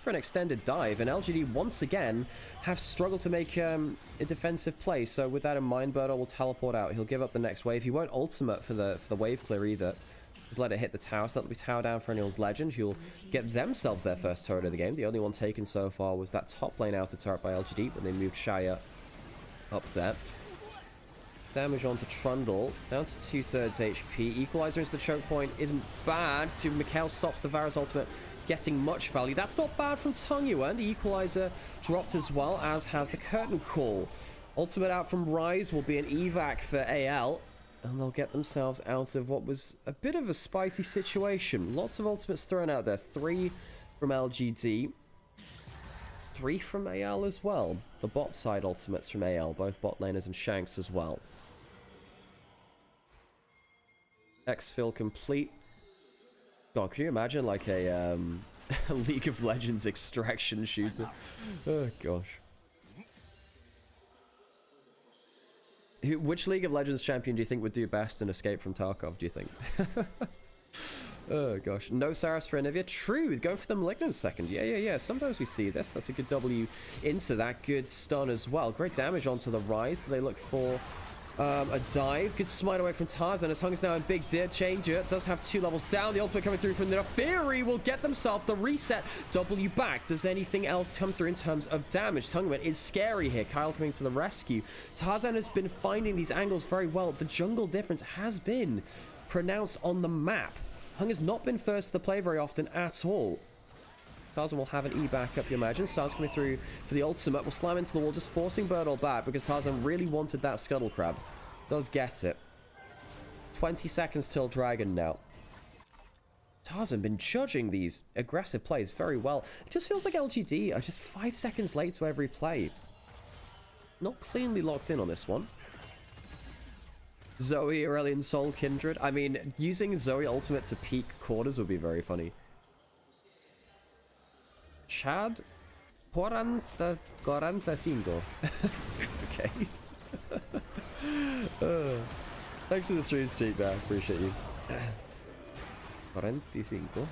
for an extended dive, and LGD once again have struggled to make a defensive play. So with that in mind, Birdo will teleport out. He'll give up the next wave. He won't ultimate for the wave clear either. Just let it hit the tower. So that'll be tower down for Anil's Legend, who'll get themselves their first turret of the game. The only one taken so far was that top lane outer turret by LGD, but they moved Shaya up there. Damage onto Trundle, down to 2/3 HP. Equalizer into the choke point isn't bad. Mikhail stops the Varus ultimate, getting much value. That's not bad from Tongyuan. The Equalizer dropped as well, as has the Curtain Call. Ultimate out from Ryze will be an evac for AL, and they'll get themselves out of what was a bit of a spicy situation. Lots of ultimates thrown out there. 3 from LGD. 3 from AL as well. The bot side ultimates from AL, both bot laners and Shanks as well. Exfil complete. God, could you imagine like a League of Legends extraction shooter? Oh gosh. Which League of Legends champion do you think would do best in Escape from Tarkov, do you think? Oh gosh. No Saras for Onivia. True, going for the Malignant second. Yeah. Sometimes we see this. That's a good W into that. Good stun as well. Great damage onto the Ryze. So they look for a dive. Good smite away from Tarzan as Hung is now in big changer. Does have 2 levels down. The ultimate coming through from the Fury will get themselves the reset. W back. Does anything else come through in terms of damage? Tungman is scary here. Kyle coming to the rescue. Tarzan has been finding these angles very well. The jungle difference has been pronounced on the map. Hung has not been first to the play very often at all. Tarzan will have an E back up, you imagine. Stars coming through for the ultimate. Will slam into the wall, just forcing Birdle back because Tarzan really wanted that Scuttle Crab. Does get it. 20 seconds till Dragon now. Tarzan been judging these aggressive plays very well. It just feels like LGD are just 5 seconds late to every play. Not cleanly locked in on this one. Zoe, Aurelion, Soul, Kindred. I mean, using Zoe ultimate to peak quarters would be very funny. Chad 45. Okay. Thanks for the stream, Street man. Appreciate you. 45.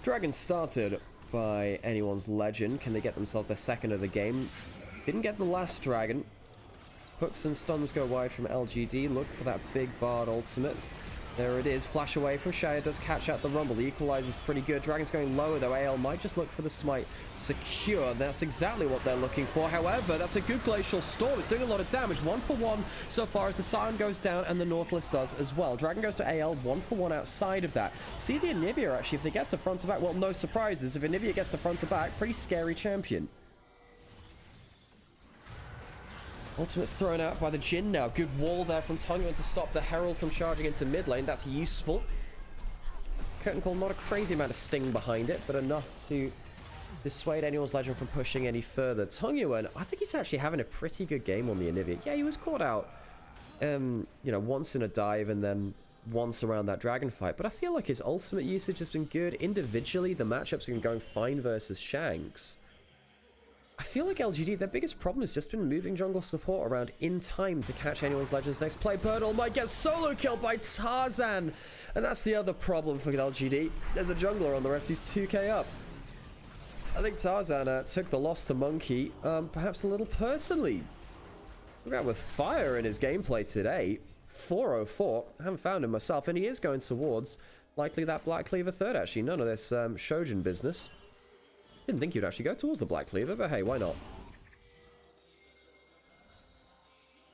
Dragon started by anyone's Legend. Can they get themselves their second of the game? Didn't get the last Dragon. Hooks and stuns go wide from LGD. Look for that big Bard ultimate. There it is. Flash away from Shaya. Does catch out the Rumble. The Equalizer's pretty good. Dragon's going lower, though. AL might just look for the smite. Secure. That's exactly what they're looking for. However, that's a good Glacial Storm. It's doing a lot of damage. 1 for 1 so far as the Scion goes down and the Nautilus does as well. Dragon goes to AL. 1 for 1 outside of that. See the Onivia, actually, if they get to front to back. Well, no surprises. If Onivia gets to front to back, pretty scary champion. Ultimate thrown out by the Jhin now. Good wall there from Tongyuan to stop the Herald from charging into mid lane. That's useful. Curtain Call, not a crazy amount of sting behind it, but enough to dissuade anyone's Legend from pushing any further. Tongyuan, I think he's actually having a pretty good game on the Onivia. Yeah, he was caught out, you know, once in a dive and then once around that dragon fight. But I feel like his ultimate usage has been good. Individually, the matchups have been going fine versus Shanks. I feel like LGD, their biggest problem has just been moving jungle support around in time to catch anyone's Legends next play. Birdle might get solo killed by Tarzan. And that's the other problem for LGD. There's a jungler on the left, he's 2k up. I think Tarzan took the loss to Monkey, perhaps a little personally. Look out with fire in his gameplay today. 404. I haven't found him myself, and he is going towards likely that Black Cleaver third, actually. None of this Shojin business. Didn't think you'd actually go towards the Black Cleaver, but hey, why not?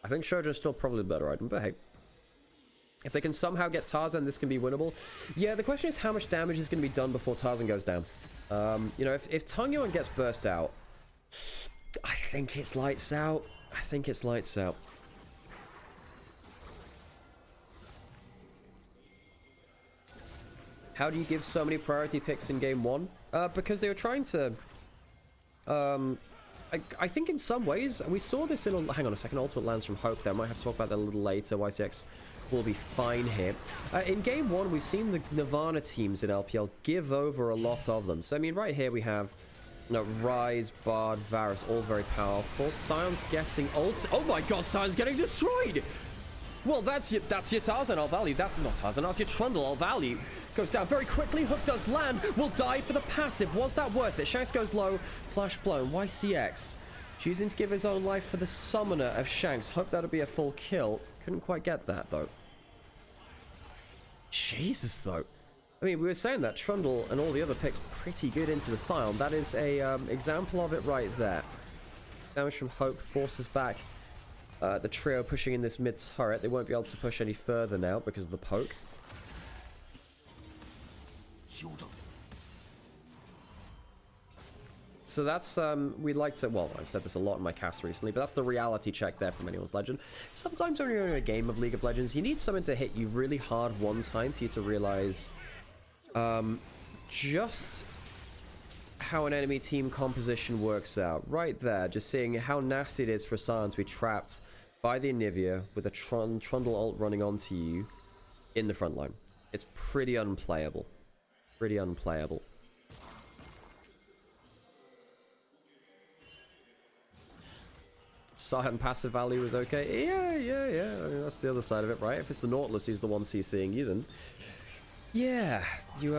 I think Shojin's still probably the better item, but hey. If they can somehow get Tarzan, this can be winnable. Yeah, the question is how much damage is going to be done before Tarzan goes down. You know, if Tongyuan gets burst out, I think it's lights out. I think it's lights out. How do you give so many priority picks in game 1? Because they were trying to... I think in some ways, we saw this in... Hang on a second, Ultimate lands from Hope there. I might have to talk about that a little later. YCX will be fine here. In game 1, we've seen the Nirvana teams in LPL give over a lot of them. So, I mean, right here we have... You know, Ryze, Bard, Varus, all very powerful. Sion's getting ult. Oh my god, Sion's getting destroyed! Well, that's your Tarzan, I'll value. That's not Tarzan, that's your Trundle, I'll value. Goes down very quickly. Hook does land. Will die for the passive. Was that worth it? Shanks goes low. Flash blown. YCX choosing to give his own life for the summoner of Shanks. Hope that'll be a full kill. Couldn't quite get that, though. Jesus, though. I mean, we were saying that Trundle and all the other picks pretty good into the Scion. That is a example of it right there. Damage from Hope forces back the trio pushing in this mid turret. They won't be able to push any further now because of the poke. So that's, we'd like to, well, I've said this a lot in my cast recently, but that's the reality check there from anyone's Legend. Sometimes when you're in a game of League of Legends, you need something to hit you really hard one time for you to realize just how an enemy team composition works out. Right there, just seeing how nasty it is for Scion to be trapped by the Onivia with a Trundle ult running onto you in the front line. It's pretty unplayable. Pretty unplayable. Scion passive value was okay. Yeah. I mean, that's the other side of it, right? If it's the Nautilus who's the one CCing you, then yeah, you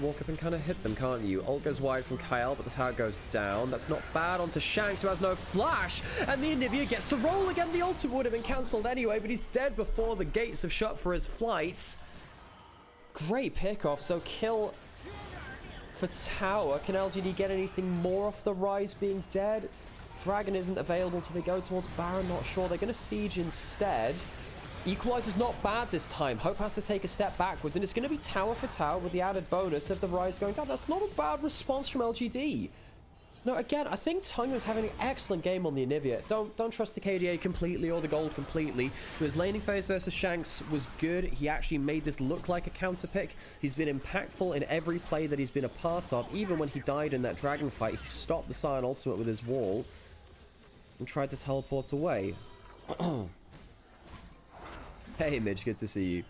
walk up and kind of hit them, can't you? Ult goes wide from Kyle, but the tower goes down. That's not bad. Onto Shanks, who has no flash, and the Onivia gets to roll again. The ultimate would have been cancelled anyway, but he's dead before the gates have shut for his flight. Great pickoff. So kill for tower. Can LGD get anything more off the Rise being dead? Dragon isn't available, so they go towards Baron. Not sure. They're going to siege instead. Equalizer's not bad this time. Hope has to take a step backwards, and it's going to be tower for tower with the added bonus of the Rise going down. That's not a bad response from LGD. No, again, I think Tongue was having an excellent game on the Onivia. Don't trust the KDA completely or the gold completely. His laning phase versus Shanks was good. He actually made this look like a counter pick. He's been impactful in every play that he's been a part of. Even when he died in that dragon fight, he stopped the Scion ultimate with his wall and tried to teleport away. Hey, Midge, good to see you.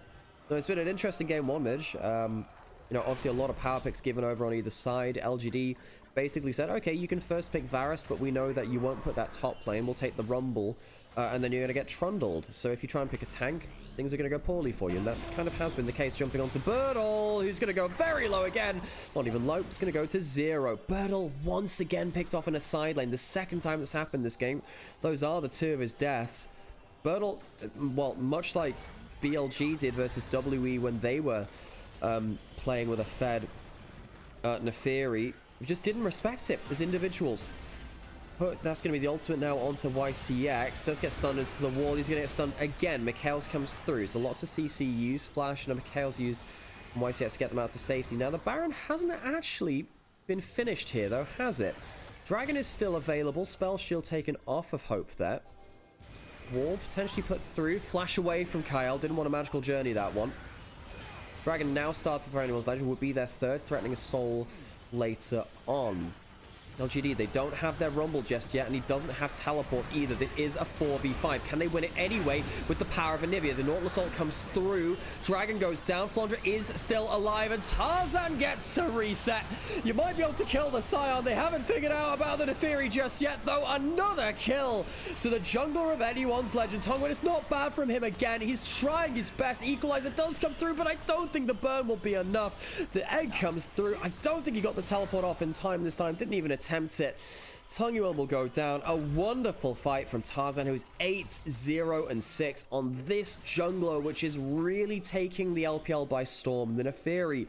No, it's been an interesting game one, Midge. You know, obviously a lot of power picks given over on either side. LGD basically said, okay, you can first pick Varus, but we know that you won't put that top lane. We'll take the Rumble, and then you're going to get trundled. So if you try and pick a tank, things are going to go poorly for you. And that kind of has been the case, jumping onto Birdle, who's going to go very low again. Not even low, it's going to go to 0. Birdle once again picked off in a side lane. The second time that's happened this game. Those are the two of his deaths. Birdle, well, much like BLG did versus WE when they were playing with a fed Neferi, just didn't respect it as individuals. But that's going to be the ultimate now onto YCX. Does get stunned into the wall. He's going to get stunned again. Mikhail's comes through. So lots of CC used. Flash and Mikhail's used from YCX to get them out to safety. Now the Baron hasn't actually been finished here though, has it? Dragon is still available. Spell shield taken off of Hope there. Wall potentially put through. Flash away from Kyle. Didn't want a magical journey, that one. Dragon now started for anyone's Legend. Would be their third, threatening a soul later on. LGD, they don't have their Rumble just yet, and he doesn't have teleport either. This is a 4v5. Can they win it anyway with the power of Onivia? The Nautilus ult comes through. Dragon goes down. Flandra is still alive, and Tarzan gets to reset. You might be able to kill the Scion. They haven't figured out about the Neferi just yet, though. Another kill to the jungler of anyone's Legend. Tongwen, it's not bad from him again. He's trying his best. Equalizer does come through, but I don't think the burn will be enough. The egg comes through. I don't think he got the teleport off in time this time. Didn't even attempt it. Tonguel will go down. A wonderful fight from Tarzan, who is 8-0-6 on this jungler, which is really taking the LPL by storm. The Neferi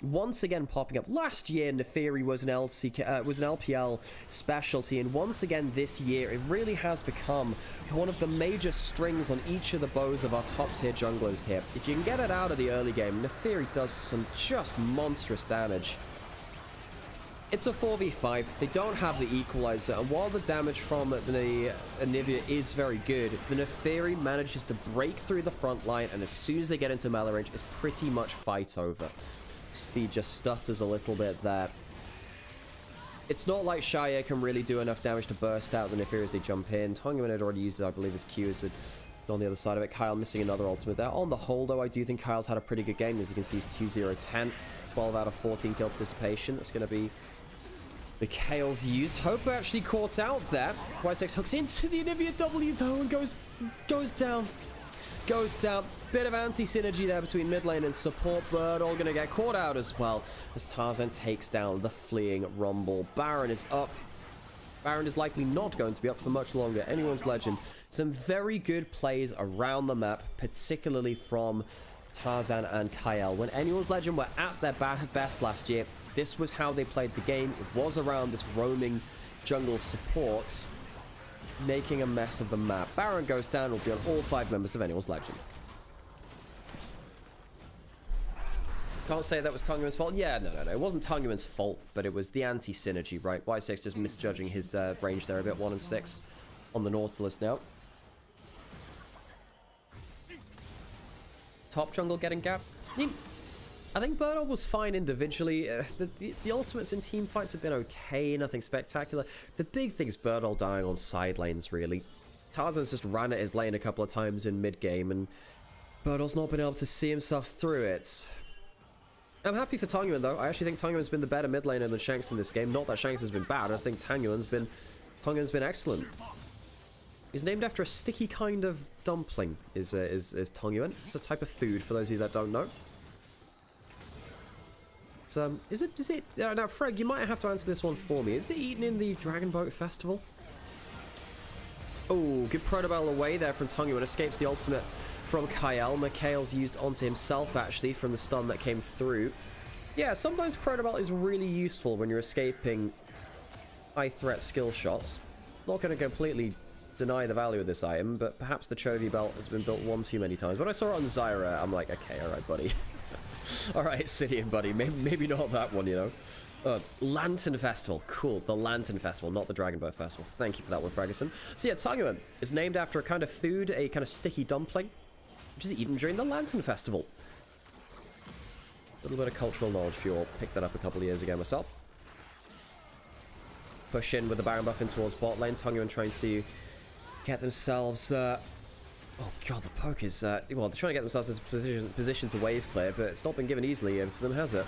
once again popping up. Last year, Neferi was an LPL specialty, and once again this year, it really has become one of the major strings on each of the bows of our top-tier junglers here. If you can get it out of the early game, Neferi does some just monstrous damage. It's a 4v5. They don't have the equalizer, and while the damage from the Onivia is very good, the Neferi manages to break through the front line, and as soon as they get into melee range, it's pretty much fight over. Speed just stutters a little bit there. It's not like Shaya can really do enough damage to burst out the Neferi as they jump in. Tonguman had already used it, I believe, his Q is on the other side of it. Kyle missing another ultimate there. On the whole, though, I do think Kyle's had a pretty good game. As you can see, he's 2-0-10. 12 out of 14 kill participation. That's going to be Mikhail's used. Hope actually caught out there. Y6 hooks into the Onivia W though and goes down. goes down. Bit of anti-synergy there between mid lane and support, but all gonna get caught out as well as Tarzan takes down the fleeing Rumble. Baron is up. Baron is likely not going to be up for much longer. Anyone's Legend. Some very good plays around the map, particularly from Tarzan and Kyle. When Anyone's Legend were at their best last year, this was how they played the game. It was around this roaming jungle support, making a mess of the map. Baron goes down, will be on all 5 members of Anyone's Legend. Can't say that was Tunguman's fault. Yeah, no. It wasn't Tunguman's fault, but it was the anti-synergy, right? Y6 just misjudging his range there a bit. 1 and 6 on the Nautilus now. Top jungle getting gapped. I think Birdle was fine individually. The ultimates in team fights have been okay, nothing spectacular. The big thing is Birdle dying on side lanes, really. Tarzan's just ran at his lane a couple of times in mid-game, and Birdle's not been able to see himself through it. I'm happy for Tanguan, though. I actually think Tanguan's been the better mid laner than Shanks in this game. Not that Shanks has been bad. I just think Tanguan's been excellent. He's named after a sticky kind of dumpling, is Tanguan. It's a type of food, for those of you that don't know. Is it... now, Freg, you might have to answer this one for me. Is it eaten in the Dragon Boat Festival? Oh, good protobell away there from Tanguan. Escapes the ultimate from Kyle. Mikhail's used onto himself, actually, from the stun that came through. Yeah, sometimes protobell is really useful when you're escaping high-threat skill shots. Not going to completely deny the value of this item, but perhaps the Chovy belt has been built one too many times. When I saw it on Zyra, I'm like, okay, alright, buddy. Alright, Sidian, buddy. Maybe not that one, you know. Lantern Festival. Cool. The Lantern Festival, not the Dragon Boat Festival. Thank you for that one, Ferguson. So yeah, Tanguan is named after a kind of food, a kind of sticky dumpling, which is eaten during the Lantern Festival. A little bit of cultural knowledge for you all. Picked that up a couple of years ago myself. Push in with the Baron buff in towards bot lane. Tanguan trying to get themselves... oh god, the poke is... well, they're trying to get themselves in position to wave clear, but it's not been given easily over to them, has it?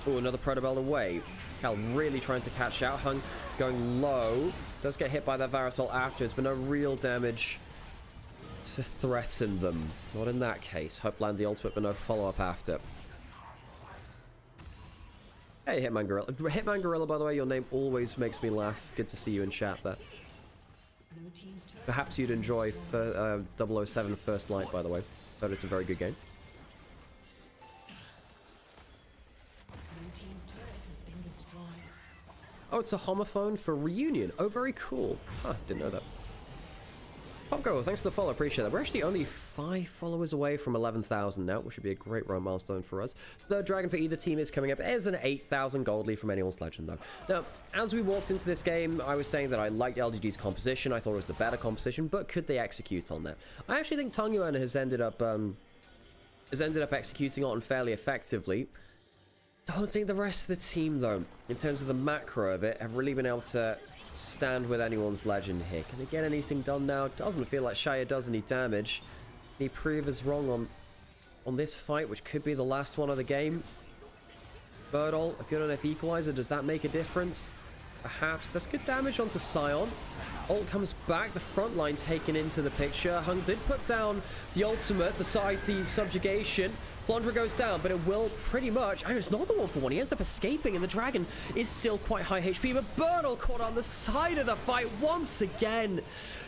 Oh, another protobell away. Cal really trying to catch out. Hung going low. Does get hit by that Varasol afterwards, but no real damage to threaten them. Not in that case. Hope land the ultimate, but no follow-up after. Hey, Hitman Gorilla. Hitman Gorilla, by the way, your name always makes me laugh. Good to see you in chat there. Perhaps you'd enjoy 007 First Light, by the way. But it's a very good game. Oh, it's a homophone for reunion. Oh, very cool. Huh, didn't know that. Popgo, thanks for the follow. Appreciate that. We're actually only 5 followers away from 11,000 now, which would be a great road milestone for us. The dragon for either team is coming up. There's an 8,000 gold lead from Anyone's Legend, though. Now, as we walked into this game, I was saying that I liked LGD's composition. I thought it was the better composition, but could they execute on that? I actually think Tanguan has ended up executing on fairly effectively. Don't think the rest of the team, though, in terms of the macro of it, have really been able to stand with Anyone's Legend here. Can they get anything done now? Doesn't feel like Shaya does any damage. Can he prove us wrong on this fight, which could be the last one of the game? Birdle, a good enough equalizer. Does that make a difference? Perhaps. That's good damage onto Sion. Ult comes back. The front line taken into the picture. Hung did put down the ultimate, the subjugation. Flondra goes down, but it will pretty much... it's not the 1-for-1. He ends up escaping, and the dragon is still quite high HP. But Birdle caught on the side of the fight once again.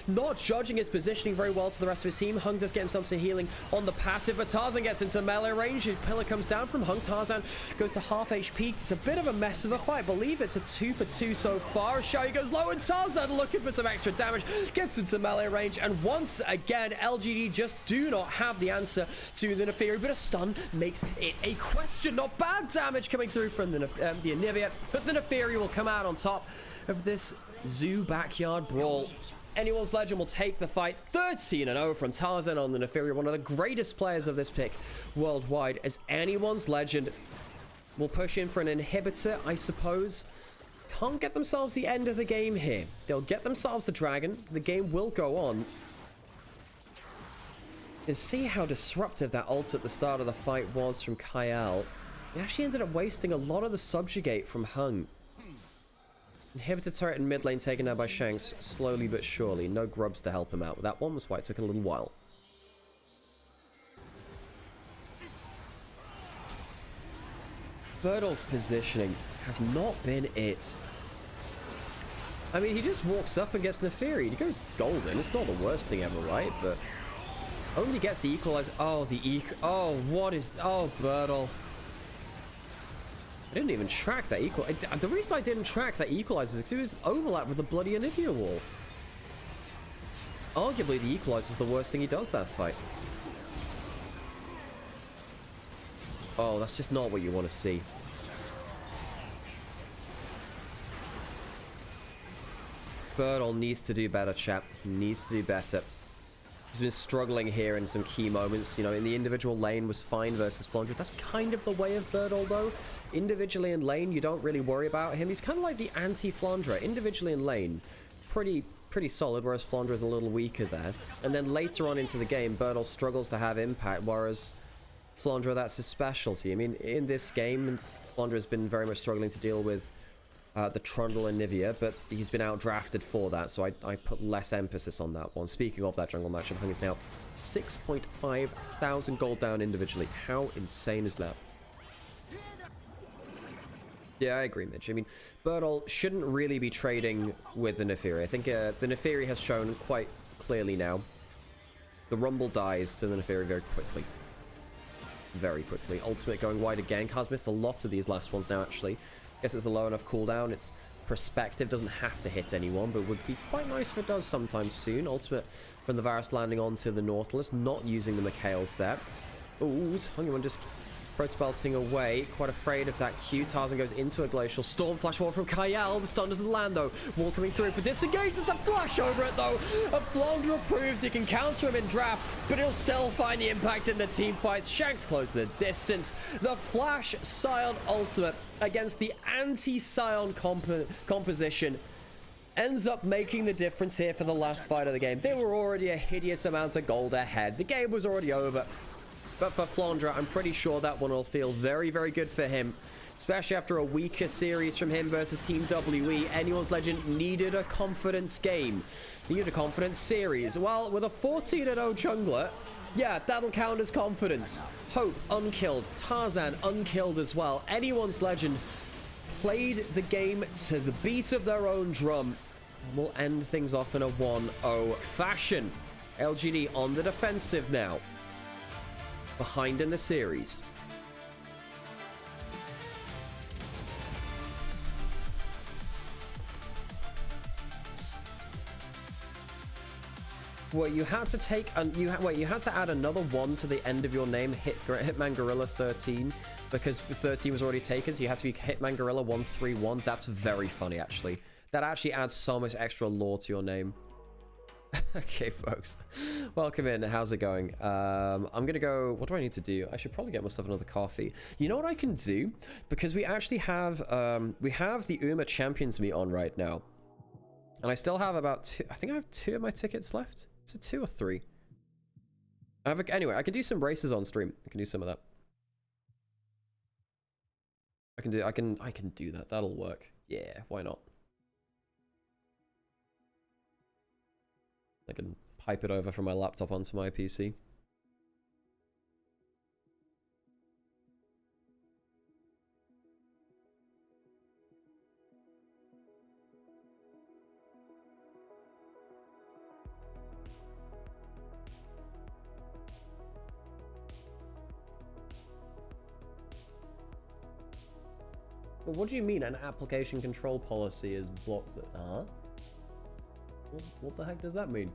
Not judging his positioning very well to the rest of his team. Hung does get himself some healing on the passive, but Tarzan gets into melee range. His pillar comes down from Hung. Tarzan goes to half HP. It's a bit of a mess of a fight. I believe it's a 2-for-2 so far. Shao goes low, and Tarzan looking for some extra damage. Gets into melee range, and once again, LGD just do not have the answer to the Neferi, but a stun makes it a question. Not bad damage coming through from the Onivia, but the Neferi will come out on top of this zoo backyard brawl. Anyone's Legend will take the fight. 13-0 from Tarzan on the Neferi, one of the greatest players of this pick worldwide, as Anyone's Legend will push in for an inhibitor, I suppose. Can't get themselves the end of the game here. They'll get themselves the dragon. The game will go on. And see how disruptive that ult at the start of the fight was from Kyle. He actually ended up wasting a lot of the subjugate from Hung. Inhibitor turret in mid lane taken down by Shanks, slowly but surely. No grubs to help him out. That one was why it took a little while. Birtle's positioning has not been it. I mean, he just walks up and gets Neferi. He goes golden. It's not the worst thing ever, right? But only gets the equalizer. Oh, oh, what is... Oh, Birtle. I didn't even track that equal. The reason I didn't track that equalizer is because it was overlap with the bloody Onivia wall. Arguably, the equalizer is the worst thing he does that fight. Oh, that's just not what you want to see. Birtle needs to do better, chap. Needs to do better. He's been struggling here in some key moments. You know, in the individual lane was fine versus Flandre. That's kind of the way of Birtle, though. Individually in lane, you don't really worry about him. He's kind of like the anti-Flandre. Individually in lane, pretty solid, whereas Flandre is a little weaker there. And then later on into the game, Birtle struggles to have impact, whereas Flandre, that's his specialty. I mean, in this game, Flandre has been very much struggling to deal with the Trundle and Onivia, but he's been outdrafted for that, so I put less emphasis on that one. Speaking of that jungle matchup, Hung is now 6.5 thousand gold down individually. How insane is that? Yeah, I agree, Mitch. I mean, Birtle shouldn't really be trading with the Neferi. I think the Neferi has shown quite clearly now. The Rumble dies to the Neferi very quickly. Very quickly. Ultimate going wide again. Kaz missed a lot of these last ones now, actually. Guess it's a low enough cooldown. Its perspective doesn't have to hit anyone, but would be quite nice if it does sometime soon. Ultimate from the Varus landing onto the Nautilus, not using the Mikhails there. Ooh, Hungryman just protobelting away, quite afraid of that Q. Tarzan goes into a Glacial Storm. Flash wall from Kyle. The stun doesn't land, though. Wall coming through for disengage. There's a flash over it, though. A Flandre proves you can counter him in draft, but he'll still find the impact in the team fights. Shanks close the distance. The Flash Scion ultimate against the anti-Scion composition ends up making the difference here for the last fight of the game. They were already a hideous amount of gold ahead. The game was already over. But for Flandre, I'm pretty sure that one will feel very, very good for him. Especially after a weaker series from him versus Team WE. Anyone's Legend needed a confidence game. Needed a confidence series. Well, with a 14-0 jungler, yeah, that'll count as confidence. Hope, unkilled. Tarzan, unkilled as well. Anyone's Legend played the game to the beat of their own drum. And we'll end things off in a 1-0 fashion. LGD on the defensive now. Behind in the series. Well, you had to take you had to add another 1 to the end of your name, Hitman Gorilla 13, because 13 was already taken, so you had to be Hitman Gorilla 131. That's very funny, actually. That actually adds so much extra lore to your name. Okay, folks, welcome in. How's it going? I'm gonna go. What do I need to do? I should probably get myself another coffee. You know what I can do, because we actually have the UMA Champions meet on right now, and I still have about I think I have 2 of my tickets left. Is it 2 or 3? Anyway, I can do some races on stream. I can do some of that. I can do that. That'll work. Yeah, why not? I can pipe it over from my laptop onto my PC. Well, what do you mean an application control policy is blocked? Huh? What the heck does that mean?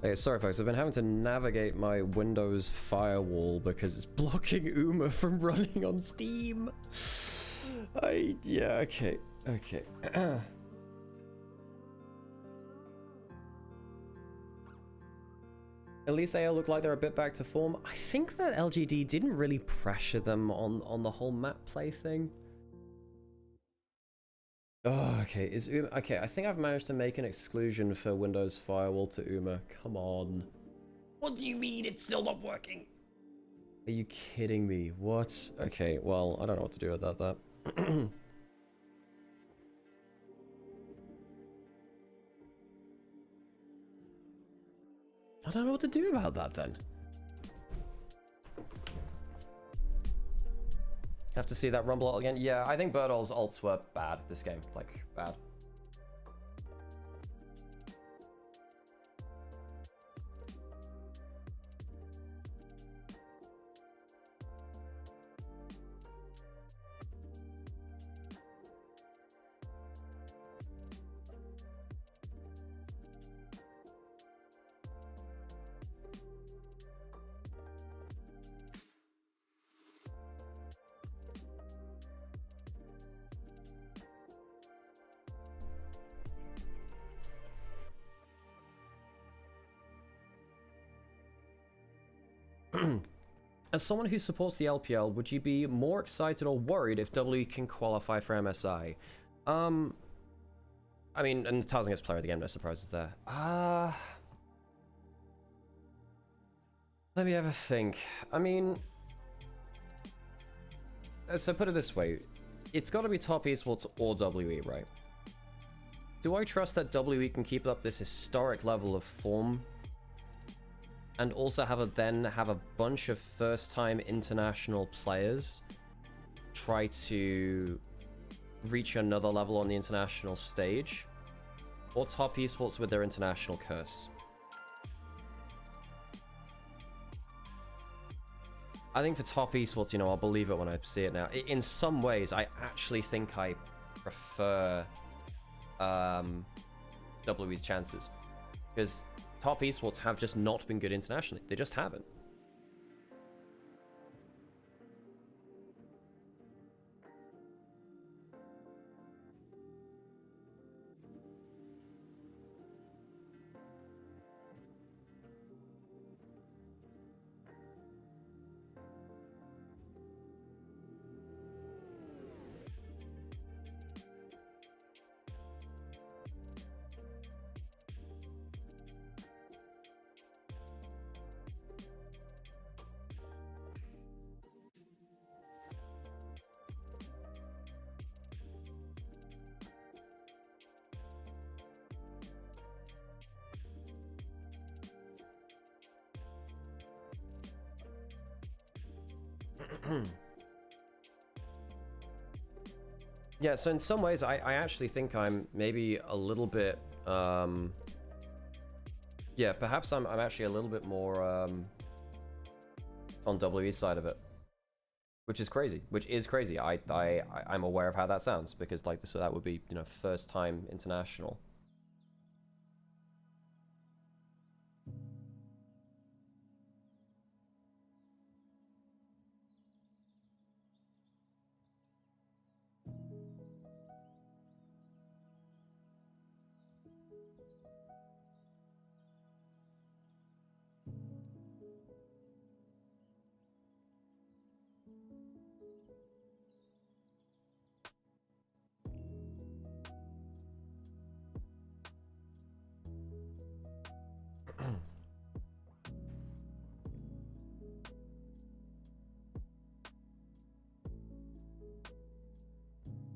Hey, sorry folks, I've been having to navigate my Windows firewall because it's blocking Uma from running on Steam. Yeah, okay. At least they all look like they're a bit back to form. I think that LGD didn't really pressure them on the whole map play thing. Oh, okay. Is Uma... Okay, I think I've managed to make an exclusion for Windows Firewall to Uma. Come on. What do you mean it's still not working? Are you kidding me? What? Okay, well, I don't know what to do about that. I don't know what to do about that then. Have to see that Rumble ult again? Yeah, I think Birdall's ults were bad this game. Like, bad. As someone who supports the LPL, would you be more excited or worried if W can qualify for MSI? I mean, and Tarzan gets player of the game, no surprises there. Let me have a think. I mean, so put it this way. It's got to be top esports or WE, right? Do I trust that WE can keep up this historic level of form and also have a bunch of first-time international players try to reach another level on the international stage, or top esports with their international curse? I think for top esports, you know, I'll believe it when I see it now. In some ways, I actually think I prefer WE's chances, because top esports have just not been good internationally. They just haven't. Yeah, so in some ways, I actually think I'm maybe a little bit, yeah, perhaps I'm actually a little bit more on WE's side of it, which is crazy. I'm aware of how that sounds, because like so that would be, you know, first time international.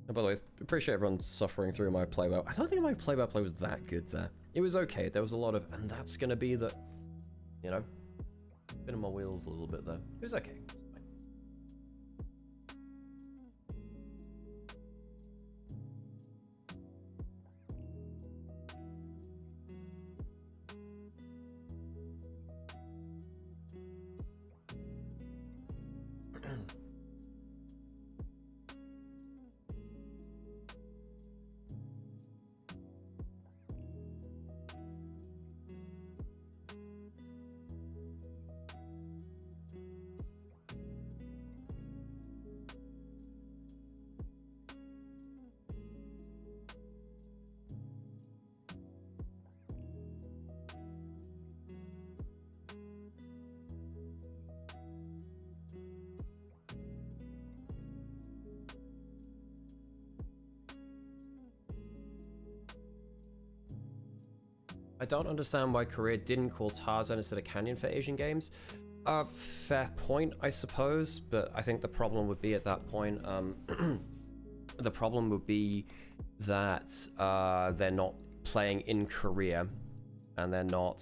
By the way, appreciate everyone suffering through my play. I don't think my play-by-play was that good there. It was okay. There was a lot of, and that's gonna be the, you know, spinning my wheels a little bit there. It was okay. I don't understand why Korea didn't call Tarzan instead of Canyon for Asian games. Fair point, I suppose, but I think the problem would be at that point, the problem would be that they're not playing in Korea, and they're not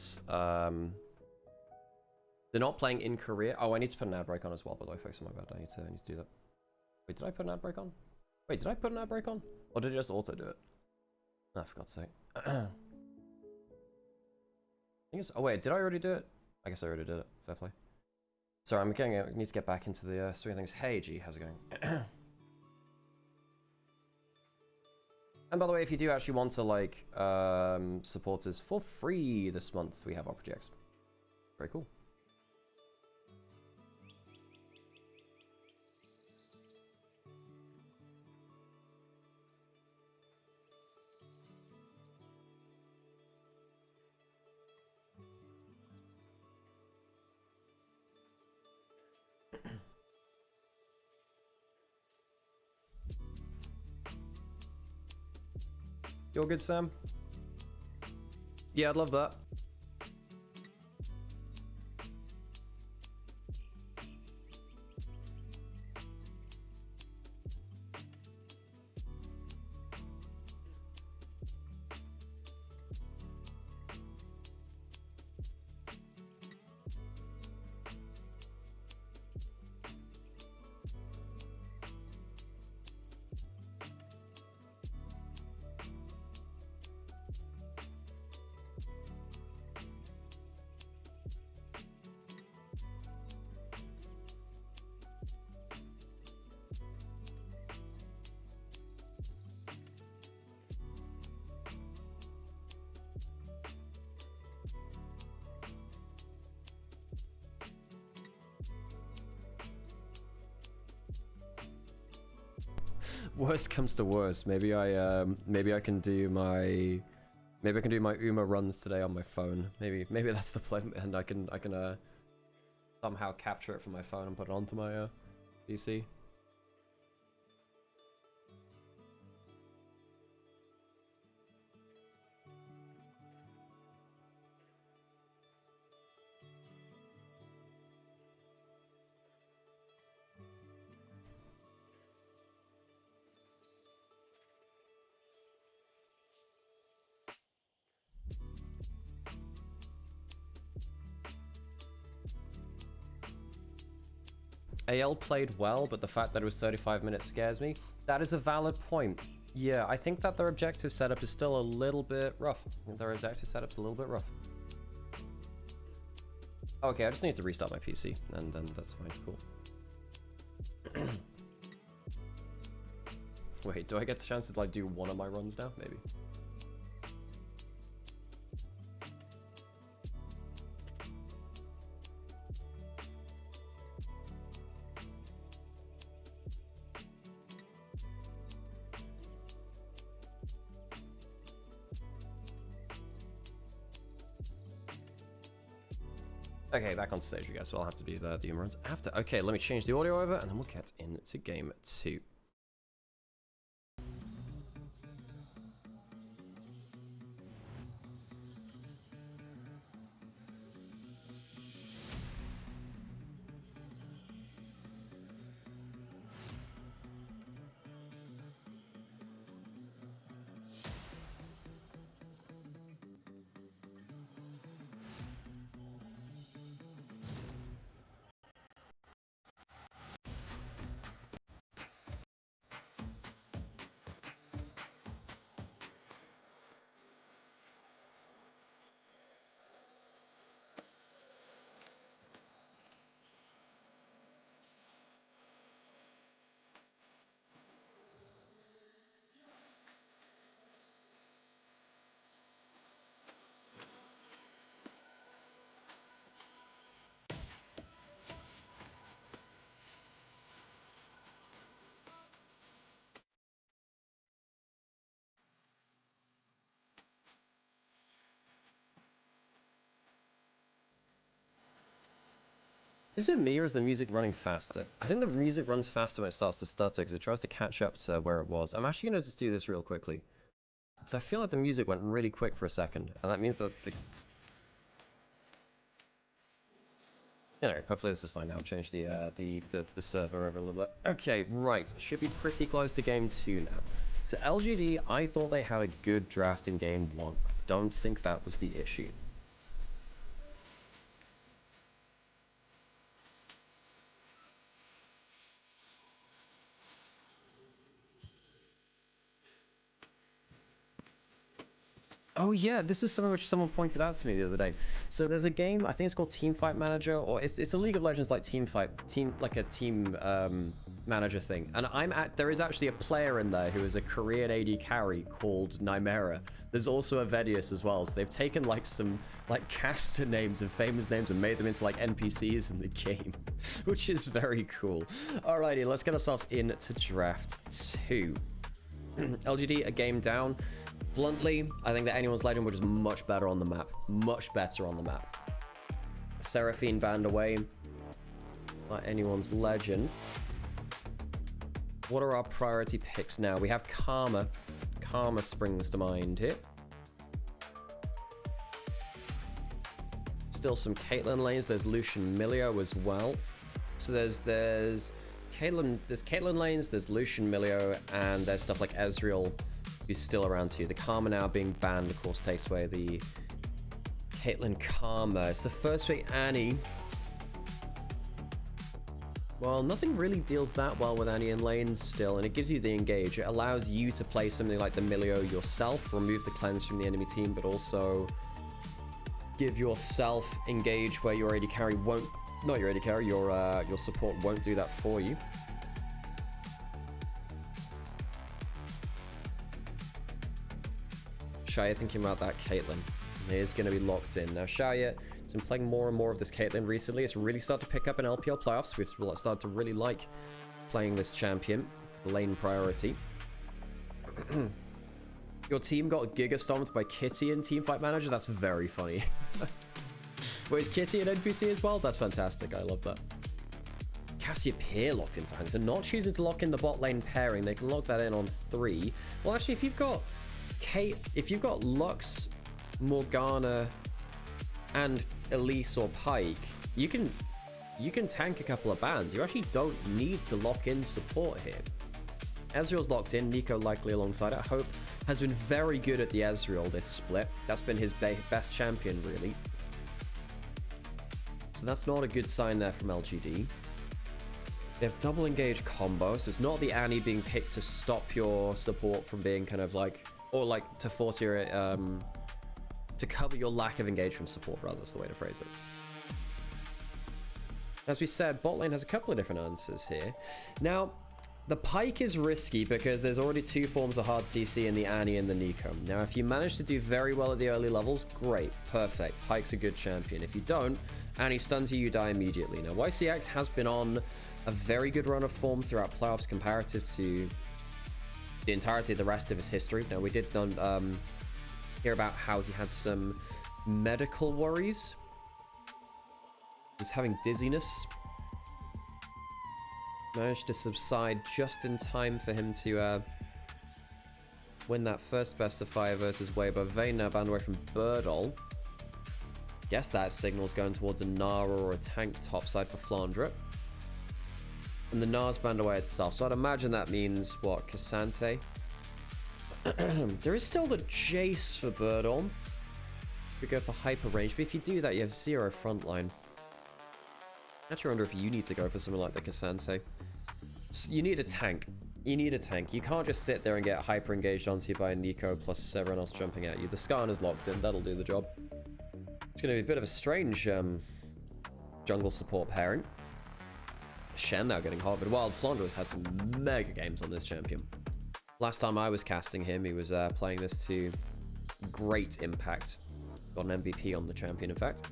playing in Korea. Oh, I need to put an ad break on as well, by the way, folks. My bad. I need to do that. Wait, did I put an ad break on? Wait, did I put an ad break on? Or did it just auto do it? Oh, for God's sake. Oh wait, did I already do it? I guess I already did it. Fair play. Sorry, I need to get back into the swing of things. Hey G, how's it going? And by the way, if you do actually want to like support us for free this month, we have our projects. Very cool. You're good, Sam? Yeah, I'd love that. Worst comes to worst, maybe I can do my Uma runs today on my phone. Maybe that's the plan, and I can somehow capture it from my phone and put it onto my PC. AL played well, but the fact that it was 35 minutes scares me. That is a valid point. Yeah, I think that their objective setup is still a little bit rough. Their objective setup's a little bit rough. Okay, I just need to restart my PC, and then that's fine. Cool. Wait, do I get the chance to like do one of my runs now? Maybe. Okay, back on stage, you guys. So I'll have to do the Uma runs after. Okay, let me change the audio over, and then we'll get into game 2. Is it me or is the music running faster? I think the music runs faster when it starts to stutter because it tries to catch up to where it was. I'm actually going to just do this real quickly Because I feel like the music went really quick for a second, and that means that the... Anyway, hopefully this is fine now. I'll change the server over a little bit. Okay, right. Should be pretty close to game 2 now. So LGD, I thought they had a good draft in game 1. Don't think that was the issue. Oh yeah, this is something which someone pointed out to me the other day. So there's a game, I think it's called Teamfight Manager, or it's a League of Legends like team manager thing. And there is actually a player in there who is a Korean AD carry called Nymaera. There's also a Vedius as well. So they've taken like some like caster names and famous names and made them into like NPCs in the game, which is very cool. Alrighty, let's get ourselves into draft 2. LGD, a game down. Bluntly, I think that anyone's legend was just much better on the map. Much better on the map. Seraphine banned away. Like anyone's legend. What are our priority picks now? We have Karma. Karma springs to mind here. Still some Caitlyn lanes. There's Lucian Milio as well. So there's Caitlyn lanes, there's Lucian Milio, and there's stuff like Ezreal, who's still around too. The Karma now being banned, of course, takes away the Caitlyn Karma. It's the first pick, Annie. Well, nothing really deals that well with Annie in lane still, and it gives you the engage. It allows you to play something like the Milio yourself, remove the cleanse from the enemy team, but also give yourself engage where your AD carry won't... Not your AD carry, your support won't do that for you. Shaya thinking about that Caitlyn. It is going to be locked in. Now, Shaya has been playing more and more of this Caitlyn recently. It's really started to pick up in LPL playoffs. We've started to really like playing this champion. Lane priority. Your team got Giga Stomped by Kitty in Teamfight Manager? That's very funny. Wait, is Kitty an NPC as well? That's fantastic. I love that. Cassiopeia locked in for Hank. So not choosing to lock in the bot lane pairing. They can lock that in on 3. Well, actually, if you've got Lux, Morgana, and Elise or Pike, you can tank a couple of bans. You actually don't need to lock in support here. Ezreal's locked in. Nico likely alongside it. Hope has been very good at the Ezreal this split. That's been his best champion, really. So that's not a good sign there from LGD. They have double engage combo, so it's not the Annie being picked to stop your support from being kind of like, or like to force your, to cover your lack of engage from support, rather, that's the way to phrase it. As we said, bot lane has a couple of different answers here. Now, the Pike is risky because there's already 2 forms of hard CC in the Annie and the Nico. Now, if you manage to do very well at the early levels, great, perfect. Pike's a good champion. If you don't, Annie stuns you, you die immediately. Now, YCX has been on a very good run of form throughout playoffs comparative to the entirety of the rest of his history. Now, we did hear about how he had some medical worries. He was having dizziness. Managed to subside just in time for him to win that first best of 5 versus Weber. Vayne now banned away from Birdall. Guess that signal's going towards a Nara or a tank topside for Flandre. And the Nara's banned away itself. So I'd imagine that means, what, Cassante? There is still the Jace for Birdall. We go for hyper range, but if you do that, you have 0 frontline. Actually, I wonder if you need to go for something like the Cassante. So you need a tank. You need a tank. You can't just sit there and get hyper engaged onto you by Nico plus everyone else jumping at you. The Skarn is locked in. That'll do the job. It's going to be a bit of a strange jungle support pairing. Shen now getting hot, but Wild Flandre has had some mega games on this champion. Last time I was casting him, he was playing this to great impact. Got an MVP on the champion, in fact.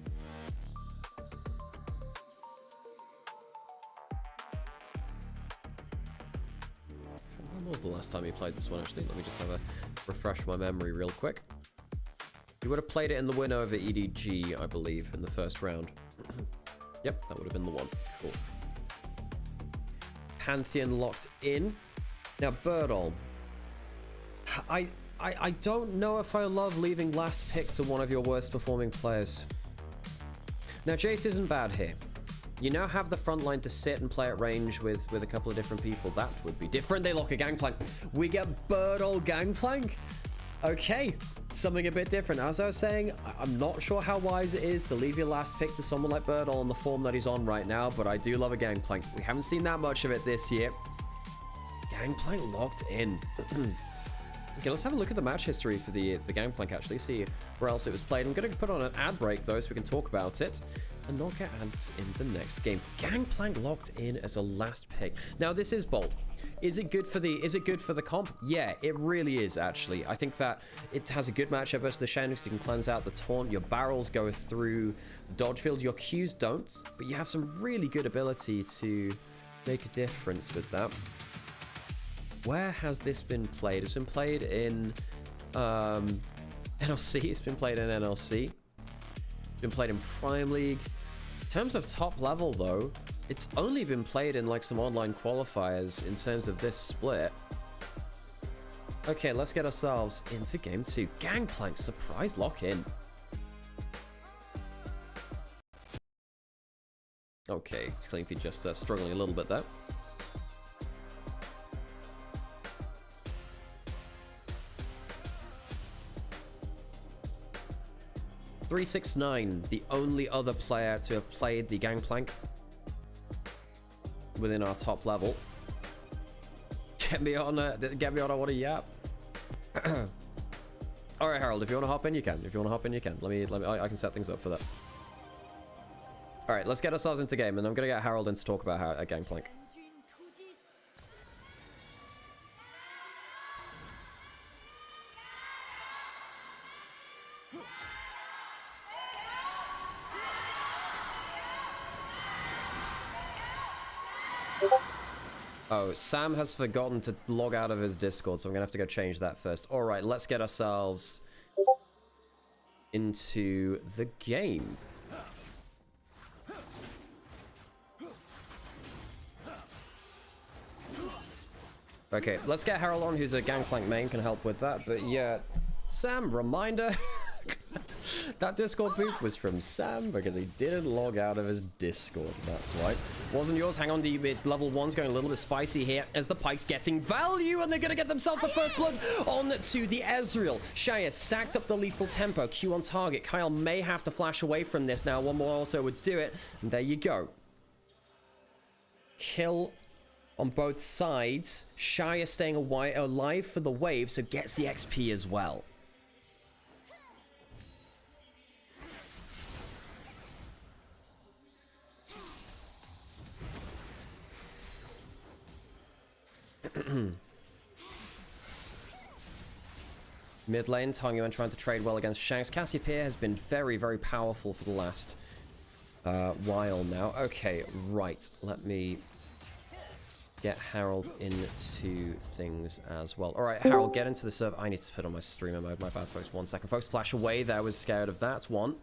When was the last time he played this one, actually? Let me just have a refresh my memory real quick. He would have played it in the win over EDG, I believe, in the first round. Yep, that would have been the one. Cool. Pantheon locked in. Now, Birdall. I don't know if I love leaving last pick to one of your worst performing players. Now, Jace isn't bad here. You now have the front line to sit and play at range with a couple of different people. That would be different. They lock a Gangplank. We get Birdall Gangplank? Okay, something a bit different. As I was saying, I'm not sure how wise it is to leave your last pick to someone like Birdall in the form that he's on right now, but I do love a Gangplank. We haven't seen that much of it this year. Gangplank locked in. Okay, let's have a look at the match history for the Gangplank, actually, see where else it was played. I'm going to put on an ad break, though, so we can talk about it and not get ads in the next game. Gangplank locked in as a last pick. Now, this is bold. Is it good for the comp? Yeah, it really is, actually. I think that it has a good matchup versus the Shenix. You can cleanse out the taunt. Your barrels go through the dodge field. Your Qs don't, but you have some really good ability to make a difference with that. Where has this been played? It's been played in NLC. It's been played in NLC. It's been played in Prime League. In terms of top level, though, it's only been played in like some online qualifiers in terms of this split. Okay, let's get ourselves into game 2. Gangplank surprise lock-in. Okay, Cleanfeed just struggling a little bit there. 369, the only other player to have played the Gangplank within our top level. Get me on I want a yap. All right, Harold, if you want to hop in, you can. If you want to hop in, you can. I can set things up for that. All right, let's get ourselves into game, and I'm gonna get Harold in to talk about a Gangplank. Oh, Sam has forgotten to log out of his Discord, so I'm gonna have to go change that first. All right, let's get ourselves into the game. Okay, let's get Harold on, who's a Gangplank main, can help with that. But yeah, Sam, reminder. That Discord booth was from Sam because he didn't log out of his Discord. That's right. Wasn't yours. Hang on, the level 1's going a little bit spicy here as the Pike's getting value, and they're going to get themselves the first blood on to the Ezreal. Shaya stacked up the lethal tempo. Q on target. Kyle may have to flash away from this now. One more auto would do it. And there you go. Kill on both sides. Shaya staying alive for the wave, so gets the XP as well. Mid lane, Tangyuan trying to trade well against Shanks. Cassiopeia has been very, very powerful for the last while now. Okay, right. Let me get Harold into things as well. All right, Harold, get into the server. I need to put on my streamer mode. My bad, folks. 1 second. Folks, flash away. There, was scared of that. One.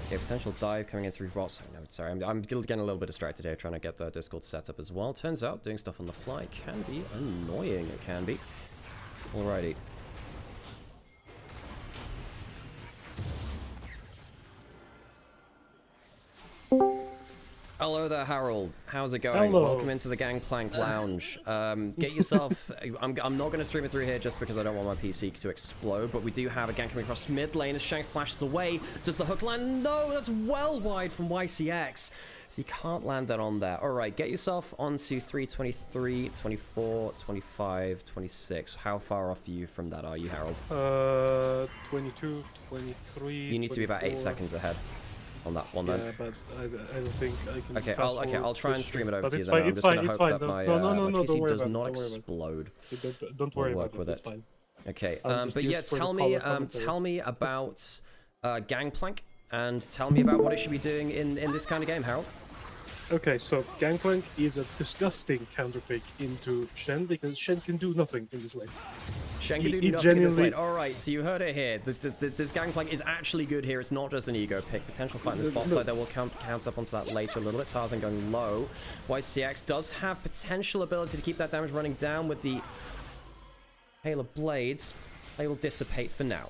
Okay, potential dive coming in through bots. No, sorry, I'm getting a little bit distracted here trying to get the Discord set up as well. Turns out doing stuff on the fly can be annoying. It can be. Alrighty. Hello there, Harold. How's it going? Hello. Welcome into the Gangplank Lounge. Get yourself... I'm not going to stream it through here just because I don't want my PC to explode, but we do have a gank coming across mid lane as Shanks flashes away. Does the hook land? No, that's well wide from YCX. So you can't land that on there. All right, get yourself onto 323, 24, 25, 26. How far off you from that are you, Harold? 22, 23, You need to be about 8 seconds ahead. on that one Yeah, then. but I don't think I can. Okay, I'll try and stream it over but to you it's then. fine, I'm just gonna hope that my don't PC worry does about it, not don't worry about explode. it. Don't worry about it. It's fine. Okay, I'll just but use yeah, it for the tell me about Gangplank, and tell me about what it should be doing in this kind of game, Harold. Okay, so Gangplank is a disgusting counterpick into Shen because Shen can do nothing in this lane. Shen can do nothing in this lane. Alright, so you heard it here. This Gangplank is actually good here. It's not just an ego pick. Potential fight in this bot side. They will count up onto that later a little bit. Tarzan going low. YCX does have potential ability to keep that damage running down with the Hail of Blades. They will dissipate for now.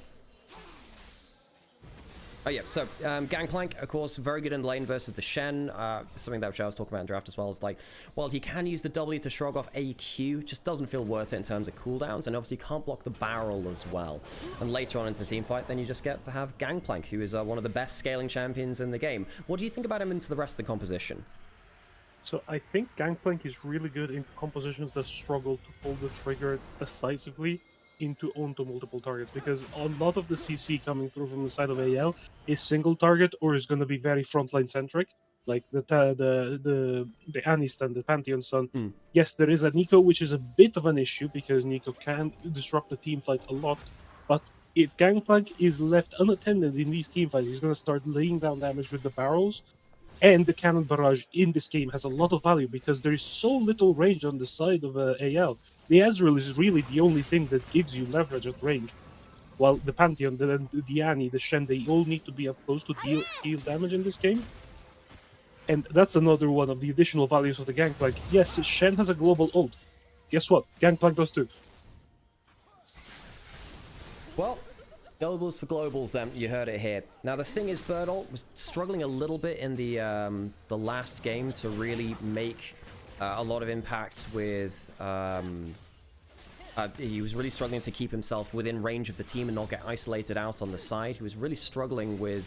Oh yeah, so Gangplank, of course, very good in the lane versus the Shen. Something that I was talking about in draft as well is like, well, he can use the W to shrug off AQ, just doesn't feel worth it in terms of cooldowns, and obviously can't block the barrel as well. And later on into the team fight, then you just get to have Gangplank, who is one of the best scaling champions in the game. What do you think about him into the rest of the composition? So I think Gangplank is really good in compositions that struggle to pull the trigger decisively onto multiple targets, because a lot of the CC coming through from the side of AL is single target or is going to be very frontline centric, like the Annie stun, the Pantheon stun. Yes, there is a Nico, which is a bit of an issue because Nico can disrupt the team fight a lot, but if Gangplank is left unattended in these team fights, he's going to start laying down damage with the barrels. And the cannon barrage in this game has a lot of value because there is so little range on the side of AL. The Ezreal is really the only thing that gives you leverage at range. While the Pantheon, the Annie, the Shen, they all need to be up close to deal damage in this game. And that's another one of the additional values of the Gangplank. Yes, Shen has a global ult. Guess what? Gangplank does too. Well, globals for globals then, you heard it here. Now the thing is, Birdle was struggling a little bit in the last game to really make a lot of impact with... he was really struggling to keep himself within range of the team and not get isolated out on the side. He was really struggling with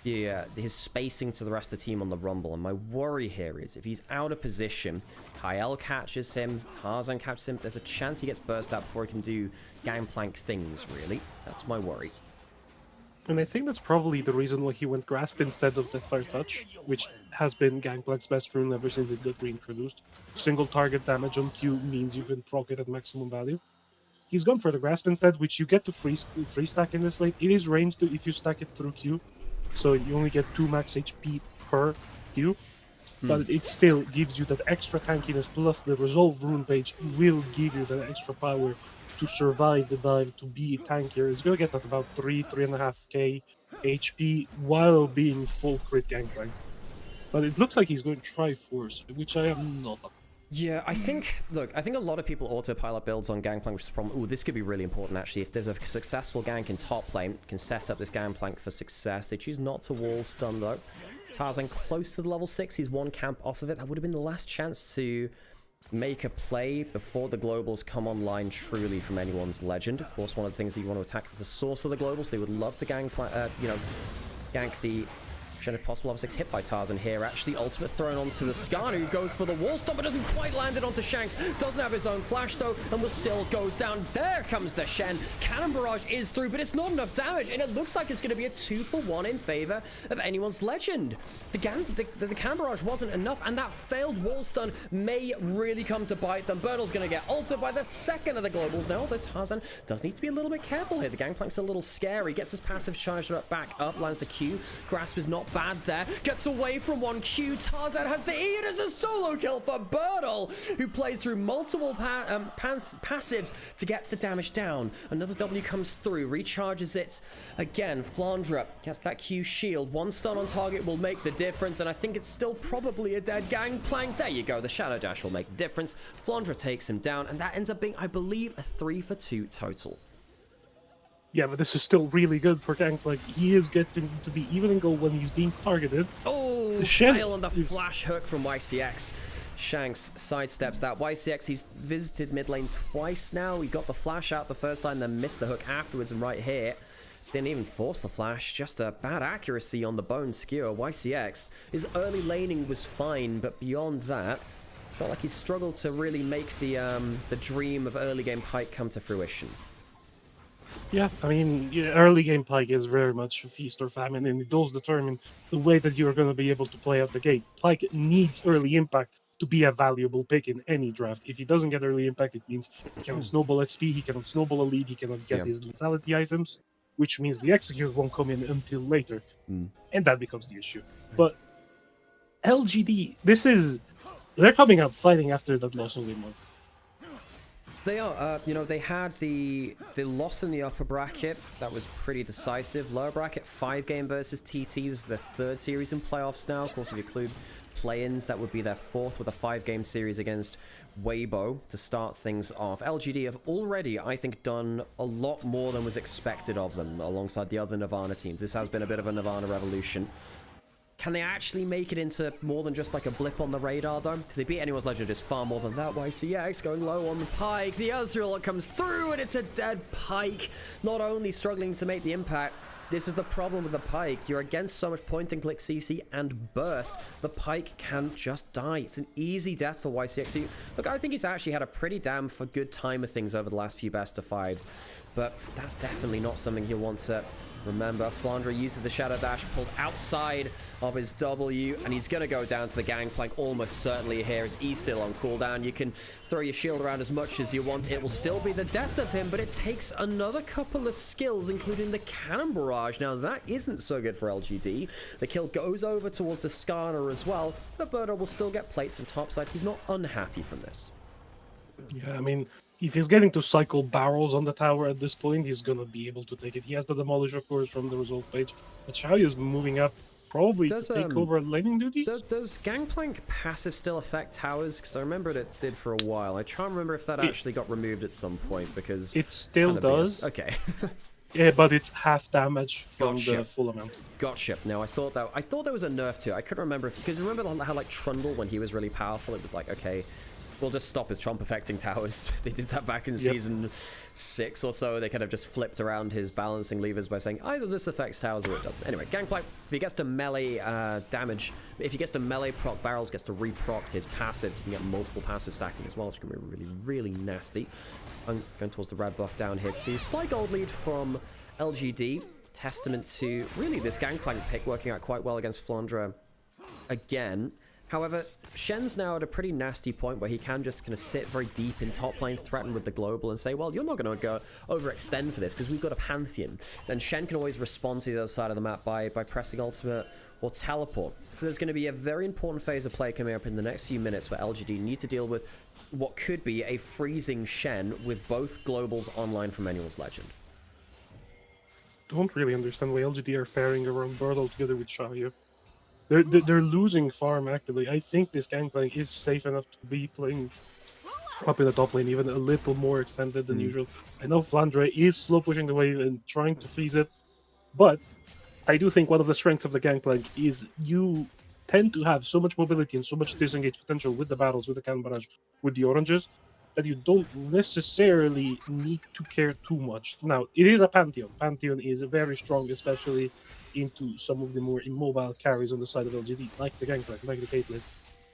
his spacing to the rest of the team on the Rumble. And my worry here is if he's out of position, Kyle catches him, Tarzan catches him, there's a chance he gets burst out before he can do Gangplank things, really. That's my worry. And I think that's probably the reason why he went Grasp instead of the Fire Touch, which has been Gangplank's best rune ever since it got reintroduced. Single target damage on Q means you can proc it at maximum value. He's gone for the Grasp instead, which you get to free stack in this lane. It is ranged if you stack it through Q, so you only get 2 max HP per Q. But it still gives you that extra tankiness, plus the Resolve rune page will give you that extra power to survive the dive, to be tankier. It's going to get at about 3.5k HP while being full crit Gangplank. But it looks like he's going to try Force, which I am not. Yeah, I think a lot of people autopilot builds on Gangplank, which is a problem. Ooh, this could be really important, actually. If there's a successful gank in top lane, can set up this Gangplank for success. They choose not to wall stun, though. Tarzan close to the level 6. He's one camp off of it. That would have been the last chance to make a play before the globals come online truly from anyone's legend. Of course, one of the things that you want to attack the source of the globals. They would love to gank the Shen if possible. Level 6 hit by Tarzan here. Actually, ultimate thrown onto the Skarner, who goes for the wall stop, but doesn't quite land it onto Shanks. Doesn't have his own flash, though, and will still goes down. There comes the Shen. Cannon Barrage is through, but it's not enough damage, and it looks like it's going to be a 2-for-1 in favor of anyone's legend. The Cannon Barrage wasn't enough, and that failed wall stun may really come to bite them. Birdle's going to get ulted by the second of the globals now, but Tarzan does need to be a little bit careful here. The Gangplank's a little scary. Gets his passive charged up, back up, lands the Q. Grasp is not bad there. Gets away from one Q. Tarzan has the E. It is a solo kill for Birdle, who plays through multiple passives to get the damage down. Another W comes through, recharges it again. Flandre gets that Q shield. One stun on target will make the difference, and I think it's still probably a dead Gangplank. There you go. The Shadow Dash will make the difference. Flandre takes him down, and that ends up being, I believe, a 3-for-2 total. Yeah, but this is still really good for Gangplank. He is getting to be even in goal when he's being targeted. Oh, the Shen on the flash hook from YCX. Shanks sidesteps that. YCX, he's visited mid lane twice now. He got the flash out the first time, then missed the hook afterwards, and right here, didn't even force the flash. Just a bad accuracy on the bone skewer. YCX, his early laning was fine, but beyond that, it felt like he struggled to really make the dream of early game Pike come to fruition. Yeah, I mean, early game Pike is very much a feast or famine, and it does determine the way that you're going to be able to play out the game. Pike needs early impact to be a valuable pick in any draft. If he doesn't get early impact, it means he cannot snowball XP, he cannot snowball a lead, he cannot get Yeah. his lethality items, which means the execute won't come in until later, and that becomes the issue. But LGD, they're coming up fighting after that loss in game 1. They are, you know, they had the loss in the upper bracket. That was pretty decisive. Lower bracket, 5-game versus TTs. This is their 3rd series in playoffs now. Of course, if you include play-ins, that would be their 4th with a 5-game series against Weibo to start things off. LGD have already, I think, done a lot more than was expected of them alongside the other Nirvana teams. This has been a bit of a Nirvana revolution. Can they actually make it into more than just like a blip on the radar, though? Because they beat anyone's legend is far more than that. YCX going low on the Pike. The Ezreal comes through, and it's a dead Pike. Not only struggling to make the impact, this is the problem with the Pike. You're against so much point-and-click CC and burst. The Pike can just die. It's an easy death for YCX. Look, I think he's actually had a pretty damn for good time of things over the last few best-of-5s. But that's definitely not something you'll want to remember. Flandre uses the Shadow Dash, pulled outside of his W, and he's going to go down to the Gangplank almost certainly here as he's still on cooldown. You can throw your shield around as much as you want. It will still be the death of him, but it takes another couple of skills, including the Cannon Barrage. Now, that isn't so good for LGD. The kill goes over towards the Skarner as well, but Birdo will still get plates on topside. He's not unhappy from this. Yeah, I mean, if he's getting to cycle barrels on the tower at this point, he's gonna be able to take it. He has the Demolish, of course, from the resolve page. But Xiaoyu is moving up, probably to take over laning duties. Does Gangplank passive still affect towers? Because I remember it did for a while. I try and remember if that actually got removed at some point, because... It still does. Okay. Yeah, but it's half damage from the full amount. Gotcha. Now, I thought there was a nerf to it. I couldn't remember, because remember how, like, Trundle, when he was really powerful, it was like, okay, we'll just stop his Trump affecting towers. They did that back in season 6 or so. They kind of just flipped around his balancing levers by saying either this affects towers or it doesn't. Anyway, Gangplank, if he gets to melee damage, if he gets to melee proc barrels, gets to reproc his passives, you can get multiple passive stacking as well, which can be really, really nasty. I'm going towards the red buff down here too. Slight gold lead from LGD. Testament to really this Gangplank pick working out quite well against Flandre again. However, Shen's now at a pretty nasty point where he can just kind of sit very deep in top lane, threaten with the global, and say, well, you're not going to go overextend for this because we've got a Pantheon. Then Shen can always respond to the other side of the map by pressing ultimate or teleport. So there's going to be a very important phase of play coming up in the next few minutes where LGD need to deal with what could be a freezing Shen with both globals online from anyone's legend. Don't really understand why LGD are faring around Birdle together with Xiaoyu. They're losing farm actively. I think this Gangplank is safe enough to be playing up in the top lane, even a little more extended than usual. I know Flandre is slow pushing the wave and trying to freeze it, but I do think one of the strengths of the Gangplank is you tend to have so much mobility and so much disengage potential with the battles, with the cannon barrage, with the oranges, that you don't necessarily need to care too much. Now, it is a Pantheon. Pantheon is very strong, especially into some of the more immobile carries on the side of LGD, like the Gangplank, like the Caitlyn.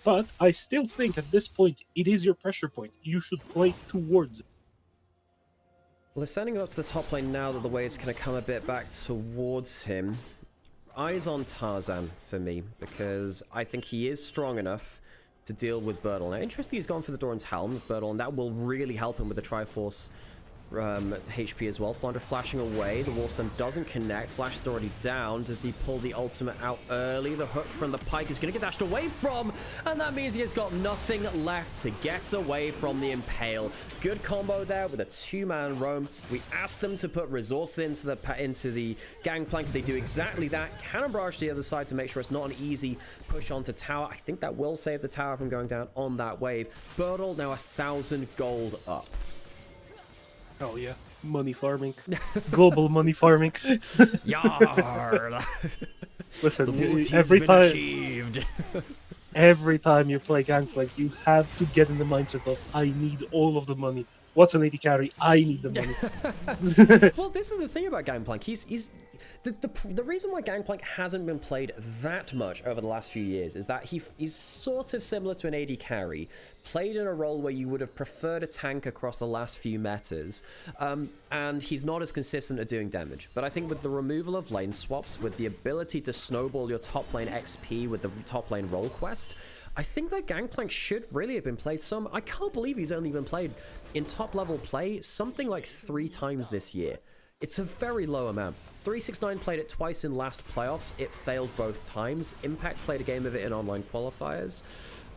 But I still think at this point, it is your pressure point. You should play towards it. Well, they're sending up to the top lane now that the wave's going to come a bit back towards him. Eyes on Tarzan for me, because I think he is strong enough to deal with Birdle. Now, interesting, he's gone for the Doran's Helm with Birdle, and that will really help him with the Triforce HP as well. Flandre flashing away. The Wallstone doesn't connect. Flash is already down. Does he pull the ultimate out early? The hook from the Pike is going to get dashed away from, and that means he has got nothing left to get away from the Impale. Good combo there with a 2-man roam. We asked them to put resources into the Gangplank. They do exactly that. Cannon barrage to the other side to make sure it's not an easy push onto tower. I think that will save the tower from going down on that wave. Birdle now 1,000 gold up. Oh yeah, money farming, global money farming. Yarr! Listen, every time you play Gangplank, you have to get in the mindset of I need all of the money What's an AD carry? I need the money. Well, this is the thing about Gangplank. He's the reason why Gangplank hasn't been played that much over the last few years is that he's sort of similar to an AD carry, played in a role where you would have preferred a tank across the last few metas, and he's not as consistent at doing damage. But I think with the removal of lane swaps, with the ability to snowball your top lane XP with the top lane role quest, I think that Gangplank should really have been played some. I can't believe he's only been played in top level play something like 3 times this year. It's a very low amount. 369 played it twice in last playoffs. It failed both times. Impact played a game of it in online qualifiers.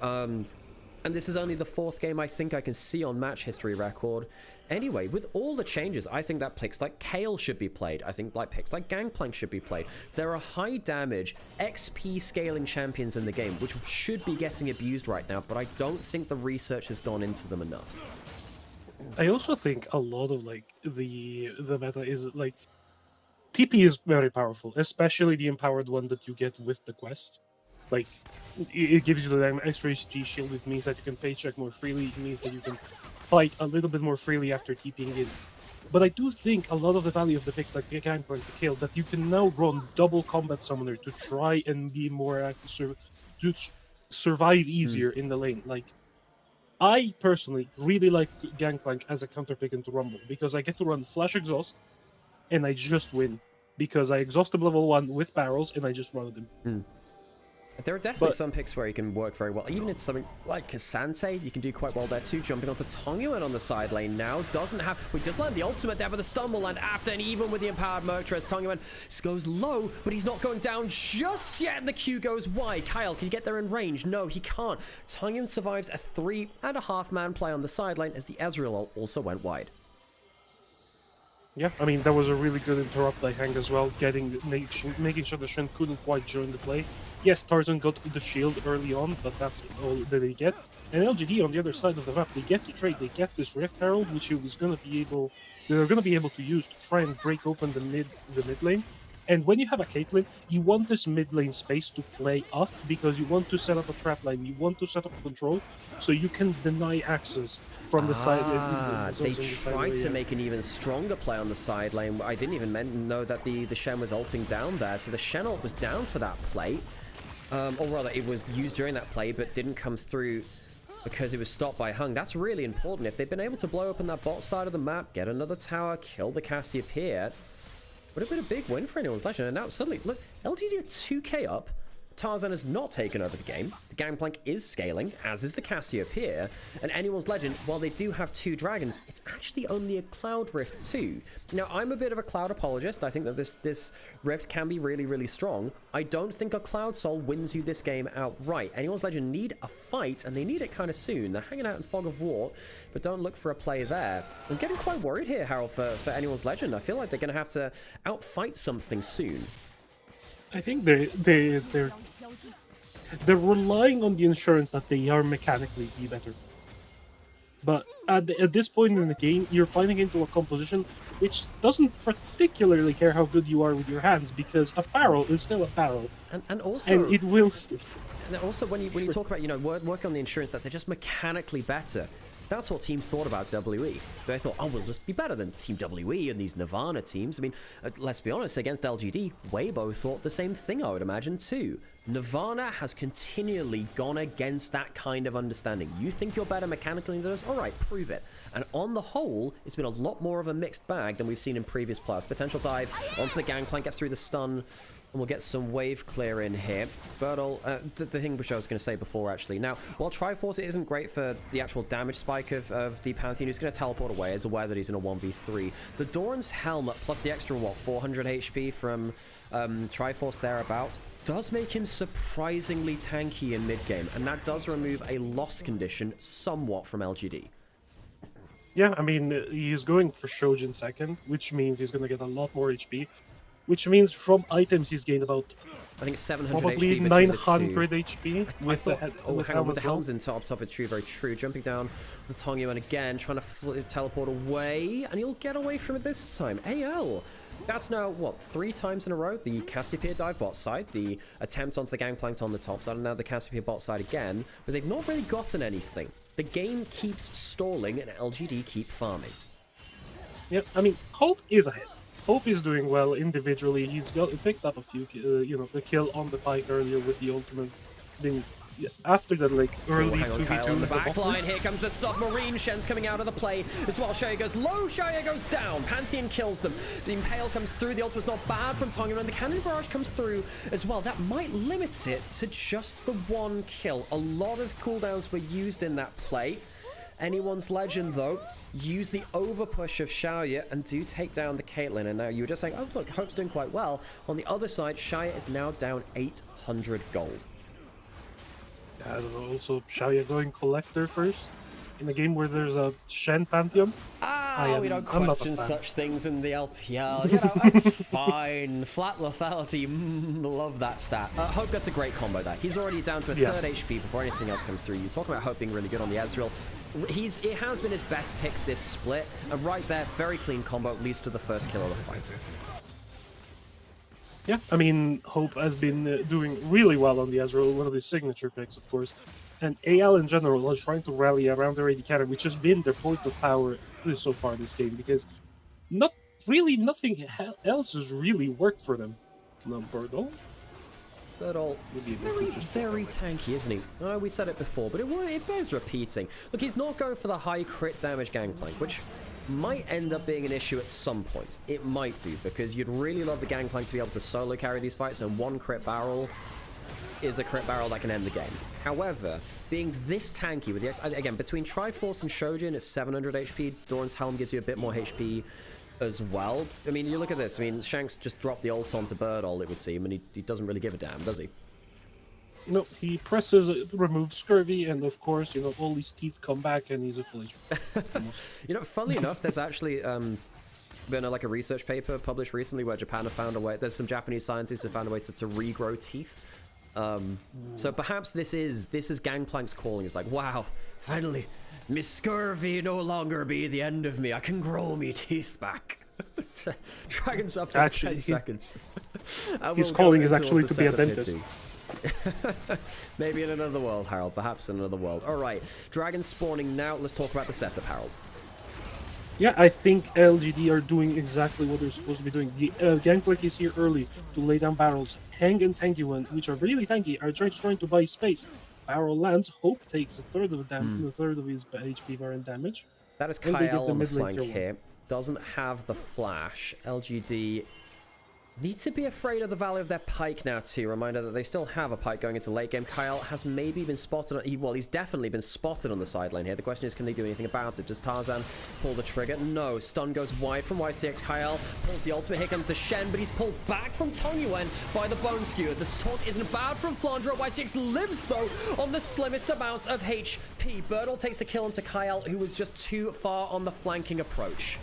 And this is only the 4th game I think I can see on match history record. Anyway, with all the changes, I think that picks like Kale should be played. I think like picks like Gangplank should be played. There are high damage XP scaling champions in the game, which should be getting abused right now, but I don't think the research has gone into them enough. I also think a lot of like the meta is like TP is very powerful, especially the empowered one that you get with the quest. Like it gives you the extra HP shield. It means that you can face check more freely. It means that you can fight a little bit more freely after TPing in. But I do think a lot of the value of the picks like the Gangplank to kill that you can now run double combat summoner to try and be more to survive easier in the lane. Like I personally really like Gangplank as a counter pick into Rumble because I get to run Flash Exhaust and I just win because I exhaust him level 1 with barrels and I just run him. There are definitely some picks where he can work very well. Even in something like Kasante, you can do quite well there too. Jumping onto Tongyuan on the side lane now. Doesn't have... We just learned the ultimate there with the stumble, and after, and even with the empowered Mertress, Tongyuan goes low, but he's not going down just yet, and the Q goes wide. Kyle, can you get there in range? No, he can't. Tongyuan survives a 3.5-man play on the side lane as the Ezreal ult also went wide. Yeah, I mean, that was a really good interrupt I hang as well, making sure the Shen couldn't quite join the play. Yes, Tarzan got the shield early on, but that's all that they get. And LGD on the other side of the map, they get to trade, they get this Rift Herald, which they're going to be able to use to try and break open the mid lane. And when you have a Caitlyn, you want this mid lane space to play up because you want to set up a trap line, you want to set up control, so you can deny access from the side. They tried to make an even stronger play on the side lane. I didn't even know that the Shen was ulting down there, so the Shen ult was down for that play. Or rather, it was used during that play, but didn't come through because it was stopped by Hung. That's really important. If they've been able to blow open that bot side of the map, get another tower, kill the Cassiopeia, would have been a big win for Anyone's Legend. And now suddenly, look, LGD are 2k up. Tarzan has not taken over the game. The Gangplank is scaling, as is the Cassiopeia. And Anyone's Legend, while they do have 2 dragons, it's actually only a Cloud Rift 2. Now, I'm a bit of a Cloud apologist. I think that this Rift can be really, really strong. I don't think a Cloud Soul wins you this game outright. Anyone's Legend need a fight, and they need it kind of soon. They're hanging out in Fog of War, but don't look for a play there. I'm getting quite worried here, Harold, for Anyone's Legend. I feel like they're going to have to outfight something soon. I think they're relying on the insurance that they are mechanically be better. But at this point in the game, you're fighting into a composition which doesn't particularly care how good you are with your hands, because a barrel is still a barrel, and also, and it will still. And also, when you talk about work on the insurance that they're just mechanically better. That's what teams thought about WE. They thought, oh, we'll just be better than Team WE and these Nirvana teams. I mean, let's be honest, against LGD, Weibo thought the same thing, I would imagine, too. Nirvana has continually gone against that kind of understanding. You think you're better mechanically than us? All right, prove it. And on the whole, it's been a lot more of a mixed bag than we've seen in previous playoffs. Potential dive onto the Gangplank, gets through the stun, and we'll get some wave clear in here. Bertle, the thing which I was going to say before, actually. Now, while Triforce isn't great for the actual damage spike of the Pantheon, who's going to teleport away, is aware that he's in a 1v3. The Doran's Helmet, plus the extra, 400 HP from Triforce thereabouts, does make him surprisingly tanky in mid-game, and that does remove a loss condition somewhat from LGD. Yeah, I mean, he's going for Shojin second, which means he's going to get a lot more HP. Which means from items he's gained about, I think 700 probably HP 900 HP with the helms in top of it. True, very true. Jumping down the Tongyuan again, trying to teleport away, and he'll get away from it this time. AL. That's now, what, 3 times in a row? The Cassiopeia dive bot side, the attempt onto the Gangplank on the top side, and now the Cassiopeia bot side again, but they've not really gotten anything. The game keeps stalling and LGD keep farming. Yeah, I mean, Hope is ahead. Hope is doing well individually. He's picked up a few, the kill on the Pike earlier with the ultimate. Being after that, like early hang on, 2v2 Kyle on the back bottom. line. Here comes the submarine. Shen's coming out of the play as well. Xiaoya goes low. Xiaoya goes down. Pantheon kills them. The Impale comes through. The ult was not bad from Tonga, and the Cannon Barrage comes through as well. That might limit it to just the one kill. A lot of cooldowns were used in that play. Anyone's Legend, though, use the overpush of Xiaoya and do take down the Caitlyn. And now you were just saying, oh, look, Hope's doing quite well. On the other side, Xiaoya is now down 800 gold. I don't know, also Xiaoya going Collector first in a game where there's a Shen Pantheon. We don't question such things in the LPL. You know, it's fine. Flat lethality, love that stat. Hope gets a great combo there. He's already down to a third HP before anything else comes through. You talk about Hope being really good on the Ezreal. It has been his best pick this split, and right there, very clean combo, leads to the first kill of the fight. Yeah, I mean, Hope has been doing really well on the Ezreal, one of his signature picks, of course. And AL in general is trying to rally around their AD carry, which has been their point of power so far this game, because nothing else has really worked for them. No, Birdle. Birdle, very tanky, isn't he? I know we said it before, but it bears repeating. Look, he's not going for the high crit damage Gangplank, which might end up being an issue at some point. It might do, because you'd really love the Gangplank to be able to solo carry these fights, and one crit barrel is a crit barrel that can end the game. However, being this tanky with the again, between Triforce and Shojin, it's 700 HP. Doran's Helm gives you a bit more HP as well. I mean, you look at this. I mean, Shanks just dropped the ult onto Birdle, it would seem, and he doesn't really give a damn, does he? No, he presses remove Scurvy, and of course, all his teeth come back, and he's a full HP. Funnily enough, there's actually been a research paper published recently where Japan have found a way. There's some Japanese scientists have found a way to regrow teeth. So perhaps this is Gangplank's calling. It's like, wow, finally, Miss Scurvy no longer be the end of me. I can grow me teeth back. Dragon's up in 10 seconds. His calling is actually to be a dentist. Maybe in another world, Harold. Perhaps in another world. All right, Dragon spawning now. Let's talk about the setup, Harold. Yeah, I think LGD are doing exactly what they're supposed to be doing. The Gangplank is here early to lay down barrels. Hang and Tanky One, which are really tanky, are just trying to buy space. Barrel lands. Hope takes a third of his HP bar and damage. That is Kyle on the flank here. Doesn't have the flash. LGD need to be afraid of the value of their Pike now too. Reminder that they still have a Pike going into late game. Kyle has maybe been spotted. He's definitely been spotted on the side lane here. The question is, can they do anything about it? Does Tarzan pull the trigger? No. Stun goes wide from YCX. Kyle pulls the ultimate. Here comes the Shen, but he's pulled back from Tongyuan by the Bone Skewer. The taunt isn't bad from Flandre. YCX lives though on the slimmest amounts of HP. Birdle takes the kill onto Kyle, who was just too far on the flanking approach.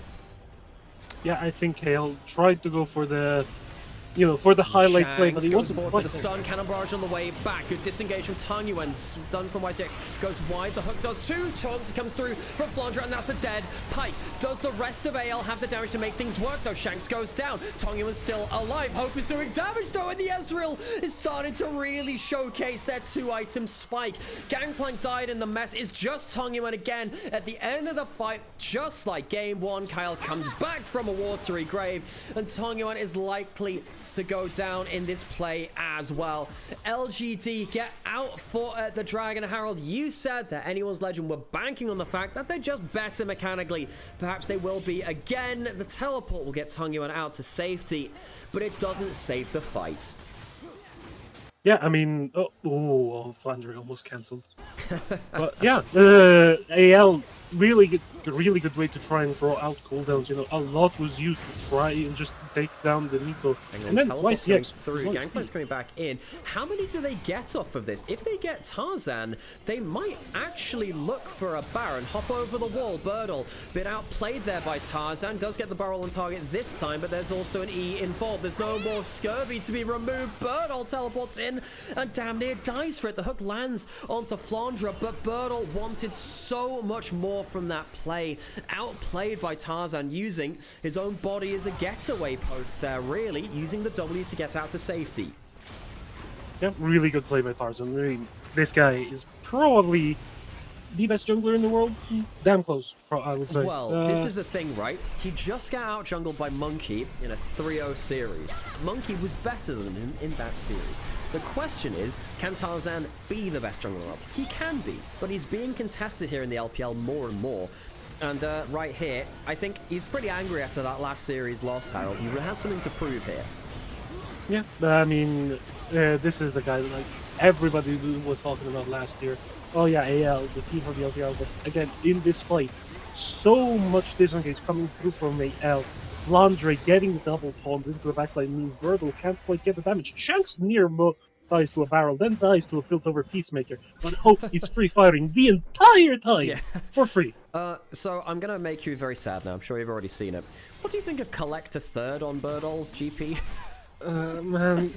Yeah, I think Kale tried to go for the for the highlight play, but he wasn't. Forward with the stun, cannon barrage on the way back. Good disengage from Tongyuan. Stun from YCX. Goes wide. The hook does too. Taunt comes through from Flandre, and that's a dead Pike. Does the rest of AL have the damage to make things work, though? Shanks goes down. Tongyuan's still alive. Hope is doing damage, though, and the Ezreal is starting to really showcase their 2-item spike. Gangplank died in the mess. It's just Tongyuan again at the end of the fight, just like game one. Kyle comes back from a watery grave, and Tongyuan is likely to go down in this play as well. LGD get out for the Dragon. Harold, you said that Anyone's Legend were banking on the fact that they're just better mechanically. Perhaps they will be again. The teleport will get Tongyuan out to safety, but it doesn't save the fight. Yeah, I mean, Flandre almost cancelled. But yeah, AL really good way to try and draw out cooldowns. A lot was used to try and just take down the Nico. And then YCX through. Gangplank's coming back in. How many do they get off of this? If they get Tarzan, they might actually look for a Baron. Hop over the wall. Birdle, bit outplayed there by Tarzan. Does get the barrel on target this time, but there's also an E involved. There's no more Scurvy to be removed. Birdle teleports in and damn near dies for it. The hook lands onto Flandre, but Birdle wanted so much more from that play. Outplayed by Tarzan, using his own body as a getaway post there, really using the W to get out to safety. Yeah, really good play by Tarzan. Really, this guy is probably the best jungler in the world? Damn close, I would say. Well, this is the thing, right? He just got out-jungled by Monkey in a 3-0 series. Monkey was better than him in that series. The question is, can Tarzan be the best jungler up? He can be, but he's being contested here in the LPL more and more. And right here, I think he's pretty angry after that last series loss, Harold. He has something to prove here. Yeah, I mean, this is the guy that, like, everybody was talking about last year. Oh yeah, AL, the team from the LPL, but again, in this fight, so much disengage coming through from AL. Flandre getting double pawned into the backline means Birdle can't quite get the damage. Shanks near dies to a barrel, then dies to a built-over Peacemaker. But Hope is free-firing the entire time for free. So I'm going to make you very sad now. I'm sure you've already seen it. What do you think of Collector third on Birdle's GP? Man.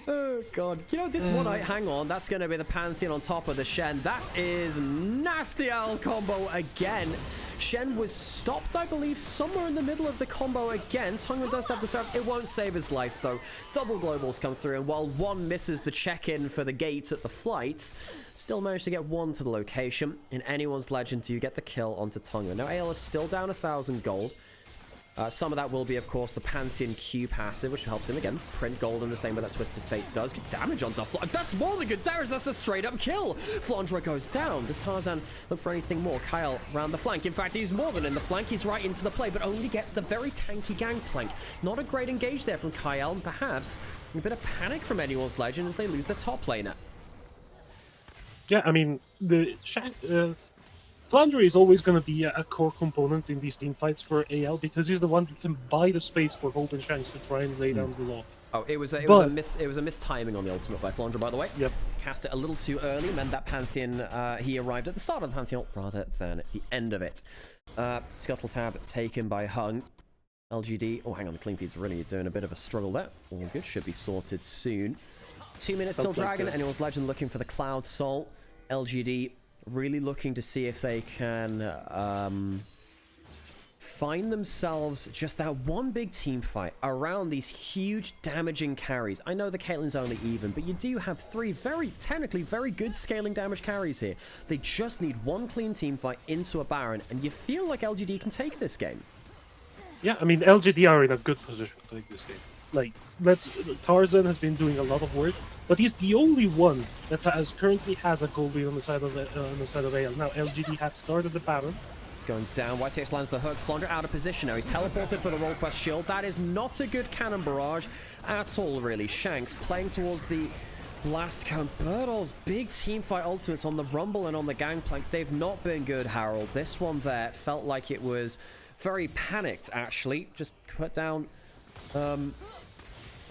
Oh god. You know, this one, hang on, that's going to be the Pantheon on top of the Shen. That is nasty L combo again. Shen was stopped, I believe, somewhere in the middle of the combo again. Tungman does have the serve. It won't save his life, though. Double globals come through, and while one misses the check-in for the gates at the flights, still managed to get one to the location. In anyone's legend, do you get the kill onto Tungman? Now, AL is still down 1,000 gold. Some of that will be, of course, the Pantheon Q passive, which helps him, again, print gold in the same way that Twisted Fate does. Good damage on Flandre. That's more than good damage. That's a straight-up kill. Flandre goes down. Does Tarzan look for anything more? Kyle round the flank. In fact, he's more than in the flank. He's right into the play, but only gets the very tanky gangplank. Not a great engage there from Kyle, and perhaps a bit of panic from anyone's legend as they lose their top laner. Yeah, I mean, the Flandre is always going to be a core component in these team fights for AL because he's the one who can buy the space for Hope and Shanks to try and lay down the law. Oh, it was a mistiming on the ultimate by Flandre, by the way. Yep. Cast it a little too early, meant that Pantheon, he arrived at the start of the Pantheon rather than at the end of it. Scuttle tab taken by Hung. LGD, oh hang on, the clean feed's really doing a bit of a struggle there. All good, should be sorted soon. 2 minutes till Dragon, anyone's legend looking for the Cloud Soul. LGD really looking to see if they can find themselves just that one big team fight around these huge damaging carries. I know the Caitlyn's only even, but you do have 3 technically very good scaling damage carries here. They just need one clean team fight into a Baron, and you feel like LGD can take this game. Yeah, I mean, LGD are in a good position to take this game. Like, Tarzan has been doing a lot of work, but he's the only one that currently has a gold lead on the side of AL. Now, LGD have started the Baron. It's going down. YCX lands the hook. Flandre out of position now. He teleported for the roll quest shield. That is not a good cannon barrage at all, really. Shanks playing towards the blast cone. Birdle's big team fight ultimates on the Rumble and on the Gangplank. They've not been good, Harold. This one there felt like it was very panicked, actually. Just put down... I'm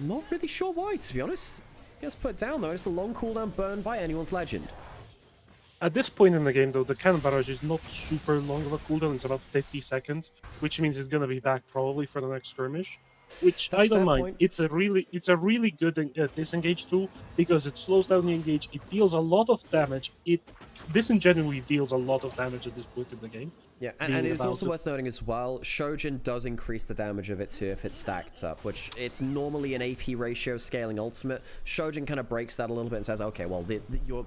not really sure why, to be honest. He gets put down, though. It's a long cooldown burn by anyone's legend. At this point in the game, though, the cannon barrage is not super long of a cooldown. It's about 50 seconds, which means he's going to be back probably for the next skirmish. Which I don't mind. It's a really good disengage tool because it slows down the engage. It deals a lot of damage. It disingenuinely deals a lot of damage at this point in the game. Yeah, and it's also worth noting as well, Shojin does increase the damage of it too if it's stacked up, which it's normally an AP ratio scaling ultimate. Shojin kind of breaks that a little bit and says, okay, well,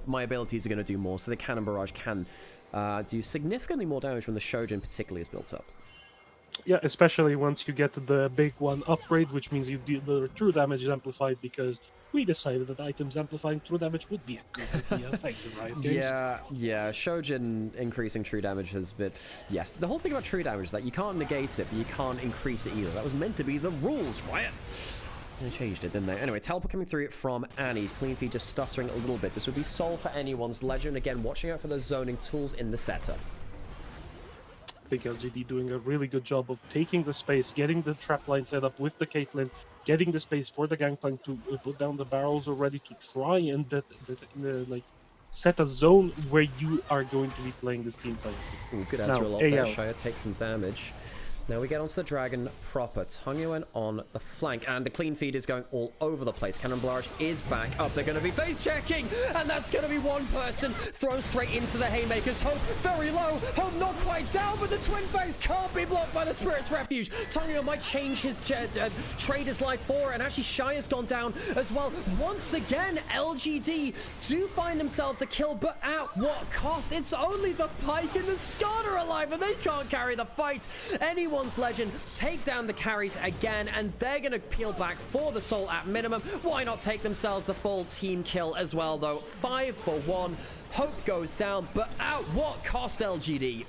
my abilities are going to do more, so the Cannon Barrage can do significantly more damage when the Shojin particularly is built up. Yeah, especially once you get the big one upgrade, which means the true damage is amplified because we decided that items amplifying true damage would be a good idea. Thank you, Riot Games. Yeah, Shojin increasing true damage has been... Yes, the whole thing about true damage is that you can't negate it, but you can't increase it either. That was meant to be the rules, Riot. They changed it, didn't they? Anyway, teleport coming through from Annie. Clean feed just stuttering a little bit. This would be Soul for anyone's legend. Again, watching out for those zoning tools in the setup. I think LGD doing a really good job of taking the space, getting the trap line set up with the Caitlyn, getting the space for the Gangplank to put down the barrels already to try and set a zone where you are going to be playing this team fight. Ooh, good Ezreal up there. Shire takes some damage. Now we get onto the dragon proper. Tangyuan on the flank, and the clean feed is going all over the place. Cannon Barrage is back up. They're going to be face checking, and that's going to be one person thrown straight into the haymakers. Hope very low. Hope not quite down, but the twin phase can't be blocked by the Spirit's Refuge. Tangyuan might change his trade his life for, and actually Shy has gone down as well. Once again, LGD do find themselves a kill, but at what cost? It's only the Pike and the Scott are alive, and they can't carry the fight. Anyone's Legend take down the carries again, and they're going to peel back for the soul at minimum. Why not take themselves the full team kill as well, though? 5 for 1. Hope goes down, but at what cost, LGD?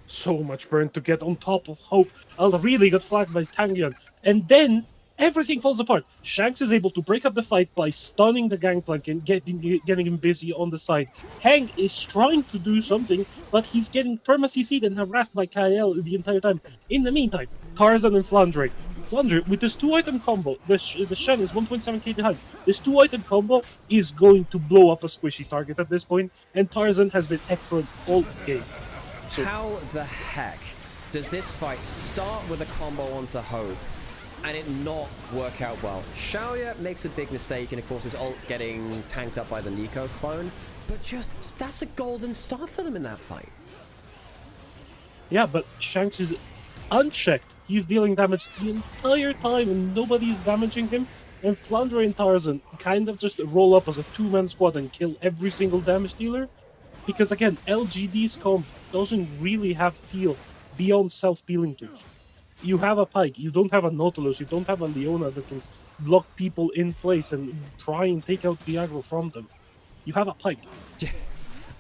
So much burn to get on top of Hope. A really good flag by Tangyuan. And then everything falls apart. Shanks is able to break up the fight by stunning the Gangplank and getting him busy on the side. Hang is trying to do something, but he's getting perma-CC'd and harassed by Kyle the entire time. In the meantime, Tarzan and Flandre. Flandre, with this 2-item combo, the Shen is 1.7k behind. This 2-item combo is going to blow up a squishy target at this point, and Tarzan has been excellent all game. So how the heck does this fight start with a combo onto Hope and it not work out well? Xiaoya makes a big mistake, and of course his ult getting tanked up by the Nico clone, but just that's a golden start for them in that fight. Yeah, but Shanks is unchecked. He's dealing damage the entire time and nobody's damaging him. And Flandre and Tarzan kind of just roll up as a two-man squad and kill every single damage dealer. Because again, LGD's comp doesn't really have heal beyond self-healing tools. You have a Pike, you don't have a Nautilus, you don't have a Leona that can block people in place and try and take out the aggro from them. You have a Pike.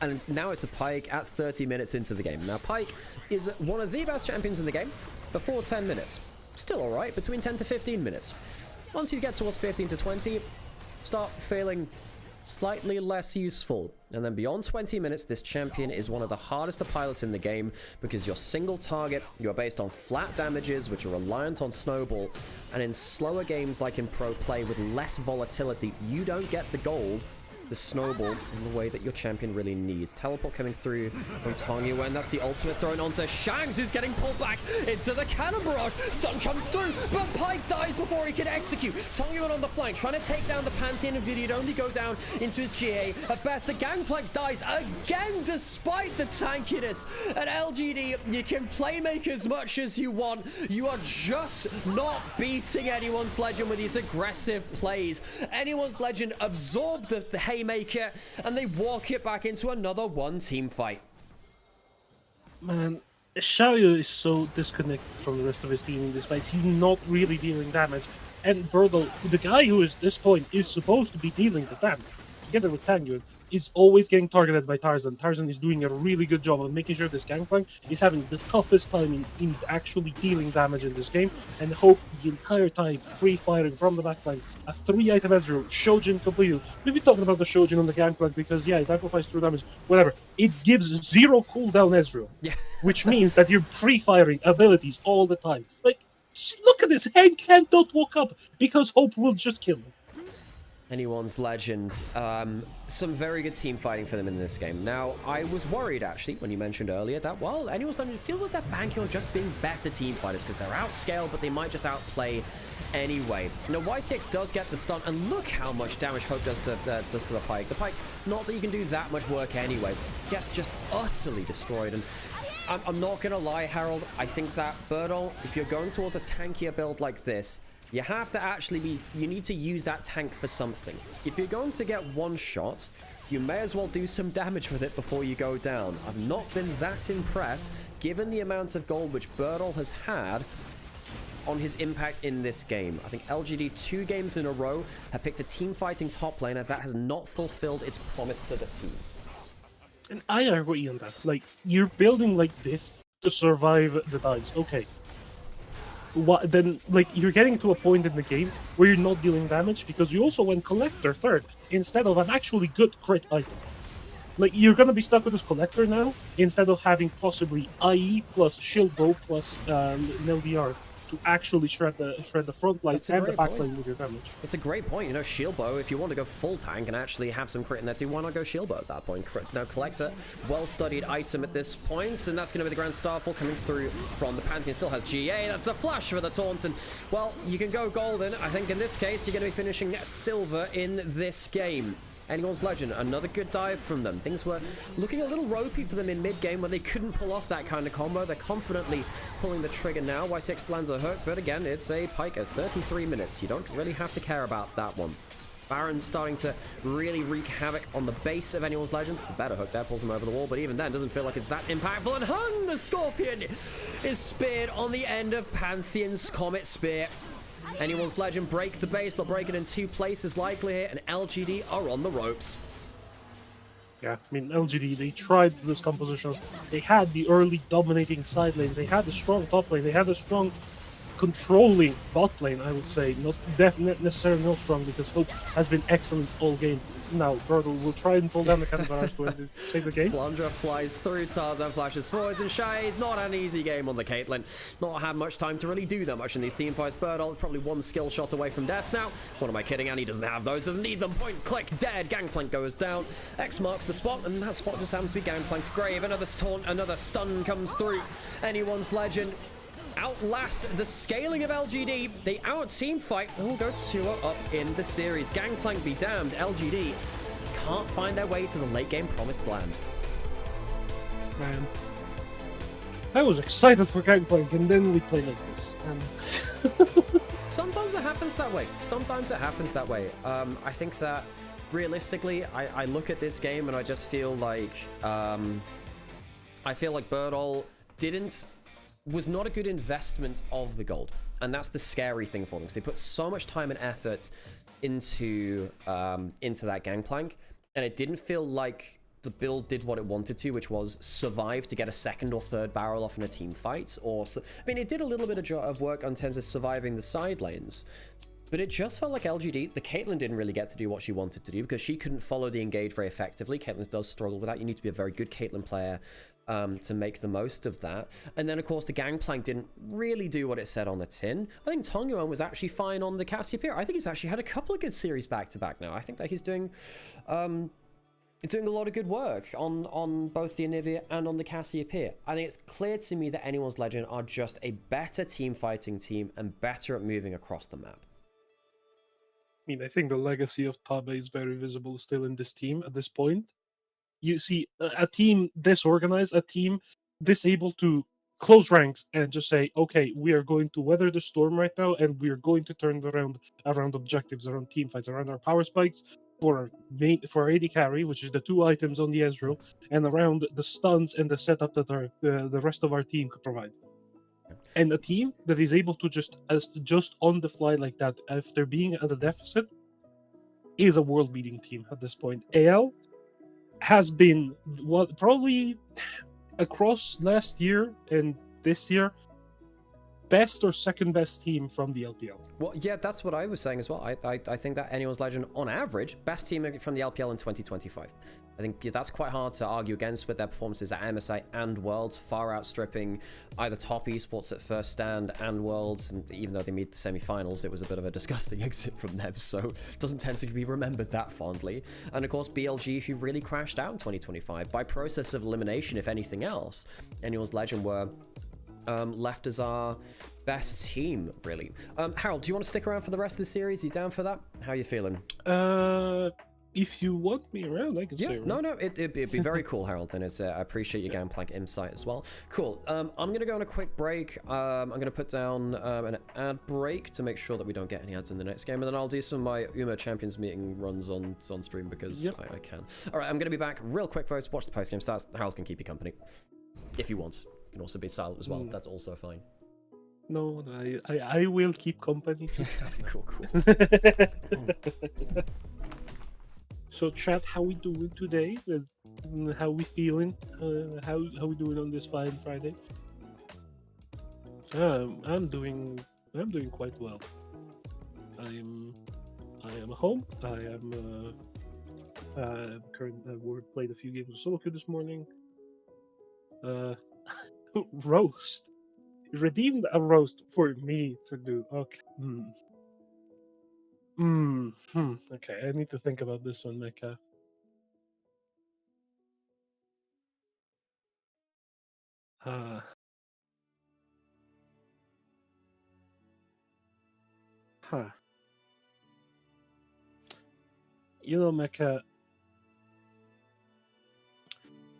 And now it's a Pike at 30 minutes into the game. Now Pike is one of the best champions in the game before 10 minutes. Still alright, between 10 to 15 minutes. Once you get towards 15 to 20, start feeling slightly less useful. And then beyond 20 minutes, this champion is one of the hardest to pilot in the game because you're single target, you're based on flat damages, which are reliant on snowball, and in slower games like in pro play with less volatility, you don't get the gold, the snowball, in the way that your champion really needs. Teleport coming through from Tangyuan, and that's the ultimate thrown onto Shanks, who's getting pulled back into the cannon barrage. Stun comes through, but Pike dies before he can execute. Tangyuan on the flank, trying to take down the Pantheon of Beauty. It'd only go down into his GA. At best, the Gangplank dies again, despite the tankiness. At LGD, you can playmake as much as you want. You are just not beating anyone's Legend with these aggressive plays. Anyone's Legend absorbed the haymaker, and they walk it back into another one-team fight. Man, Xiaoyu is so disconnected from the rest of his team in this fight. He's not really dealing damage. And Birdle, the guy who at this point is supposed to be dealing the damage, together with Tangyuan, is always getting targeted by Tarzan. Tarzan is doing a really good job of making sure this Gangplank is having the toughest time in actually dealing damage in this game, and Hope the entire time free firing from the backline. A 3-item Ezreal, Shojin completed. We've been talking about the Shojin on the Gangplank because, yeah, it amplifies through damage, whatever. It gives 0 cooldown Ezreal, Yeah. which means that you're free firing abilities all the time. Like, look at this, Hank can't walk up because Hope will just kill him. Anyone's Legend. Some very good team fighting for them in this game. Now, I was worried, actually, when you mentioned earlier that, well, Anyone's Legend feels like they're banking on just being better team fighters because they're outscaled, but they might just outplay anyway. Now, YCX does get the stun, and look how much damage Hope does to the Pike. The Pike, not that you can do that much work anyway, gets just utterly destroyed. And I'm not going to lie, Harold, I think that Birdle, if you're going towards a tankier build like this, you have to actually you need to use that tank for something. If you're going to get one shot, you may as well do some damage with it before you go down. I've not been that impressed, given the amount of gold which Birdle has had on his impact in this game. I think LGD 2 games in a row have picked a team fighting top laner that has not fulfilled its promise to the team. And I agree on that. Like, you're building like this to survive the dives. Okay. Then, like, you're getting to a point in the game where you're not dealing damage because you also went Collector third instead of an actually good crit item. Like, you're gonna be stuck with this Collector now instead of having possibly IE plus Shield Bow plus an LDR. to actually shred the front line That's a and the great back point. line with your damage. It's a great point. You know, Shield Bow, if you want to go full tank and actually have some crit in there too, why not go Shield Bow at that point? Now, Collector, well-studied item at this point, and that's going to be the Grand Starfall coming through from the Pantheon. Still has GA. That's a flash for the taunt, and, well, you can go golden. I think in this case, you're going to be finishing silver in this game. Anyone's Legend, another good dive from them. Things were looking a little ropey for them in mid-game when they couldn't pull off that kind of combo. They're confidently pulling the trigger now. Y6 lands a hook, but again, it's a pike at 33 minutes. You don't really have to care about that one. Baron starting to really wreak havoc on the base of Anyone's Legend. It's a better hook there, pulls him over the wall, but even then, doesn't feel like it's that impactful. And Hung, the Scorpion, is speared on the end of Pantheon's Comet Spear. Anyone's Legend break the base. They'll break it in 2 places likely here, and LGD are on the ropes. Yeah, I mean, LGD, they tried this composition. They had the early dominating side lanes. They had a strong top lane. They had a strong controlling bot lane, I would say. Not necessarily not strong, because Hope has been excellent all game. Now, Girdle will try and pull down the cannon barrage to save the game. Flandra flies through, Tarzan flashes forwards, and Shai's not an easy game on the Caitlyn. Not had much time to really do that much in these team fights. Birdall probably one skill shot away from death now. What am I kidding? And he doesn't have those, doesn't need them. Point, click, dead. Gangplank goes down. X marks the spot, and that spot just happens to be Gangplank's grave. Another taunt, another stun comes through. Anyone's Legend outlast the scaling of LGD. They out team fight and will go 2-0 up in the series. Gangplank be damned. LGD can't find their way to the late game promised land. Man, I was excited for Gangplank, and then we play like this. And Sometimes it happens that way. Sometimes it happens that way. I think that realistically, I look at this game and I just feel like Birdall was not a good investment of the gold, and that's the scary thing for them, because they put so much time and effort into that Gangplank, and it didn't feel like the build did what it wanted to, which was survive to get a second or third barrel off in a team fight. I mean, it did a little bit of work in terms of surviving the side lanes, but it just felt like LGD, the Caitlyn didn't really get to do what she wanted to do, because she couldn't follow the engage very effectively. Caitlyn does struggle with that. You need to be a very good Caitlyn player to make the most of that. And then, of course, the Gangplank didn't really do what it said on the tin. I think Tongyuan was actually fine on the Cassiopeia. I think he's actually had a couple of good series back-to-back now. I think that he's doing a lot of good work on both the Onivia and on the Cassiopeia. I think it's clear to me that Anyone's Legend are just a better team-fighting team and better at moving across the map. I mean, I think the legacy of Tabe is very visible still in this team at this point. You see a team disorganized, a team disable to close ranks and just say, okay, we are going to weather the storm right now, and we are going to turn around objectives, around team fights, around our power spikes for AD carry, which is the 2 items on the Ezreal, and around the stuns and the setup that the rest of our team could provide. And a team that is able to just on the fly like that, after being at a deficit, is a world-beating team at this point. AL has been probably across last year and this year, best or second best team from the LPL. Well, yeah, that's what I was saying as well. I think that Anyone's Legend, on average, best team from the LPL in 2025. I think that's quite hard to argue against with their performances at MSI and Worlds, far outstripping either top esports at First Stand and Worlds. And even though they made the semi-finals, it was a bit of a disgusting exit from them, so it doesn't tend to be remembered that fondly. And of course, BLG, who really crashed out in 2025 by process of elimination, if anything else. Anyone's Legend were left as our best team, really. Harold, do you want to stick around for the rest of the series? Are you down for that? How are you feeling? If you want me around, I can stay around. No, it'd be very cool, Harold, and I appreciate your Gangplank insight as well. Cool. I'm going to go on a quick break. I'm going to put down an ad break to make sure that we don't get any ads in the next game, and then I'll do some of my UMA Champions meeting runs on stream, because I can. All right, I'm going to be back real quick, folks. Watch the post-game starts. Harold can keep you company if he wants. You can also be silent as well. That's also fine. No, I will keep company. Cool. So, chat, how we doing today? How we feeling? How we doing on this fine Friday? I'm doing quite well. I am home. I am currently played a few games of solo queue this morning. Roast Redeemed a roast for me to do. Okay. Okay, I need to think about this one, Mecha. Huh. You know, Mecha,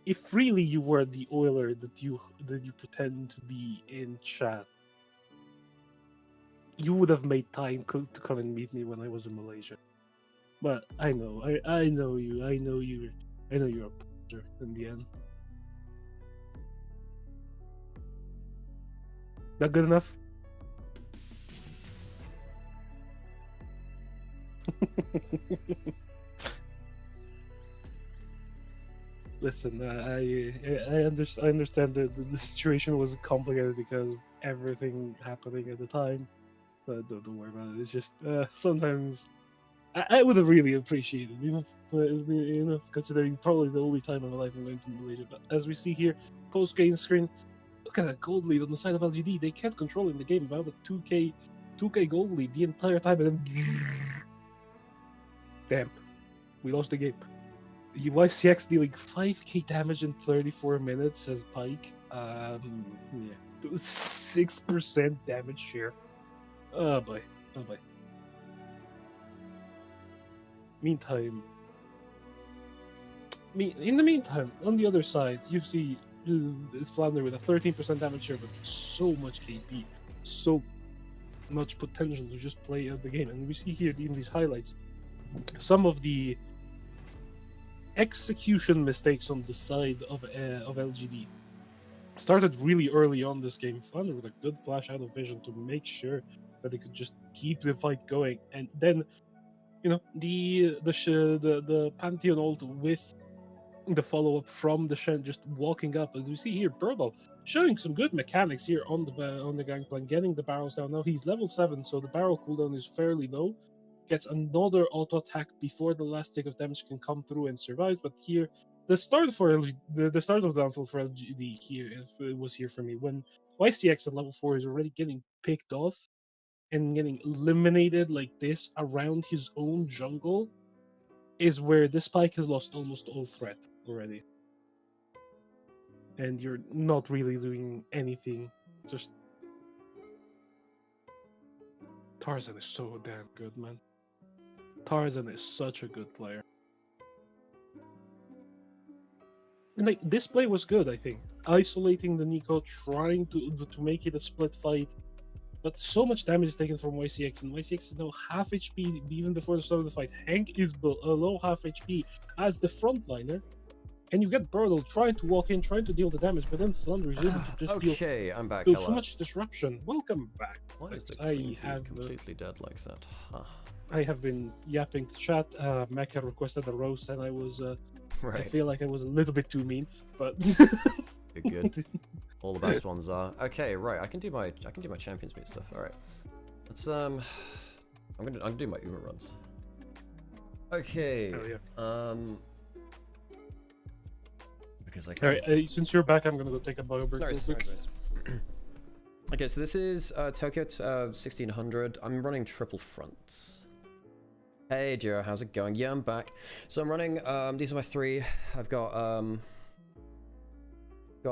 if really you were the Oiler that you pretend to be in chat, you would have made time to come and meet me when I was in Malaysia. But I know, I know you, I know you're a poser in the end. Not good enough? Listen, I understand that the situation was complicated because of everything happening at the time. So don't worry about it. It's just sometimes I would have really appreciated, considering probably the only time in my life I'm going to Malaysia. But as we see here, post game screen, look at that gold lead on the side of LGD. They kept controlling the game about the 2K gold lead the entire time, and then damn, we lost the game. YCX dealing 5k damage in 34 minutes, says Pike. Yeah, 6% damage share. Oh boy, oh boy. In the meantime, on the other side, you see it's Flounder with a 13% damage share, but so much KP, so much potential to just play out the game. And we see here in these highlights some of the execution mistakes on the side of LGD. Started really early on this game. Flounder with a good flash out of vision to make sure that they could just keep the fight going, and then the Pantheon ult with the follow-up from the Shen just walking up. As we see here, Birdal showing some good mechanics here on the gangplank, getting the barrels down. Now he's level 7, so the barrel cooldown is fairly low. Gets another auto attack before the last tick of damage can come through and survives. But here, the start of the downfall for LGD here was here for me when YCX at level 4 is already getting picked off and getting eliminated like this around his own jungle, is where this Spike has lost almost all threat already. And you're not really doing anything. Just Tarzan is so damn good, man. Tarzan is such a good player. And like this play was good, I think. Isolating the Nico, trying to make it a split fight. But so much damage is taken from YCX, and YCX is now half HP even before the start of the fight. Hank is below half HP as the frontliner, and you get Birdle trying to walk in, trying to deal the damage, but then Flounder is able to just I'm back. feel so much disruption. Welcome back. Why is the completely dead like that? Huh. I have been yapping to chat. Mecha requested a roast, and I was. Right. I feel like I was a little bit too mean, but. You're good. All the best ones are. Okay, right. I can do my Champions Meet stuff. All right. Let's I'm gonna do my Uma runs. Okay. Oh, yeah. Because I can. All right. Since you're back, I'm gonna go take a bio break. Nice. Okay, so this is Tokyo 1600. I'm running triple fronts. Hey, Jiro, how's it going? Yeah, I'm back. So I'm running. These are my 3. I've got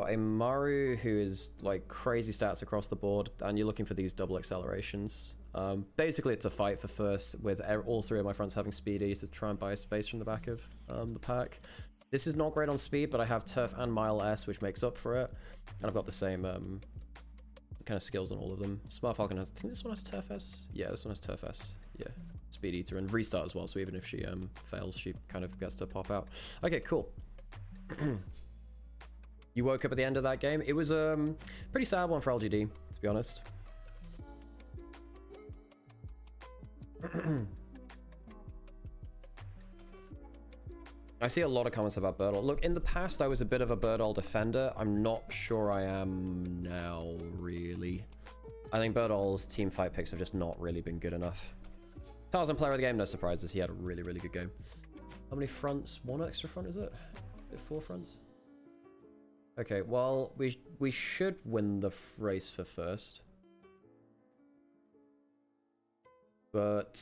a Maru who is like crazy stats across the board, and you're looking for these double accelerations. Basically, it's a fight for first with all 3 of my fronts having speedy to try and buy space from the back of the pack. This is not great on speed, but I have Turf and Mile S, which makes up for it, and I've got the same kind of skills on all of them. Smart Falcon has. I think this one has Turf S. Yeah, this one has Turf S. Yeah, Speed Eater and Restart as well. So even if she fails, she kind of gets to pop out. Okay, cool. You woke up at the end of that game. It was a pretty sad one for LGD, to be honest. I see a lot of comments about Birdall. Look, in the past, I was a bit of a Birdall defender. I'm not sure I am now, really. I think Birdall's team fight picks have just not really been good enough. Tarzan player of the game, no surprises. He had a really, really good game. How many fronts? 1 extra front, is it? 4 fronts? Okay, well, we should win the race for first. But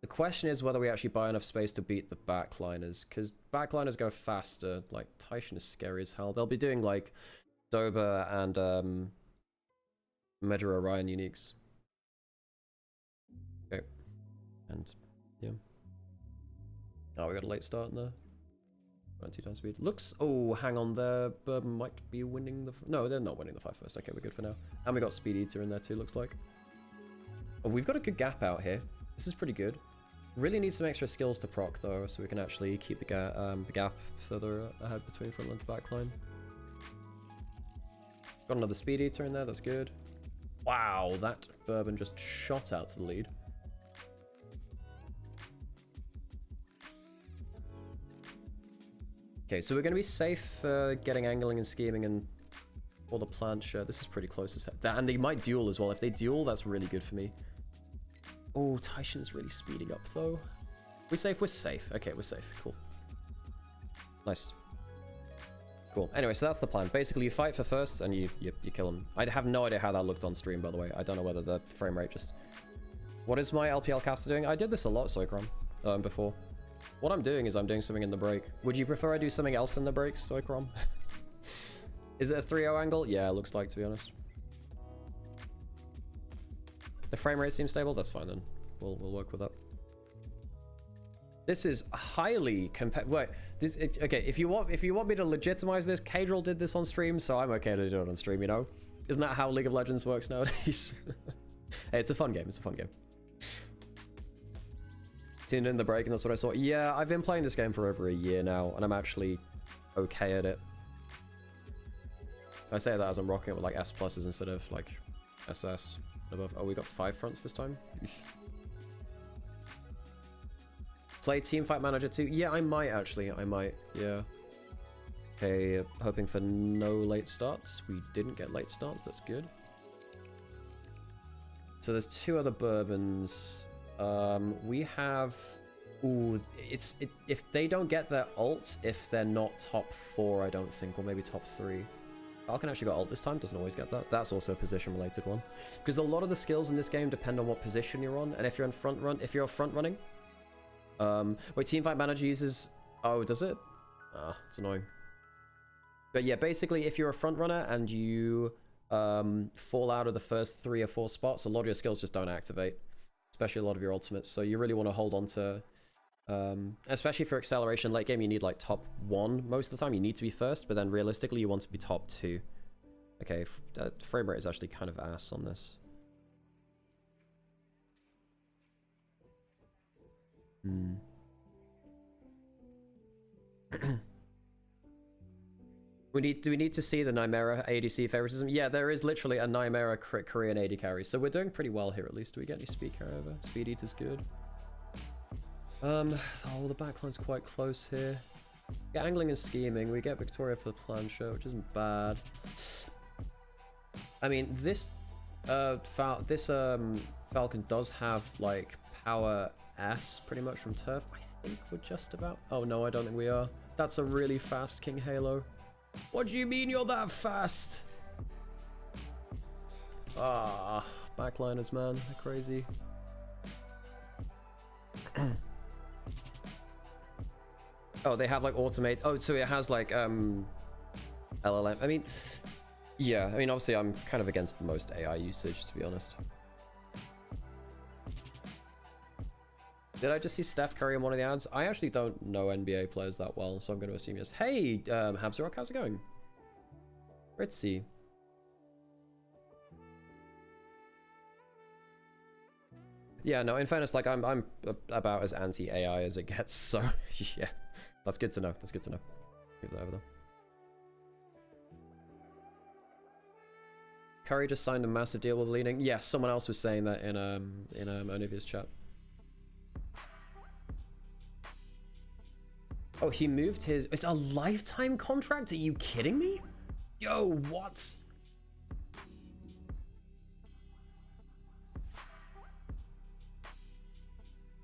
the question is whether we actually buy enough space to beat the backliners, because backliners go faster. Like, Taishan is scary as hell. They'll be doing, like, Doba and Medra Orion uniques. Okay. And, yeah. Oh, we got a late start in there. Around 2 times speed. Looks... Oh, hang on there. Bourbon might be winning the... No, they're not winning the 5 first. Okay, we're good for now. And we got Speed Eater in there too, looks like. Oh, we've got a good gap out here. This is pretty good. Really need some extra skills to proc, though, so we can actually keep the gap further ahead between front line to back line. Got another Speed Eater in there. That's good. Wow, that Bourbon just shot out to the lead. Okay, so we're going to be safe getting angling and scheming and all the plant shit. This is pretty close as heck. And they might duel as well. If they duel, that's really good for me. Oh, Taishan's really speeding up, though. We safe? We're safe. Okay, we're safe. Cool. Nice. Cool. Anyway, so that's the plan. Basically, you fight for first, and you kill them. I have no idea how that looked on stream, by the way. I don't know whether the frame rate just... What is my LPL caster doing? I did this a lot, Soikrom, before. What I'm doing is I'm doing something in the break. Would you prefer I do something else in the breaks, Soikrom? Is it a 3-0 angle? Yeah, it looks like, to be honest. The frame rate seems stable? That's fine then. We'll work with that. This is highly Wait, okay, if you want me to legitimize this, Kadril did this on stream, so I'm okay to do it on stream, you know? Isn't that how League of Legends works nowadays? Hey, it's a fun game, it's a fun game. Tuned in the break and that's what I saw. Yeah, I've been playing this game for over a year now, and I'm actually okay at it. I say that as I'm rocking it with like S pluses instead of like SS above. Oh, we got 5 fronts this time. Play Teamfight Manager 2? Yeah, I might actually. I might. Yeah. Okay, hoping for no late starts. We didn't get late starts. That's good. So there's 2 other bourbons. We have... Ooh, if they don't get their ult, if they're not top 4, I don't think, or maybe top 3. Falcon actually got ult this time, doesn't always get that. That's also a position-related one. Because a lot of the skills in this game depend on what position you're on, and if you're in front run, if you're front running... wait, Teamfight Manager uses... Oh, does it? Ah, it's annoying. But yeah, basically, if you're a front runner and you fall out of the first 3 or 4 spots, a lot of your skills just don't activate. Especially a lot of your ultimates, so you really want to hold on to... especially for acceleration late game, you need like top 1 most of the time. You need to be first, but then realistically you want to be top 2. Okay, frame rate is actually kind of ass on this. Do we need to see the Nymaera ADC favoritism? Yeah, there is literally a Nymaera Korean AD carry, so we're doing pretty well here at least. Do we get any speed carry over? Speed Eater's good. Oh, the backline's quite close here. Get angling and scheming. We get Victoria for the plancher, which isn't bad. I mean, this Falcon does have like power S pretty much from turf. I think we're just about... Oh no, I don't think we are. That's a really fast King Halo. What do you mean you're that fast? Ah, backliners, man. They're crazy. Oh, they have like automate. Oh, so it has like LLM. I mean, yeah. I mean, obviously, I'm kind of against most AI usage, to be honest. Did I just see Steph Curry in one of the ads? I actually don't know NBA players that well, so I'm going to assume yes. Hey, Habsrock, how's it going? Ritzy. Yeah, no, in fairness, like, I'm about as anti-AI as it gets, so, yeah. That's good to know, that's good to know. Move that over there. Curry just signed a massive deal with Leaning. Yeah, someone else was saying that in Onivia's chat. Oh, he moved his... It's a lifetime contract? Are you kidding me? Yo, what?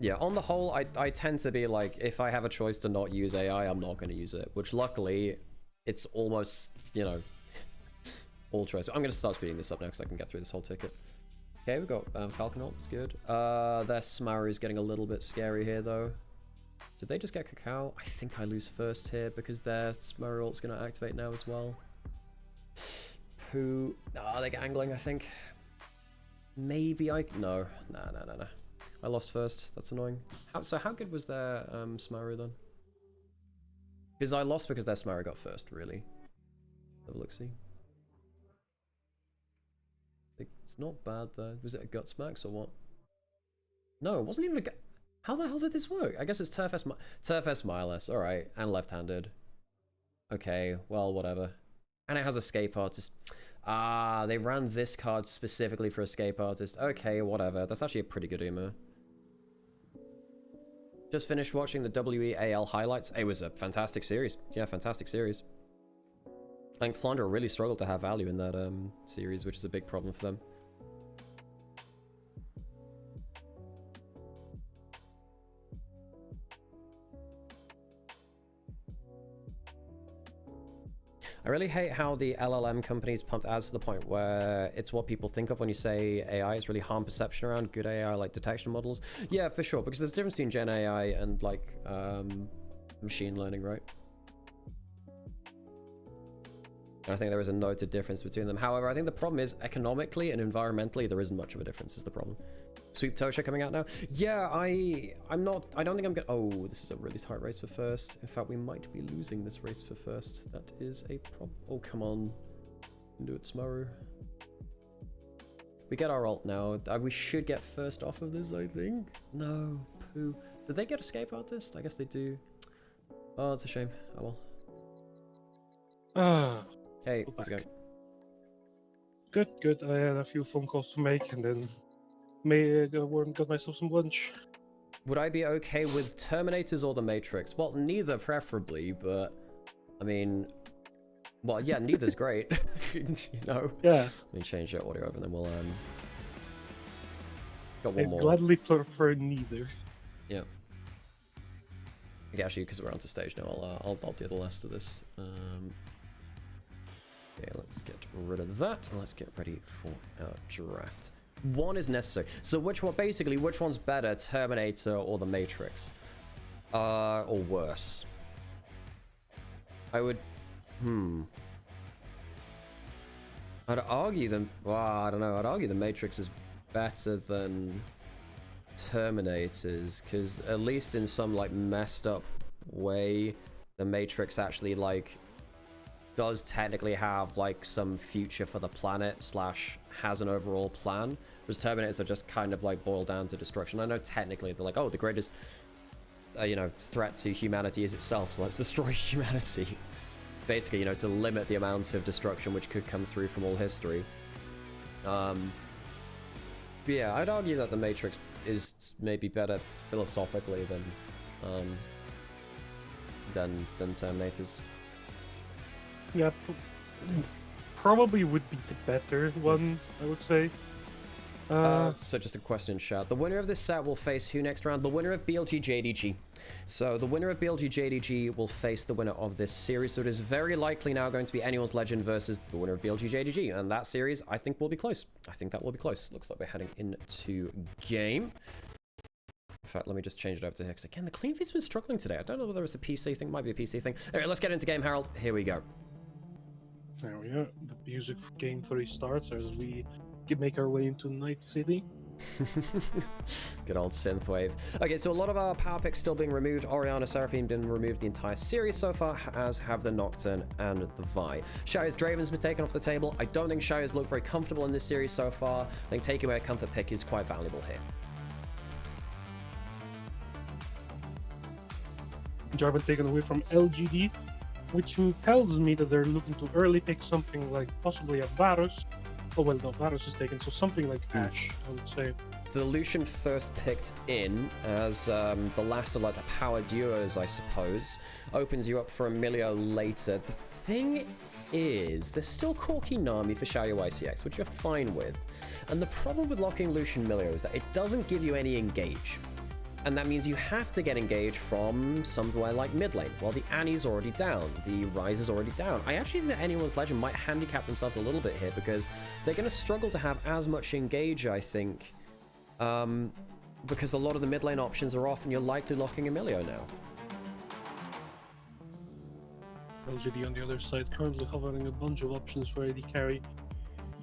Yeah, on the whole, I tend to be like, if I have a choice to not use AI, I'm not going to use it. Which luckily, it's almost, you know, all choice. I'm going to start speeding this up now because I can get through this whole ticket. Okay, we've got Falcon ult, that's good. Their Smaru is getting a little bit scary here, though. Did they just get Cacao? I think I lose first here because their Smaru ult's going to activate now as well. Who? Ah, they get angling, I think. Maybe I... No. Nah. I lost first. That's annoying. So how good was their Smaru then? Because I lost because their Smaru got first, really. Have a look-see. It's not bad though. Was it a Guts Max or what? No, it wasn't even a... How the hell did this work? I guess it's Turf S Mileless. Alright, and left-handed. Okay, well, whatever. And it has Escape Artist. Ah, they ran this card specifically for Escape Artist. Okay, whatever. That's actually a pretty good Uma. Just finished watching the WEAL highlights. It was a fantastic series. Yeah, fantastic series. I think Flandre really struggled to have value in that series, which is a big problem for them. I really hate how the LLM companies pumped ads to the point where it's what people think of when you say AI is really harm perception around good AI like detection models. Yeah, for sure, because there's a difference between Gen AI and like machine learning, right? And I think there is a noted difference between them. However, I think the problem is economically and environmentally there isn't much of a difference is the problem. Sweep Tosha coming out now. Yeah, I don't think I'm gonna... Oh, this is a really tight race for first. In fact, we might be losing this race for first. That is a problem. Oh, come on. Do it, Smaru. We get our ult now. We should get first off of this, I think. No, poo. Did they get Escape Artist? I guess they do. Oh, it's a shame. Oh well. Hey, how's it going? Good. I had a few phone calls to make and then got myself some lunch. Would I be okay with Terminators or the Matrix? Well, neither preferably, but I mean, well, yeah, neither's great. You know. Yeah. Let me change that audio over, and then we'll got one more. I'd gladly prefer neither. Yeah. Okay, actually, because we're onto stage now, I'll do the last of this. Okay, let's get rid of that, and let's get ready for our draft. One is necessary. So which one's better, Terminator or the Matrix? Or worse? I would... I'd argue them... Well, I don't know. I'd argue the Matrix is better than Terminators, because at least in some, like, messed up way, the Matrix actually, like, does technically have, like, some future for the planet / has an overall plan. Whereas Terminators are just kind of like boiled down to destruction. I know technically they're like, oh, the greatest, you know, threat to humanity is itself, so let's destroy humanity. Basically, you know, to limit the amount of destruction which could come through from all history. But yeah, I'd argue that the Matrix is maybe better philosophically than Terminators. Yeah, probably would be the better one, I would say. So just a question, chat. The winner of this set will face who next round? The winner of BLG JDG. So the winner of BLG JDG will face the winner of this series. So it is very likely now going to be Anyone's Legend versus the winner of BLG JDG. And that series, I think, will be close. I think that will be close. Looks like we're heading into game. In fact, let me just change it over to Hicks. Again, the clean feed's been struggling today. I don't know whether it's a PC thing. Might be a PC thing. Anyway, let's get into game, Harold. Here we go. There we are. The music for game 3 starts as we make our way into Night City. Good old synthwave. Okay, so a lot of our power picks still being removed. Orianna, Seraphine been removed the entire series so far, as have the Nocturne and the Vi. Shaya's Draven's been taken off the table. I don't think Shaya's looked very comfortable in this series so far. I think taking away a comfort pick is quite valuable here. Jarvan taken away from LGD, which tells me that they're looking to early pick something like possibly a Varus. Oh, well, no, Varus is taken, so something like Ashe, I would say. So the Lucian first picked in as the last of like the power duos, I suppose. Opens you up for Emilio later. The thing is, there's still Corki Nami for Xiao YCX, which you're fine with. And the problem with locking Lucian Emilio is that it doesn't give you any engage. And that means you have to get engaged from somewhere like mid lane. Well, the Annie's already down. The Ryze is already down. I actually think that Anyone's Legend might handicap themselves a little bit here because they're going to struggle to have as much engage, I think. Because a lot of the mid lane options are off and you're likely locking Emilio now. LGD on the other side, currently hovering a bunch of options for AD carry.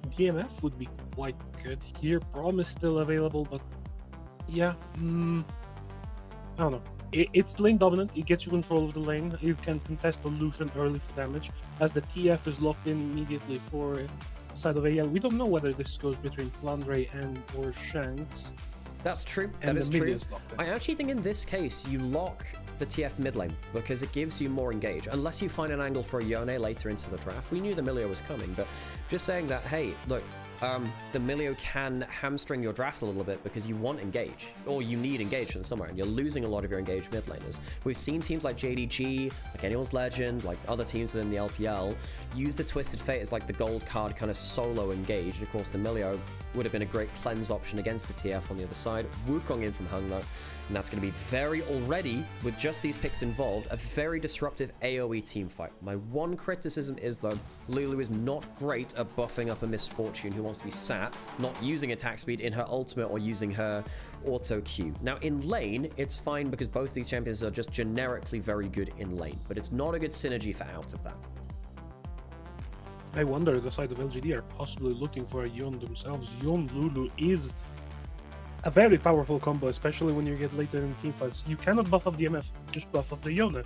DMF would be quite good here. Braum is still available, but yeah, I don't know. It's lane dominant. It gets you control of the lane. You can contest the Lucian early for damage. As the TF is locked in immediately for side of AL. We don't know whether this goes between Flandre and or Shanks. That's true. And that is true. I in. actually think in this case you lock the TF mid lane because it gives you more engage. Unless you find an angle for a Yone later into the draft. We knew the Milio was coming, but just saying that, hey, look, the Milio can hamstring your draft a little bit because you want engage, or you need engagement somewhere, and you're losing a lot of your engaged mid laners. We've seen teams like JDG, like Anyone's Legend, like other teams within the LPL, use the Twisted Fate as like the gold card kind of solo engage. And of course, the Milio would have been a great cleanse option against the TF on the other side. Wukong in from Hungler, and that's going to be very, already, with just these picks involved, a very disruptive AoE team fight. My one criticism is, though, Lulu is not great at buffing up a Misfortune who wants to be sat, not using attack speed in her ultimate or using her auto Q. Now, in lane, it's fine because both these champions are just generically very good in lane, but it's not a good synergy for out of that. I wonder if the side of LGD are possibly looking for a Yon themselves. Yon Lulu is a very powerful combo, especially when you get later in teamfights. You cannot buff up DMF, just buff up the Yone.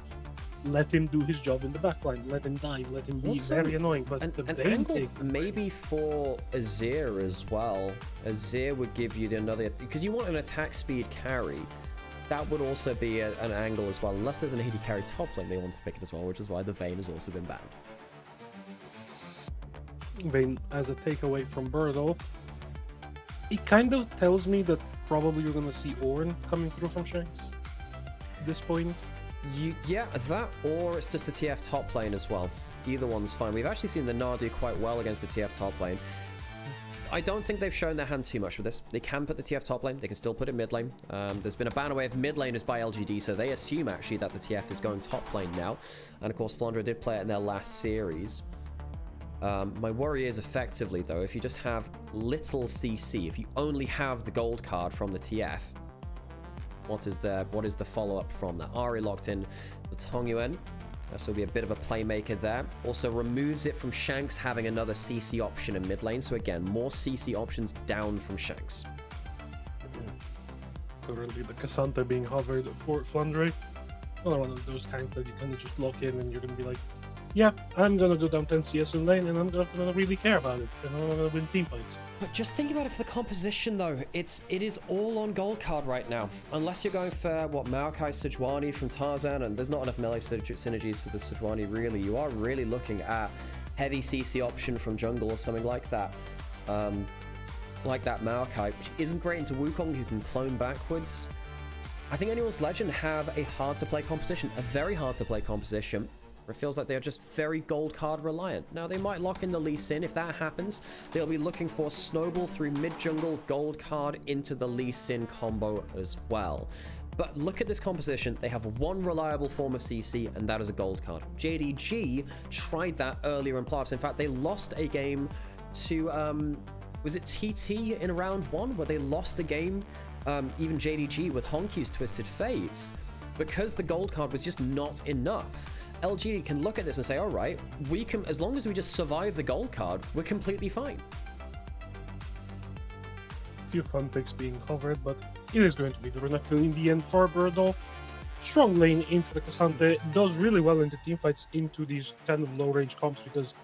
Let him do his job in the backline. Let him die. Let him be Also, very annoying. But the Vayne take maybe for Azir as well. Azir would give you another, because you want an attack speed carry. That would also be an angle as well. Unless there's an AD carry top lane, they want to pick it as well, which is why the Vayne has also been banned. Vayne as a takeaway from Birdo. It kind of tells me that probably you're going to see Ornn coming through from Shanks at this point. Yeah, that, or it's just the TF top lane as well. Either one's fine. We've actually seen the Gnar do quite well against the TF top lane. I don't think they've shown their hand too much with this. They can put the TF top lane. They can still put it mid lane. There's been a ban away of mid laners by LGD, so they assume actually that the TF is going top lane now. And of course, Flandre did play it in their last series. My worry is effectively, though, if you just have little CC, if you only have the gold card from the TF, what is the follow-up from that? Ari locked in the Tongyuan, so will be a bit of a playmaker there. Also removes it from Shanks having another CC option in mid lane, so again, more CC options down from Shanks. Currently the Cassandra being hovered for Flandre. Another one of those tanks that you kind of just lock in and you're going to be like, yeah, I'm going to go down 10 CS in lane and I'm not going to really care about it. And I'm going to win team fights. But just think about it for the composition, though. It is all on gold card right now. Unless you're going for, what, Maokai Sejuani from Tarzan, and there's not enough melee synergies for the Sejuani, really. You are really looking at heavy CC option from jungle or something like that. Like that Maokai, which isn't great into Wukong, who can clone backwards. I think Anyone's Legend have a hard-to-play composition, a very hard-to-play composition. It feels like they're just very gold card reliant. Now, they might lock in the Lee Sin. If that happens, they'll be looking for Snowball through mid-jungle, gold card into the Lee Sin combo as well. But look at this composition. They have one reliable form of CC, and that is a gold card. JDG tried that earlier in playoffs. In fact, they lost a game to, was it TT in round 1, where they lost a game, even JDG with Honkyu's Twisted Fates, because the gold card was just not enough. LGD can look at this and say, all right, we can, as long as we just survive the gold card, we're completely fine. A few fun picks being covered, but it is going to be the Renekton in the end for Birdo. Strong lane into the Cassandra, does really well into teamfights into these kind of low range comps because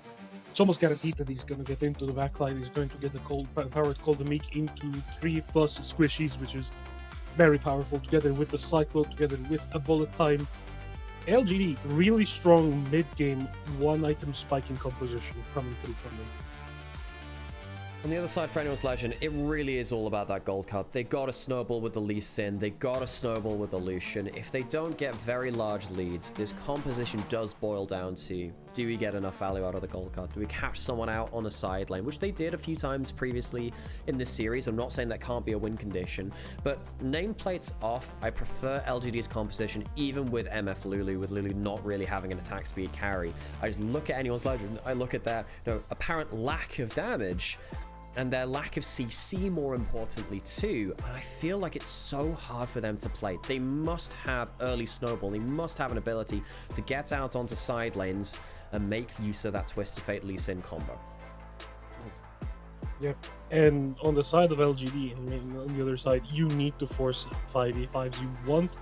it's almost guaranteed that he's going to get into the backline. He's going to get the powered Cold Meek into 3+ squishies, which is very powerful, together with the Cyclone, together with a bullet time. LGD, really strong mid-game, one-item spiking composition coming through from them. On the other side, for anyone's legend, it really is all about that gold card. They got to snowball with the Lee Sin. They got to snowball with the Lucian. If they don't get very large leads, this composition does boil down to, do we get enough value out of the gold card? Do we catch someone out on a side lane, which they did a few times previously in this series? I'm not saying that can't be a win condition, but nameplates off, I prefer LGD's composition, even with MF Lulu, with Lulu not really having an attack speed carry. I just look at anyone's legend, I look at their apparent lack of damage, and their lack of CC, more importantly, too. And I feel like it's so hard for them to play. They must have early snowball. They must have an ability to get out onto side lanes and make use of that Twisted Fate Lee Sin combo. Yeah, and on the side of LGD, and on the other side, you need to force 5v5s. You want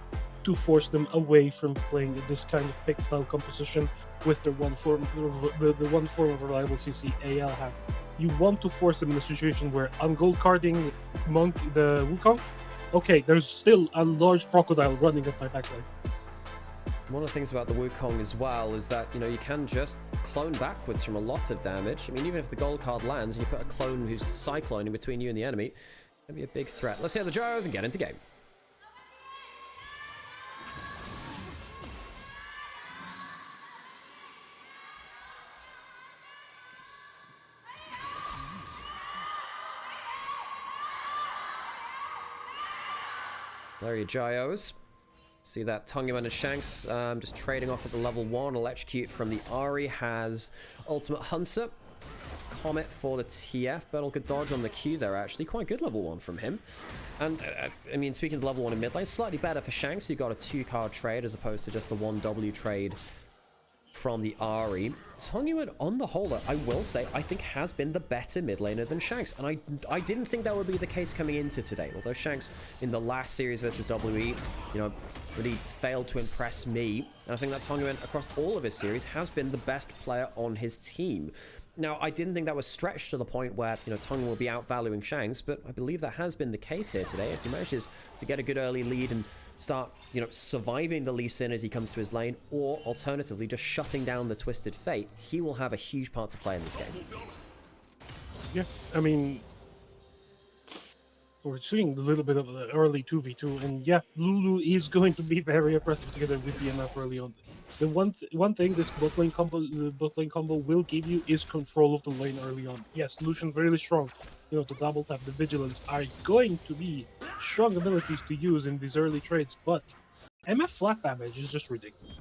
to force them away from playing this kind of pick style composition with the one form of reliable CC AL have. You want to force them in a situation where I'm gold carding Monk the Wukong. Okay, there's still a large crocodile running at my backline. One of the things about the Wukong as well is that, you can just clone backwards from a lot of damage. I mean, even if the gold card lands and you put a clone who's cycloning between you and the enemy, that'd be a big threat. Let's hear the gyros and get into game. There are your gyos. See that Tongyuan and Shanks just trading off at the level 1. Electrocute from the Ahri has Ultimate Hunter. Comet for the TF. Battle good dodge on the Q there, actually. Quite good level 1 from him. And, I mean, speaking of level 1 in mid lane, slightly better for Shanks. You got a 2-card trade as opposed to just the 1W trade from the Ahri. Tongyuan, on the whole, I will say, I think has been the better mid laner than Shanks. And I didn't think that would be the case coming into today. Although Shanks, in the last series versus WE, really failed to impress me. And I think that Tongyuan, across all of his series, has been the best player on his team. Now, I didn't think that was stretched to the point where, Tongyuan will be outvaluing Shanks, but I believe that has been the case here today. If he manages to get a good early lead and start, surviving the Lee Sin as he comes to his lane, or alternatively just shutting down the Twisted Fate, he will have a huge part to play in this game. Yeah, I mean, we're seeing a little bit of the early 2v2, and yeah, Lulu is going to be very oppressive together with DMF early on. The one thing this bot lane combo will give you is control of the lane early on. Yes, Lucian really strong. The double tap, the vigilance are going to be strong abilities to use in these early trades, but MF flat damage is just ridiculous.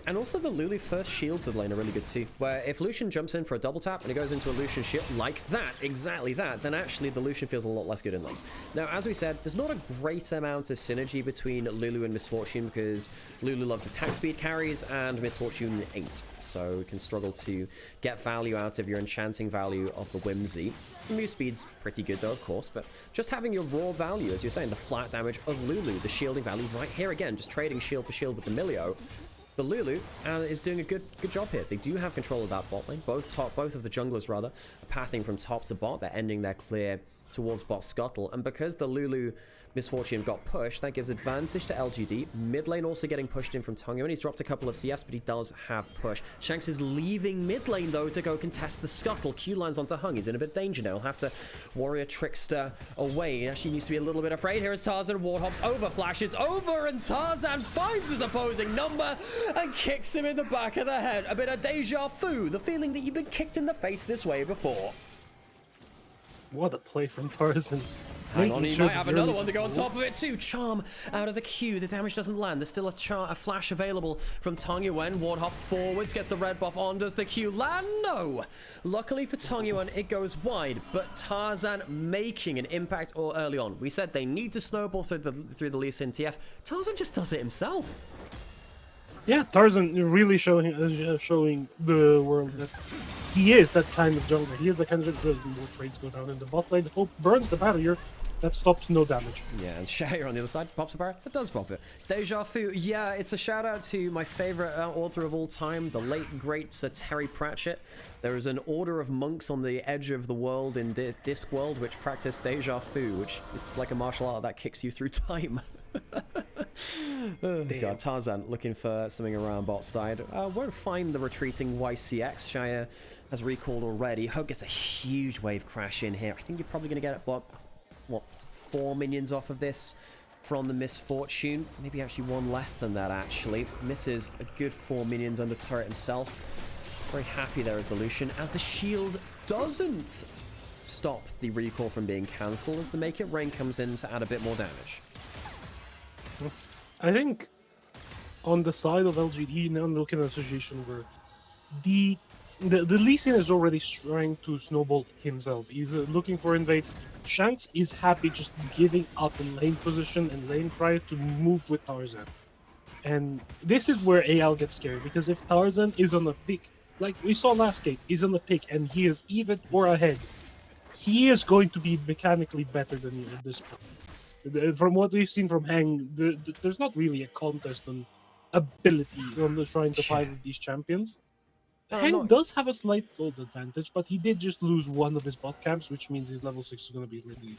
And also the Lulu first shields of the lane are really good too, where if Lucian jumps in for a double tap and it goes into a Lucian shield like that, exactly that, then actually the Lucian feels a lot less good in lane. Now, as we said, there's not a great amount of synergy between Lulu and Miss Fortune because Lulu loves attack speed carries and Miss Fortune ain't. So you can struggle to get value out of your enchanting value of the Whimsy. The move speed's pretty good though, of course, but just having your raw value, as you're saying, the flat damage of Lulu, the shielding value right here again, just trading shield for shield with the Milio. The Lulu is doing a good job here. They do have control of that bot lane. Both of the junglers, rather, are pathing from top to bot. They're ending their clear towards bot scuttle. And because the Lulu Miss Fortune got pushed, that gives advantage to LGD. Mid lane also getting pushed in from Tongyuan. He's dropped a couple of CS, but he does have push. Shanks is leaving mid lane, though, to go contest the scuttle. Q lands onto Hung. He's in a bit of danger now. He'll have to warrior trickster away. He actually needs to be a little bit afraid. Here is Tarzan. Ward hops over, flashes over, and Tarzan finds his opposing number and kicks him in the back of the head. A bit of deja vu, the feeling that you've been kicked in the face this way before. What a play from Tarzan. Hang on, he might have another one to go on top of it too. Charm out of the Q. The damage doesn't land. There's still a flash available from Tongyuan. Ward hop forwards, gets the red buff on. Does the Q land? No. Luckily for Tongyuan, it goes wide. But Tarzan making an impact early on. We said they need to snowball through the Lee Sin TF. Tarzan just does it himself. Yeah, Tarzan really showing the world that he is that kind of jungler. He is the kind of jungler. More trades go down in the bot lane. Hope burns the barrier. That stops no damage. Yeah, and Shire on the other side pops a barrier. That does pop it. Deja vu. Yeah, it's a shout out to my favorite author of all time, the late great Sir Terry Pratchett. There is an order of monks on the edge of the world in Discworld which practice deja vu, which it's like a martial art that kicks you through time. Oh, God, Tarzan looking for something around bot side. Won't find the retreating YCX. Shire has recalled already. Hope gets a huge wave crash in here. I think you're probably going to get what 4 minions off of this from the Misfortune. Maybe actually one less than that, actually. Misses a good 4 minions under turret himself. Very happy there is the Lucian, as the shield doesn't stop the recall from being cancelled, as the Make It Rain comes in to add a bit more damage. I think on the side of LGD, now looking at a situation where the Lee Sin is already trying to snowball himself. He's looking for invades. Shanks is happy just giving up in lane position and lane prior to move with Tarzan. And this is where AL gets scary, because if Tarzan is on the pick, like we saw last game, is on the pick and he is even or ahead, he is going to be mechanically better than you at this point. From what we've seen from Hang, there's not really a contest on ability on trying to fight with these champions. Hang does have a slight gold advantage, but he did just lose one of his bot camps, which means his level 6 is going to be really...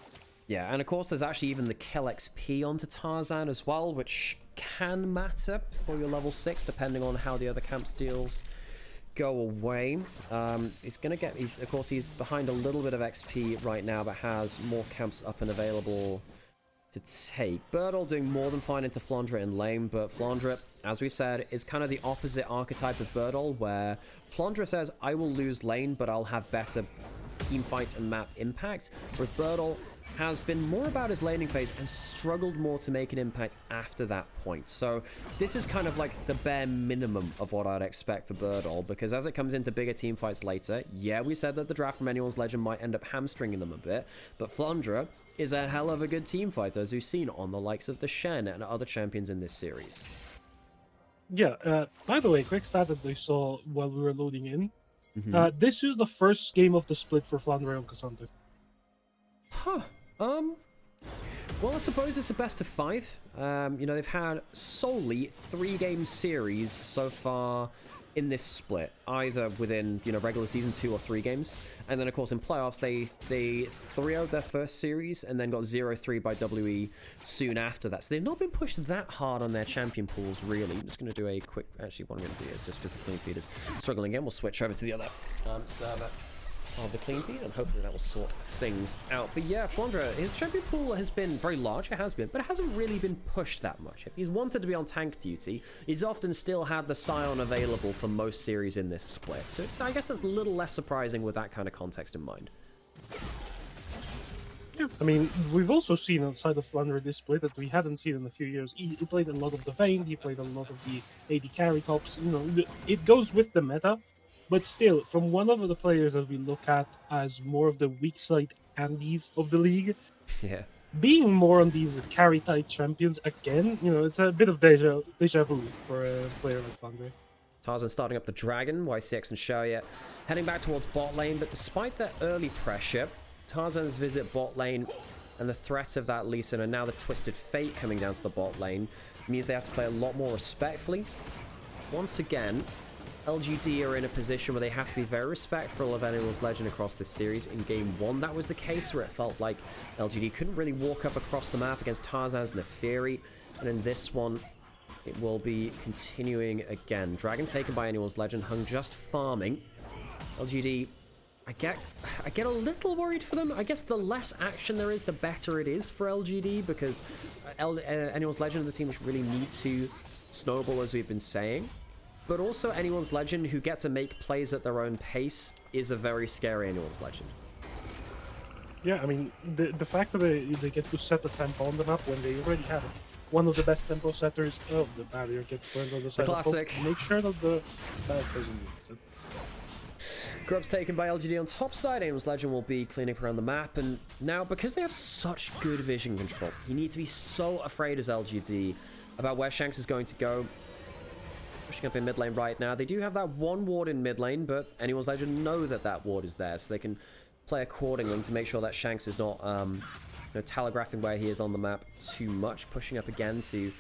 Yeah, and of course there's actually even the kill XP onto Tarzan as well, which can matter for your level 6, depending on how the other camp steals go away. He's going to get... Of course, he's behind a little bit of XP right now, but has more camps up and available to take. Birdle doing more than fine into Flandre in lane, but Flandre, as we said, is kind of the opposite archetype of Birdle, where Flandre says, I will lose lane, but I'll have better team fight and map impact, whereas Birdle has been more about his laning phase and struggled more to make an impact after that point. So this is kind of like the bare minimum of what I'd expect for Birdle, because as it comes into bigger team fights later, yeah, we said that the draft from Anyone's Legend might end up hamstringing them a bit, but Flandre is a hell of a good team fighter, as we've seen on the likes of the Shen and other champions in this series. Yeah, by the way, quick stat that I saw while we were loading in. This is the first game of the split for Flandre on Cassandra. Huh. Well, I suppose it's a best of 5. You know, they've had solely 3-game series so far in this split, either within, you know, regular season 2 or 3 games. And then, of course, in playoffs, they 3-0'd their first series and then got 0-3 by WE soon after that. So they've not been pushed that hard on their champion pools, really. I'm just going to do a quick... Actually, what I'm going to do is just because the clean feed is struggling again, we'll switch over to the other server of the clean feed, and hopefully that will sort things out. But yeah, Flandre, his champion pool has been very large, it has been, but it hasn't really been pushed that much. If he's wanted to be on tank duty, he's often still had the Scion available for most series in this split. So I guess that's a little less surprising with that kind of context in mind. Yeah, I mean, we've also seen outside of Flandre this split that we hadn't seen in a few years. He played a lot of the Vayne, he played a lot of the AD carry tops. You know, it goes with the meta. But still, from one of the players that we look at as more of the weak side Andes of the league, yeah, being more on these carry type champions again, you know, it's a bit of deja vu for a player like Flandre. Tarzan starting up the Dragon, YCX and Shaoya heading back towards bot lane, but despite that early pressure, Tarzan's visit bot lane and the threat of that Lee Sin and now the Twisted Fate coming down to the bot lane means they have to play a lot more respectfully. Once again, LGD are in a position where they have to be very respectful of Anyone's Legend across this series. In Game 1, that was the case, where it felt like LGD couldn't really walk up across the map against Tarzan's Neferi. And in this one, it will be continuing again. Dragon taken by Anyone's Legend, Hung just farming. LGD, I get a little worried for them. I guess the less action there is, the better it is for LGD, because Anyone's Legend are the team which really need to snowball, as we've been saying. But also, Anyone's Legend, who get to make plays at their own pace, is a very scary Anyone's Legend. Yeah, I mean, the fact that they get to set the tempo on the map when they already have it. One of the best tempo setters of the barrier gets burned on the side. Classic. Make sure that the bad person gets it. Grub's taken by LGD on top side. Anyone's Legend will be cleaning up around the map. And now, because they have such good vision control, you need to be so afraid as LGD about where Shanks is going to go. Pushing up in mid lane right now. They do have that one ward in mid lane, but Anyone's Legend know that that ward is there, so they can play accordingly to make sure that Shanks is not you know, telegraphing where he is on the map too much. Pushing up again to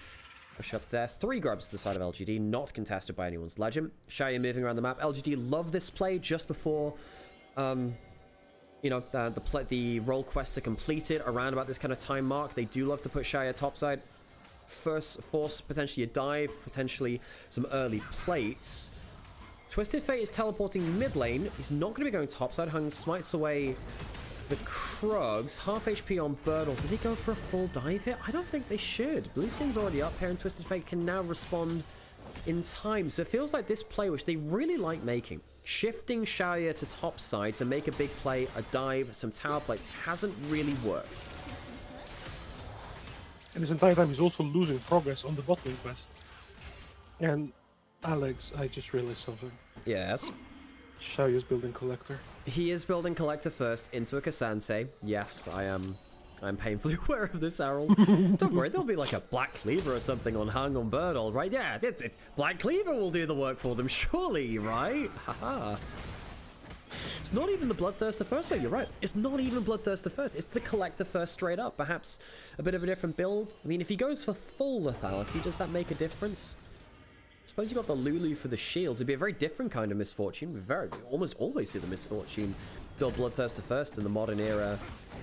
push up there. 3 grubs to the side of LGD, not contested by Anyone's Legend. Shaya moving around the map. LGD love this play just before you know, the role quests are completed around about this kind of time mark. They do love to put Shaya topside. force potentially a dive, potentially some early plates. Twisted Fate is teleporting mid lane. He's not going to be going topside. Hung smites away the Krugs. Half HP on Birdle. Did he go for a full dive here? I don't think they should. Lee Sin's already up here, and Twisted Fate can now respond in time. So it feels like this play, which they really like making, shifting Xiaoya to topside to make a big play, a dive, some tower plays, hasn't really worked. And this entire time he's also losing progress on the bot lane quest. And Alex, I just realized something. Yes. Xiaoya's building Collector. He is building Collector first into a Cassante. Yes, I'm painfully aware of this, Harold. Don't worry, there'll be like a Black Cleaver or something on Hung on Birdle, right? Yeah, Black Cleaver will do the work for them, surely, right? Haha. It's not even the Bloodthirster first, though, you're right. It's not even Bloodthirster first. It's the Collector first straight up. Perhaps a bit of a different build. I mean, if he goes for full lethality, does that make a difference? I suppose you got the Lulu for the shields. It'd be a very different kind of misfortune. We almost always see the misfortune build Bloodthirster first in the modern era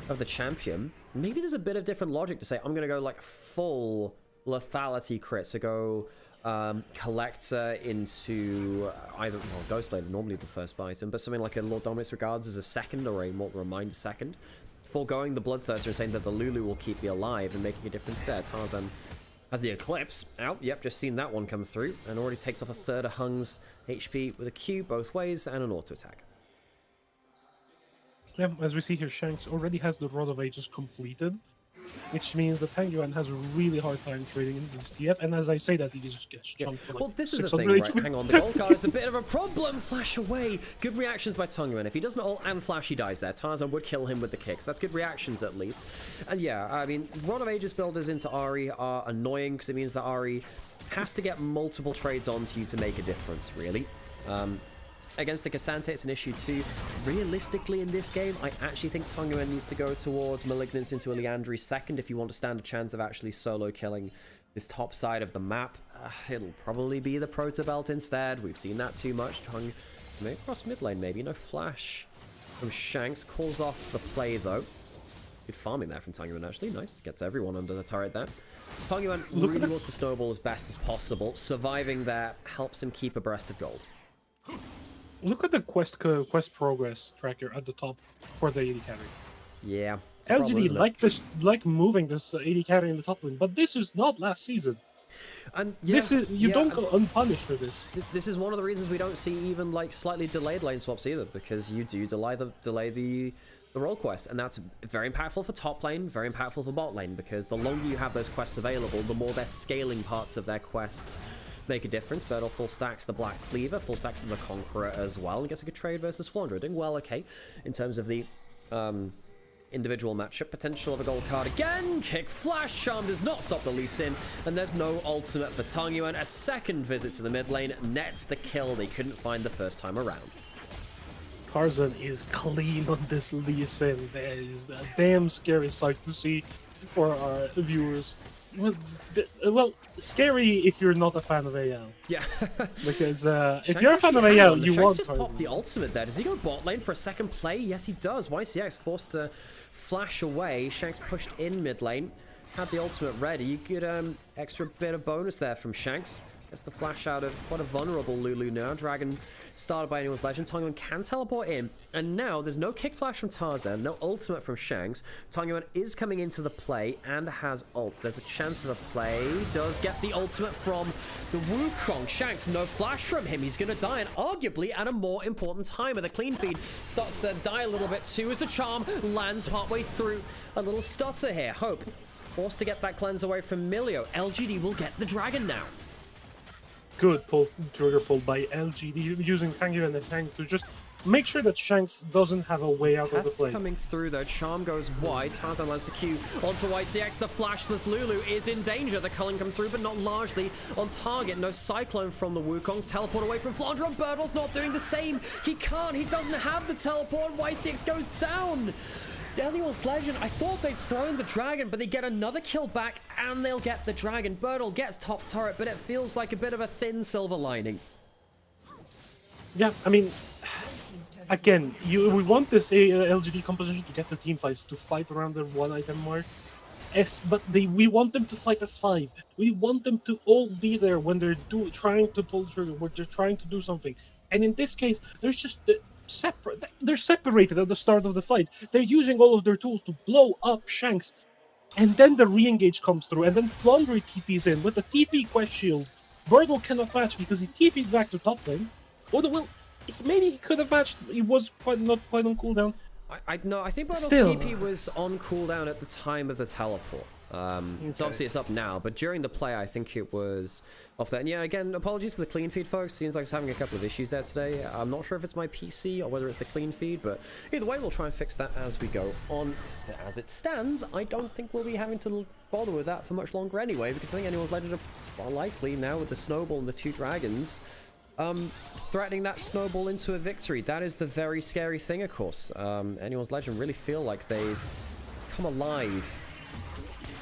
of the champion. Maybe there's a bit of different logic to say, I'm going to go like full lethality crit. So go Collector into either, well, Ghostblade normally the first item, but something like a Lord Dominus Regards as a second or a Mortal Reminder second. Foregoing the Bloodthirster and saying that the Lulu will keep you alive and making a difference there. Tarzan has the Eclipse out. Yep, just seen that one come through and already takes off a third of Hung's HP with a Q both ways and an auto attack. Yeah, as we see here, Shanks already has the Rod of Ages completed, which means that Tang Yuan has a really hard time trading in this TF, and as I say that, he just gets chunked for like well, this is the 600 thing, HP. right? Hang on, the gold card is a bit of a problem. Flash away. Good reactions by Tang Yuan. If he doesn't ult and flash, he dies there. Tarzan would kill him with the kicks. That's good reactions, at least. And yeah, I mean, Rod of Ages builders into Ahri are annoying, because it means that Ahri has to get multiple trades onto you to make a difference, really. Against the Cassante, it's an issue too. Realistically, in this game, I actually think Tang Yuan needs to go towards Malignance into a Liandry second if you want to stand a chance of actually solo killing this top side of the map. It'll probably be the Proto Belt instead. We've seen that too much. Hung may cross mid lane, maybe. No flash from Shanks. Calls off the play, though. Good farming there from Tang Yuan, actually. Nice. Gets everyone under the turret there. Tang Yuan really wants to snowball as best as possible. Surviving there helps him keep abreast of gold. Look at the quest progress tracker at the top for the AD carry. Yeah. LGD like moving this AD carry in the top lane, but this is not last season. And yeah, this is don't go unpunished for this. This is one of the reasons we don't see even like slightly delayed lane swaps either, because you do delay the role quest, and that's very impactful for top lane, very impactful for bot lane, because the longer you have those quests available, the more they're scaling parts of their quests make a difference. Birdle full stacks the Black Cleaver, full stacks the Conqueror as well, and gets a good trade versus Flandra. Doing well, okay, in terms of the individual matchup. Potential of a gold card again. Kick Flash Charm does not stop the Lee Sin, and there's no ultimate for Tang Yuan. A second visit to the mid lane nets the kill they couldn't find the first time around. Tarzan is clean on this Lee Sin. That is a damn scary sight to see for our viewers. Well, scary if you're not a fan of AL. Yeah. Because if you're a fan of AL, you want just pop the ultimate there. Does he go bot lane for a second play? Yes, he does. YCX forced to flash away. Shanks pushed in mid lane. Had the ultimate ready. Good extra bit of bonus there from Shanks. Gets the flash out of quite a vulnerable Lulu now. Dragon started by anyone's legend. Tang Yuan can teleport in. And now there's no kick flash from Tarzan, no ultimate from Shanks. Tang Yuan is coming into the play and has ult. There's a chance of a play. Does get the ultimate from the Wukong. Shanks, no flash from him. He's going to die, and arguably at a more important time. And the clean feed starts to die a little bit too as the charm lands partway through. A little stutter here. Hope forced to get that cleanse away from Milio. LGD will get the dragon now. Good trigger pull by LGD, using Tang Yuan and Hang to just make sure that Shanks doesn't have a way out of the play. Coming through though, Charm goes wide, Tarzan lands the Q onto YCX, the flashless Lulu is in danger, the culling comes through but not largely on target, no Cyclone from the Wukong, teleport away from Flandra, and Birdle's not doing the same, he doesn't have the teleport, YCX goes down! Anyone's legend, I thought they'd thrown the dragon, but they get another kill back and they'll get the dragon. Birdle gets top turret, but it feels like a bit of a thin silver lining. Yeah, I mean, again, we want this LGD composition to get the team fights, to fight around the 1 item mark. but we want them to fight as 5. We want them to all be there when they're trying to pull the trigger, when they're trying to do something. And in this case, there's just they're separated at the start of the fight. They're using all of their tools to blow up Shanks. And then the re-engage comes through, and then Flundry TP's in with the TP Quest Shield. Birdle cannot match because he TP'd back to top lane. Well, maybe he could have matched. He was not quite on cooldown. No, I think Birdle's Still. TP was on cooldown at the time of the teleport. So obviously it's up now, but during the play I think it was off there. And yeah, again, apologies to the clean feed folks. Seems like it's having a couple of issues there today. I'm not sure if it's my PC or whether it's the clean feed, but either way we'll try and fix that as we go on. As it stands, I don't think we'll be having to bother with that for much longer anyway, because I think anyone's legend are likely now with the snowball and the 2 dragons threatening that snowball into a victory. That is the very scary thing, of course. Anyone's legend really feel like they've come alive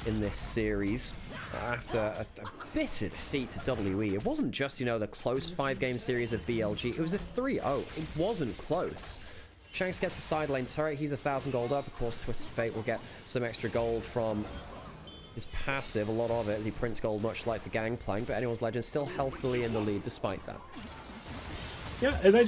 in this series after a bitter defeat to WE. It wasn't just, you know, the close 5-game series of BLG. It was a 3-0. It wasn't close. Shanks gets a side lane turret. He's 1,000 gold up. Of course, Twisted Fate will get some extra gold from his passive, a lot of it, as he prints gold, much like the Gangplank, but Anyone's Legend still healthily in the lead despite that. Yeah, and I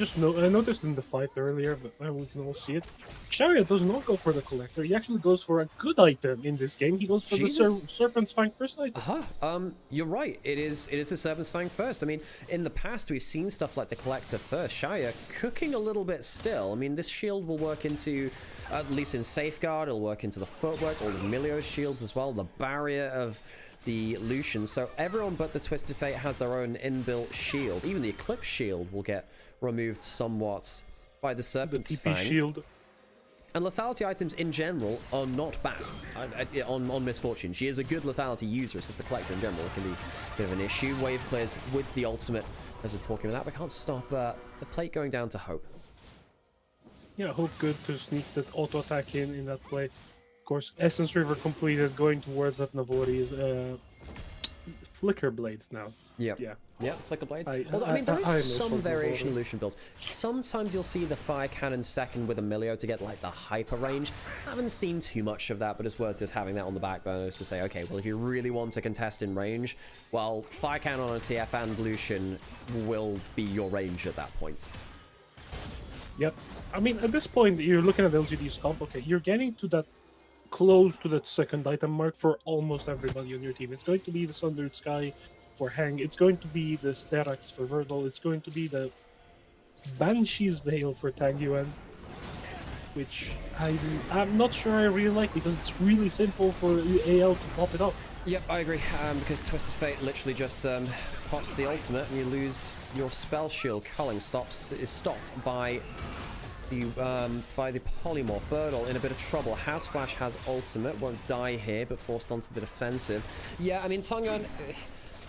noticed in the fight earlier, but now we can all see it. Chariot does not go for the Collector. He actually goes for a good item in this game. He goes for the Serpent's Fang first item. You're right. It is the Serpent's Fang first. I mean, in the past, we've seen stuff like the Collector first. Shaya cooking a little bit still. I mean, this shield will work into, at least in Safeguard, it'll work into the footwork, all the Milio's shields as well, the barrier of the Lucian. So everyone but the Twisted Fate has their own inbuilt shield. Even the Eclipse shield will get removed somewhat by the Serpent's Fang. Shield. And lethality items in general are not bad on Misfortune. She is a good lethality user. It's just the Collector in general it can be a bit of an issue. Wave clears with the ultimate as we're talking about that, but can't stop the plate going down to Hope. Yeah, Hope good to sneak that auto attack in that play. Of course, Essence River completed, going towards that Navori's Flicker Blades now. Yep. Yeah, Flicker Blades. Although, I mean, there is some variation in Lucian builds. Sometimes you'll see the Fire Cannon second with a Milio to get, like, the hyper range. Haven't seen too much of that, but it's worth just having that on the back burner to say, okay, well, if you really want to contest in range, well, Fire Cannon on a TF and Lucian will be your range at that point. Yep. I mean, at this point, you're looking at LGD's comp. Okay, you're getting to that close to that second item mark for almost everybody on your team. It's going to be the Sundered Sky for Hang. It's going to be the Sterax for Verdal. It's going to be the Banshee's Veil for Tang Yuan, which I'm not sure I really like because it's really simple for AL to pop it off. Yep, I agree. Because Twisted Fate literally just pops the ultimate and you lose your spell shield. Culling is stopped by the polymorph. Birdle in a bit of trouble. House Flash has ultimate, won't die here, but forced onto the defensive. Yeah, I mean, Tangyuan,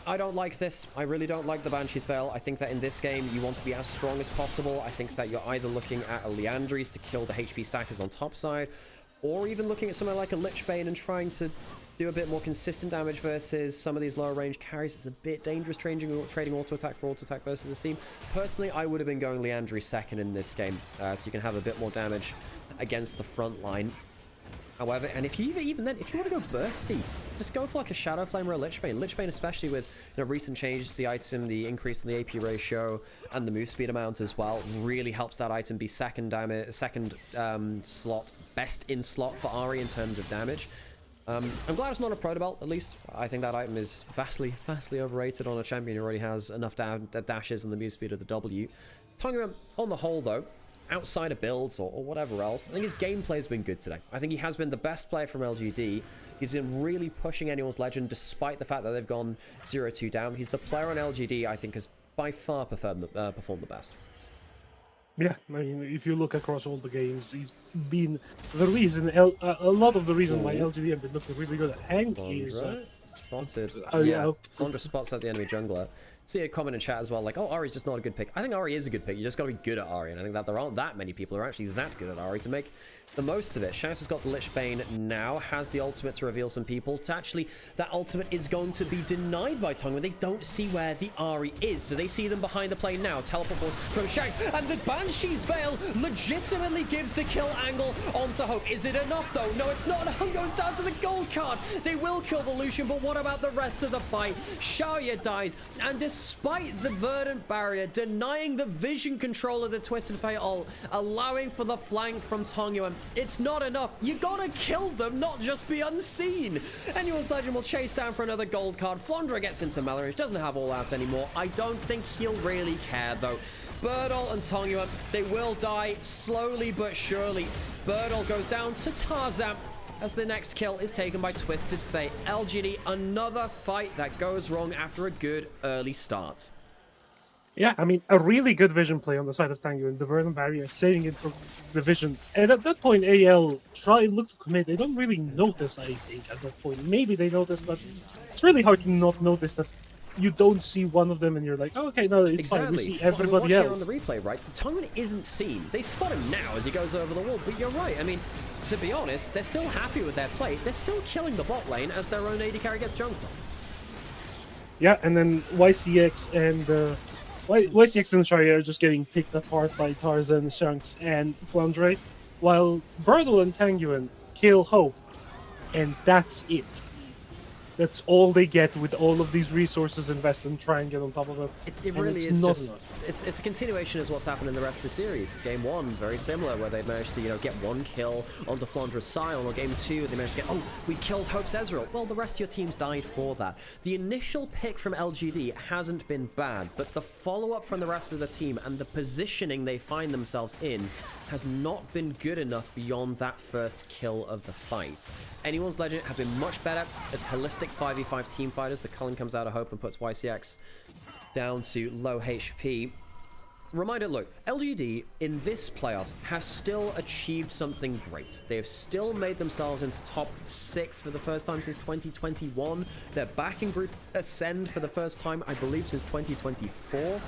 I don't like this. I really don't like the Banshee's Veil. I think that in this game, you want to be as strong as possible. I think that you're either looking at a Liandry's to kill the HP stackers on top side, or even looking at somewhere like a Lichbane and trying to do a bit more consistent damage versus some of these lower range carries. It's a bit dangerous trading auto attack for auto attack versus the team. Personally, I would have been going Liandry second in this game, so you can have a bit more damage against the front line. However, and if you even then, if you want to go bursty, just go for like a Shadow Flame or a Lichbane. Lichbane, especially with recent changes to the item, the increase in the AP ratio, and the move speed amount as well, really helps that item be second slot, best in slot for Ahri in terms of damage. I'm glad it's not a proto belt, at least. I think that item is vastly overrated on a champion who already has enough dashes and the move speed of the W. Tangyuan, on the whole, though, outside of builds or whatever else, I think his gameplay has been good today. I think he has been the best player from LGD. He's been really pushing Anyone's Legend, despite the fact that they've gone 0-2 down. He's the player on LGD I think has by far performed the best. Yeah, I mean, if you look across all the games, he's been the reason, a lot of the reason why LGD have been looking really good at Hank is... Spotted. Oh, yeah. Sandra spots out the enemy jungler. See a comment in chat as well, like, oh, Ahri's just not a good pick. I think Ahri is a good pick. You just got to be good at Ahri, and I think that there aren't that many people who are actually that good at Ahri to make the most of it. Shanks has got the Lich Bane now, has the ultimate to reveal some people. Actually, that ultimate is going to be denied by Tongue when they don't see where the Ahri is. So they see them behind the plane now. Teleport from Shanks, and the Banshee's Veil legitimately gives the kill angle onto Hope. Is it enough, though? No, it's not. Hope goes down to the gold card. They will kill the Lucian, but what about the rest of the fight? Xiaoya dies, and despite the Verdant Barrier denying the vision control of the Twisted Fate ult, allowing for the flank from Tongyuan, it's not enough. You gotta kill them, not just be unseen. Anyone's Legend will chase down for another gold card. Flandra gets into Malorish, doesn't have all out anymore. I don't think he'll really care, though. Birdle and Tongyuan, they will die slowly but surely. Birdle goes down to Tarzan as the next kill is taken by Twisted Fate. LGD, another fight that goes wrong after a good early start. Yeah, I mean, a really good vision play on the side of Tango and the Verdant Barrier, saving it from the vision. And at that point, AL look to commit. They don't really notice, I think, at that point. Maybe they notice, but it's really hard to not notice that you don't see one of them and you're like, oh, okay, no, it's fine. We see everybody else. On the replay, right? Tongyuan isn't seen. They spot him now as he goes over the wall, but you're right. I mean, to be honest, they're still happy with their play. They're still killing the bot lane as their own AD carry gets jumped on. Yeah, and then YCX and Shari are just getting picked apart by Tarzan, Shanks, and Flandre, while Birdle and Tanguan kill Hope, and that's it. That's all they get with all of these resources invested and try and get on top of it. It really is not enough. It's a continuation as what's happened in the rest of the series. Game 1, very similar, where they managed to, get one kill onto Flandra's Scion, or Game 2, they managed to get, oh, we killed Hope's Ezreal. Well, the rest of your teams died for that. The initial pick from LGD hasn't been bad, but the follow-up from the rest of the team and the positioning they find themselves in has not been good enough beyond that first kill of the fight. Anyone's Legend have been much better as holistic 5v5 team fighters. The Cullen comes out of Hope and puts YCX down to low HP. Reminder, look, LGD in this playoffs have still achieved something great. They have still made themselves into top 6 for the first time since 2021. Their backing group ascend for the first time, I believe, since 2024.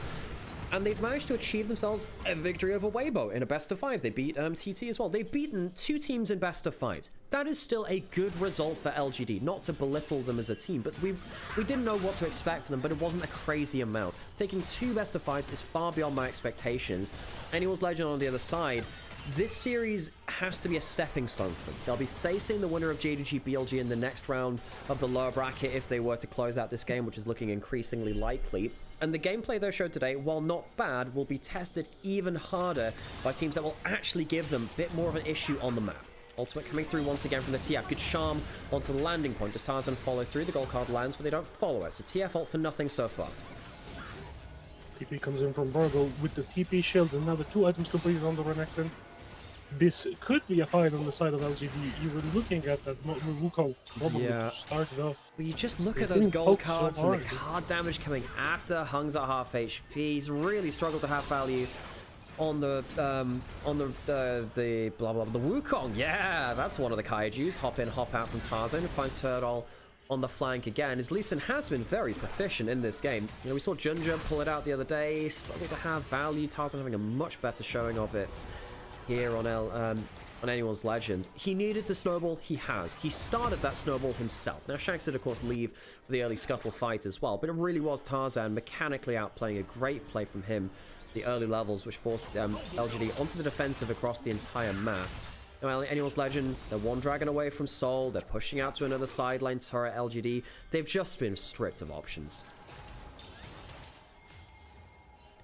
And they've managed to achieve themselves a victory over Weibo in a best of 5. They beat TT as well. They've beaten 2 teams in best of 5s. That is still a good result for LGD. Not to belittle them as a team, but we didn't know what to expect from them, but it wasn't a crazy amount. Taking 2 best of 5s is far beyond my expectations. Anyone's Legend on the other side, this series has to be a stepping stone for them. They'll be facing the winner of JDG BLG in the next round of the lower bracket if they were to close out this game, which is looking increasingly likely. And the gameplay they showed today, while not bad, will be tested even harder by teams that will actually give them a bit more of an issue on the map. Ultimate coming through once again from the TF. Good charm onto the landing point. Does Tarzan follow through? The gold card lands, but they don't follow it. So TF ult for nothing so far. TP comes in from Burgle with the TP shield, and now the 2 items completed on the Renekton. This could be a fight on the side of LGD. You were looking at that Wukong probably to start it off. But you just look at those gold cards and the card damage coming after Hung's at half HP. He's really struggled to have value on the Wukong. Yeah, that's one of the Kaijus. Hop in, hop out from Tarzan. Finds Ferdal on the flank again. His Lee Sin has been very proficient in this game. We saw Junja pull it out the other day. Struggled to have value. Tarzan having a much better showing of it here on Anyone's Legend. He needed to snowball. He has. He started that snowball himself. Now, Shanks did, of course, leave for the early scuttle fight as well, but it really was Tarzan mechanically outplaying. A great play from him, the early levels, which forced LGD onto the defensive across the entire map. Now, Anyone's Legend, they're one dragon away from Soul. They're pushing out to another sideline turret, LGD. They've just been stripped of options.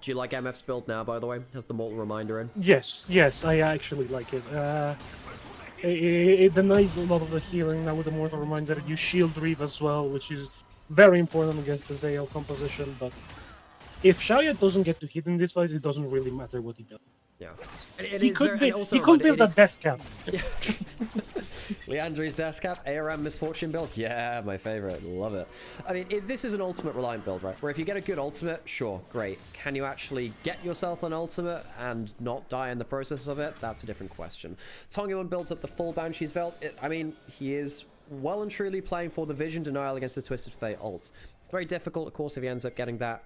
Do you like MF's build now, by the way? Has the Mortal Reminder in? Yes, I actually like it. It denies a lot of the healing now with the Mortal Reminder. You shield Reeve as well, which is very important against the AL composition, but if Xiaoya doesn't get to hit in this fight, it doesn't really matter what he does. Yeah. He could build a death cap. Yeah. Leandri's death cap, ARM Misfortune build. Yeah, my favorite. Love it. I mean, this is an ultimate reliant build, right? Where if you get a good ultimate, sure, great. Can you actually get yourself an ultimate and not die in the process of it? That's a different question. Tongyuan builds up the full Banshee's Veil. I mean, he is well and truly playing for the vision denial against the Twisted Fate ults. Very difficult, of course, if he ends up getting that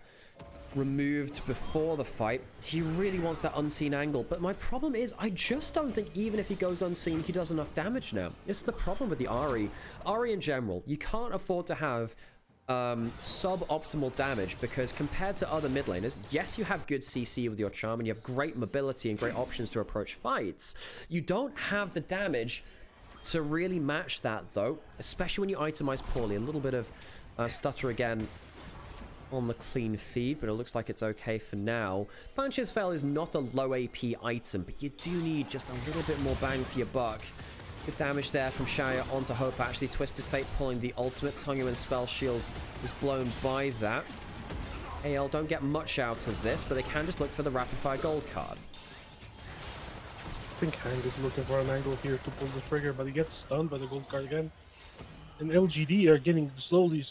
removed before the fight. He really wants that unseen angle, but my problem is I just don't think even if he goes unseen, he does enough damage now. It's the problem with the Ahri. Ahri in general, you can't afford to have suboptimal damage, because compared to other mid laners, yes, you have good CC with your charm and you have great mobility and great options to approach fights. You don't have the damage to really match that, though, especially when you itemize poorly. A little bit of stutter again on the clean feed, but it looks like it's okay for now. Banshee Veil is not a low AP item, but you do need just a little bit more bang for your buck. Good damage there from Shaya onto Hope. Actually, Twisted Fate pulling the ultimate. Tungu and Spell Shield is blown by that. AL don't get much out of this, but they can just look for the Rapid Fire Gold card. I think Hand is looking for an angle here to pull the trigger, but he gets stunned by the gold card again. And LGD are getting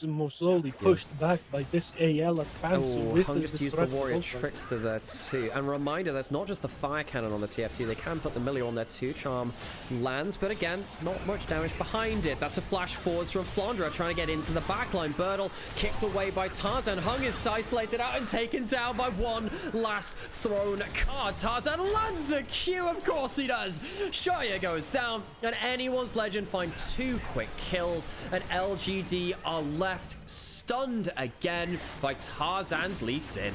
more slowly pushed back by this AL advance. Hung just used the Warrior Trickster there too. And reminder, that's not just the Fire Cannon on the TF2. They can put the Millie on there too. Charm lands, but again, not much damage behind it. That's a flash forwards from Flandra trying to get into the backline. Birdle kicked away by Tarzan. Hung is isolated out and taken down by one last thrown card. Tarzan lands the Q, of course he does. Shaya goes down, and anyone's legend find 2 quick kills. And LGD are left stunned again by Tarzan's Lee Sin.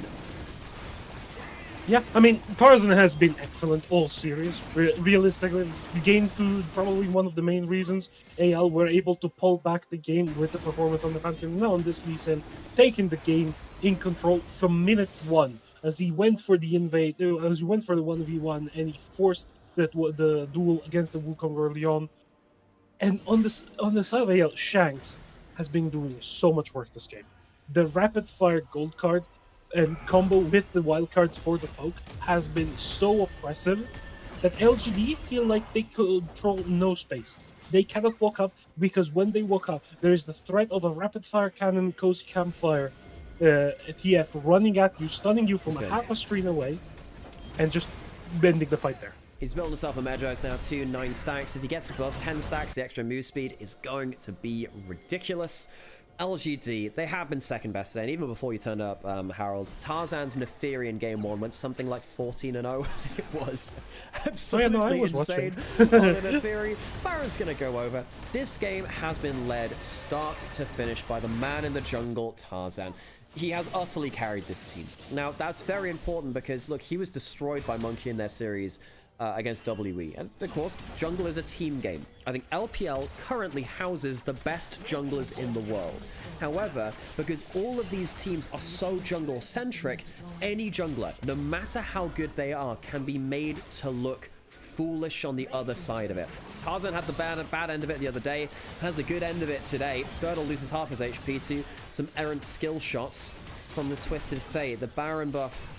Yeah, I mean, Tarzan has been excellent all series. Realistically, game 2, probably one of the main reasons AL were able to pull back the game with the performance on the Pantheon. Now on this Lee Sin, taking the game in control from minute 1, as he went for the invade, as he went for the 1v1, and he forced the duel against the Wukong early on. And on the side of AL, Shanks has been doing so much work this game. The rapid fire gold card and combo with the wild cards for the poke has been so oppressive that LGD feel like they control no space. They cannot walk up, because when they walk up, there is the threat of a rapid fire cannon, cozy campfire, TF running at you, stunning you from half a screen away, and just bending the fight there. He's built himself a Magi's now too, 9 stacks. If he gets above 10 stacks, the extra move speed is going to be ridiculous. LGD, they have been second best today, and even before you turned up, Harold, Tarzan's Neferi in game 1 went something like 14-0. It was absolutely insane on the Neferi. Baron's going to go over. This game has been led start to finish by the man in the jungle, Tarzan. He has utterly carried this team. Now, that's very important because, look, he was destroyed by Monkey in their series against WE. And of course, jungle is a team game. I think LPL currently houses the best junglers in the world. However, because all of these teams are so jungle-centric, any jungler, no matter how good they are, can be made to look foolish on the other side of it. Tarzan had the bad end of it the other day, has the good end of it today. Birdle loses half his HP to some errant skill shots from the Twisted Fate. The Baron buff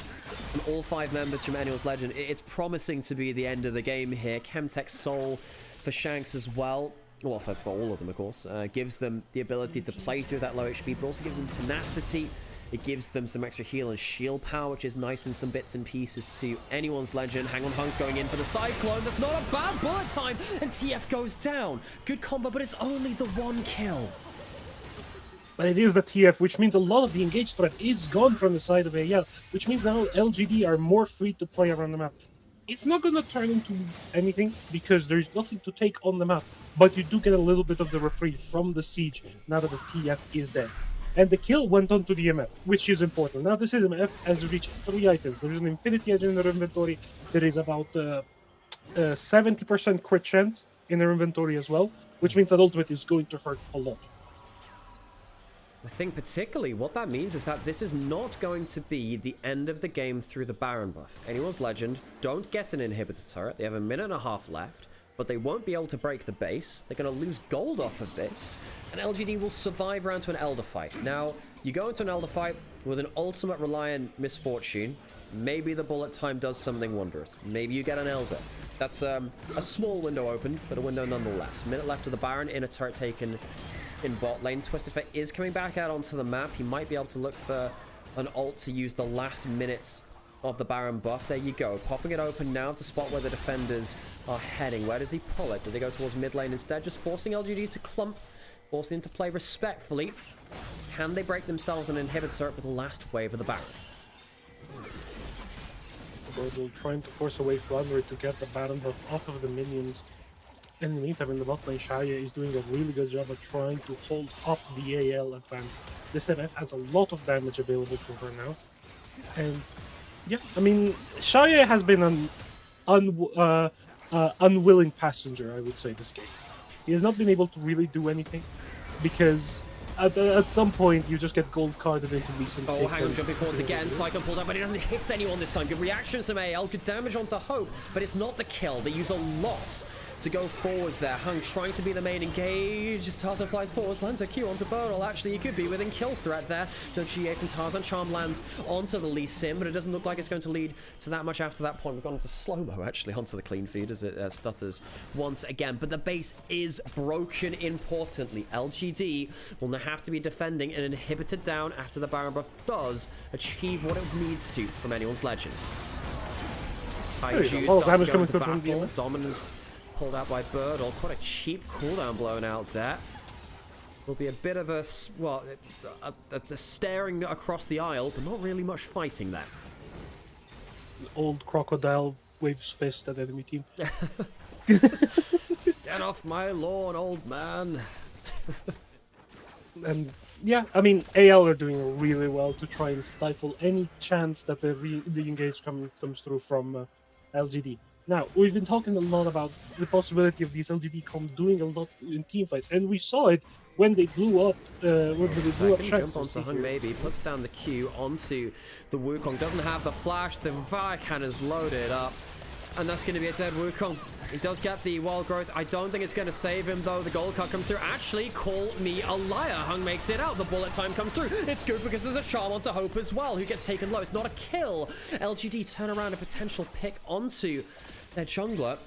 and all 5 members from Annual's Legend. It's promising to be the end of the game here. Chemtech Soul for Shanks as well. Well, for all of them, of course. Gives them the ability to play through that low HP, but also gives them tenacity. It gives them some extra heal and shield power, which is nice in some bits and pieces to Anyone's Legend. Hang on, Hung's going in for the Cyclone. That's not a bad bullet time. And TF goes down. Good combo, but it's only the 1 kill. But it is the TF, which means a lot of the engaged threat is gone from the side of AL, which means now LGD are more free to play around the map. It's not going to turn into anything, because there's nothing to take on the map, but you do get a little bit of the reprieve from the siege now that the TF is there. And the kill went on to the MF, which is important. Now this is MF has reached 3 items. There is an Infinity Edge in their inventory. There is about 70% crit chance in their inventory as well, which means that ultimate is going to hurt a lot. I think particularly what that means is that this is not going to be the end of the game through the Baron buff. Anyone's Legend don't get an inhibitor turret. They have 1.5 minutes left, but they won't be able to break the base. They're going to lose gold off of this, and LGD will survive around to an Elder fight. Now, you go into an Elder fight with an ultimate Reliant Misfortune. Maybe the bullet time does something wondrous. Maybe you get an Elder. That's a small window open, but a window nonetheless. Minute left to the Baron, inner turret taken in bot lane. Twisted Fate is coming back out onto the map. He might be able to look for an ult to use the last minutes of the Baron buff. There you go. Popping it open now to spot where the defenders are heading. Where does he pull it? Do they go towards mid lane instead? Just forcing LGD to clump, forcing him to play respectfully. Can they break themselves an inhibitor with the last wave of the Baron? Birdle trying to force away Flounder to get the Baron buff off of the minions. In the meantime, in the bot lane, Shaya is doing a really good job at trying to hold up the AL advance. This MF has a lot of damage available to her now. And yeah, I mean, Shaya has been an unwilling passenger, I would say, this game. He has not been able to really do anything because at some point you just get gold carded into decent. Oh, hang on, jumping forwards again. Cyclone pulled up, but he doesn't hit anyone this time. Good reaction from AL, good damage onto Hope, but it's not the kill. They use a lot to go forwards there. Hung trying to be the main engage. Tarzan flies forwards, lands a Q onto Birdle. Actually, he could be within kill threat there. No GA from Tarzan. Charm lands onto the Lee Sin, but it doesn't look like it's going to lead to that much after that point. We've gone into slow-mo, actually, onto the clean feed as it stutters once again. But the base is broken, importantly. LGD will now have to be defending an inhibitor down after the Baron buff does achieve what it needs to from anyone's legend. Kaiju starts going to battle. Dominance pulled out by Birdle. Quite a cheap cooldown blown out there. Will be a bit of a, well, a staring across the aisle, but not really much fighting there. Old crocodile waves fist at enemy team. Get off my lawn, old man. And yeah, I mean, AL are doing really well to try and stifle any chance that the engage comes through from LGD. Now, we've been talking a lot about the possibility of these LGD comp doing a lot in teamfights, and we saw it when they blew up. When they blew up jump onto Hung, maybe puts down the Q onto the Wukong. Doesn't have the flash. The Viacan is loaded up, and that's going to be a dead Wukong. He does get the wild growth. I don't think it's going to save him, though. The gold card comes through. Actually, call me a liar. Hung makes it out. The bullet time comes through. It's good because there's a charm onto Hope as well, who gets taken low. It's not a kill. LGD turn around a potential pick onto their jungler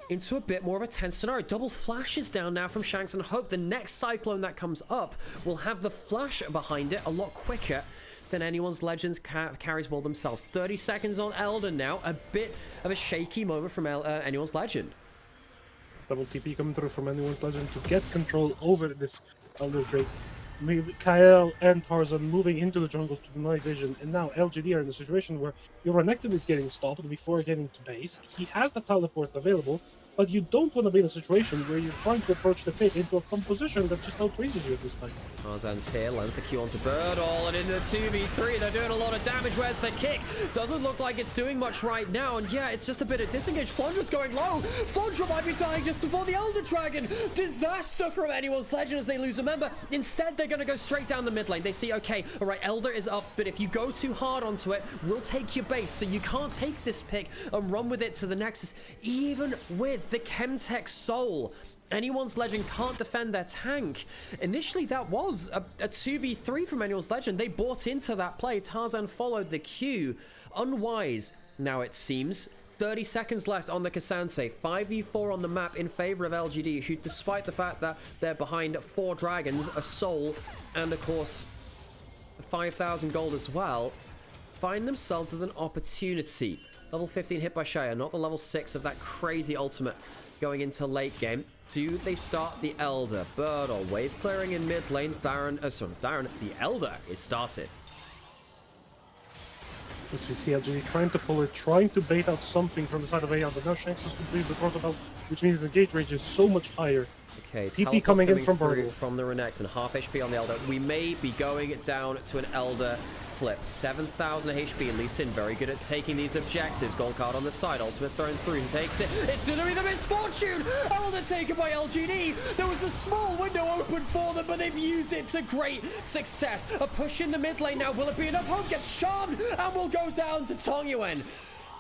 into a bit more of a tense scenario. Double flashes down now from Shanks and Hope. The next Cyclone that comes up will have the flash behind it a lot quicker than anyone's legends carries well themselves. 30 seconds on Elder now. A bit of a shaky moment from anyone's legend. Double TP coming through from anyone's legend to get control over this Elder Drake. Kyle and Tarzan moving into the jungle to deny vision, and now LGD are in a situation where your Renekton is getting stopped before getting to base. He has the teleport available, but you don't want to be in a situation where you're trying to approach the pit into a composition that just outranges you at this time. Tarzan's here, lands the Q onto Birdle, and into 2v3, they're doing a lot of damage. Where's the kick? Doesn't look like it's doing much right now, and yeah, it's just a bit of disengage. Flaundra's going low. Flaundra might be dying just before the Elder Dragon. Disaster from anyone's legend as they lose a member. Instead, they're going to go straight down the mid lane. They see, okay, all right, Elder is up, but if you go too hard onto it, we'll take your base, so you can't take this pick and run with it to the Nexus, even with the Chemtech Soul. Anyone's legend can't defend their tank. Initially, that was a 2v3 from anyone's legend. They bought into that play. Tarzan followed the Q. Unwise, now it seems. 30 seconds left on the Kasance. 5v4 on the map in favor of LGD, who, despite the fact that they're behind 4 dragons, a soul, and of course 5,000 gold as well, find themselves with an opportunity. Level 15 hit by Shaya, not the level 6 of that crazy ultimate going into late game. Do they start the Elder? Birdle, wave clearing in mid lane. Baron, the Elder is started. Which we see LGD trying to pull it, trying to bait out something from the side of AL, but now Shanks has completed the protocol, which means his engage range is so much higher. Okay, TP coming in from Birdle. From the Renekton, half HP on the Elder. We may be going down to an Elder flip. 7,000 HP, and Lee Sin very good at taking these objectives. Gold card on the side, ultimate thrown through, and takes it. It's gonna be the misfortune! Elder taken by LGD. There was a small window open for them, but they've used it to great success. A push in the mid lane now. Will it be enough? Hope gets charmed, and will go down to Tongyuan.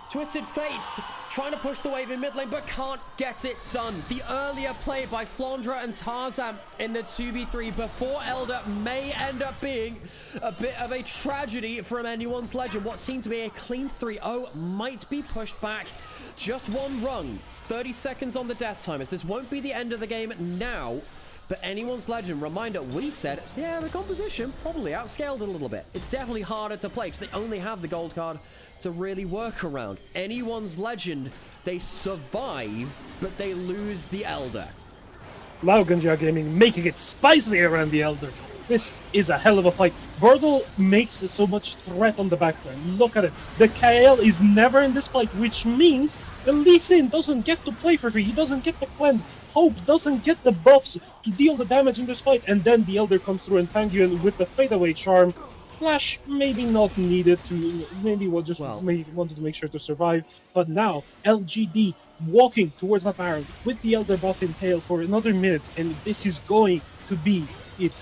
Twisted Fates trying to push the wave in mid lane, but can't get it done. The earlier play by Flaundra and Tarzan in the 2v3 before Elder may end up being a bit of a tragedy from anyone's legend. What seemed to be a clean 3-0 might be pushed back just one rung. 30 seconds on the death time, as this won't be the end of the game now. But anyone's legend, reminder, we said, yeah, the composition probably outscaled a little bit. It's definitely harder to play because they only have the gold card to really work around. Anyone's legend, they survive, but they lose the Elder. Laugenja Gaming making it spicy around the Elder. This is a hell of a fight. Burdle makes so much threat on the backline. Look at it. The KL is never in this fight, which means the Lee Sin doesn't get to play for free. He doesn't get the cleanse. Hope doesn't get the buffs to deal the damage in this fight. And then the Elder comes through and Tangyun with the fadeaway charm. Flash maybe not needed to, maybe wanted to make sure to survive. But now LGD walking towards that Baron with the Elder buff in tail for another minute, and this is going to be it.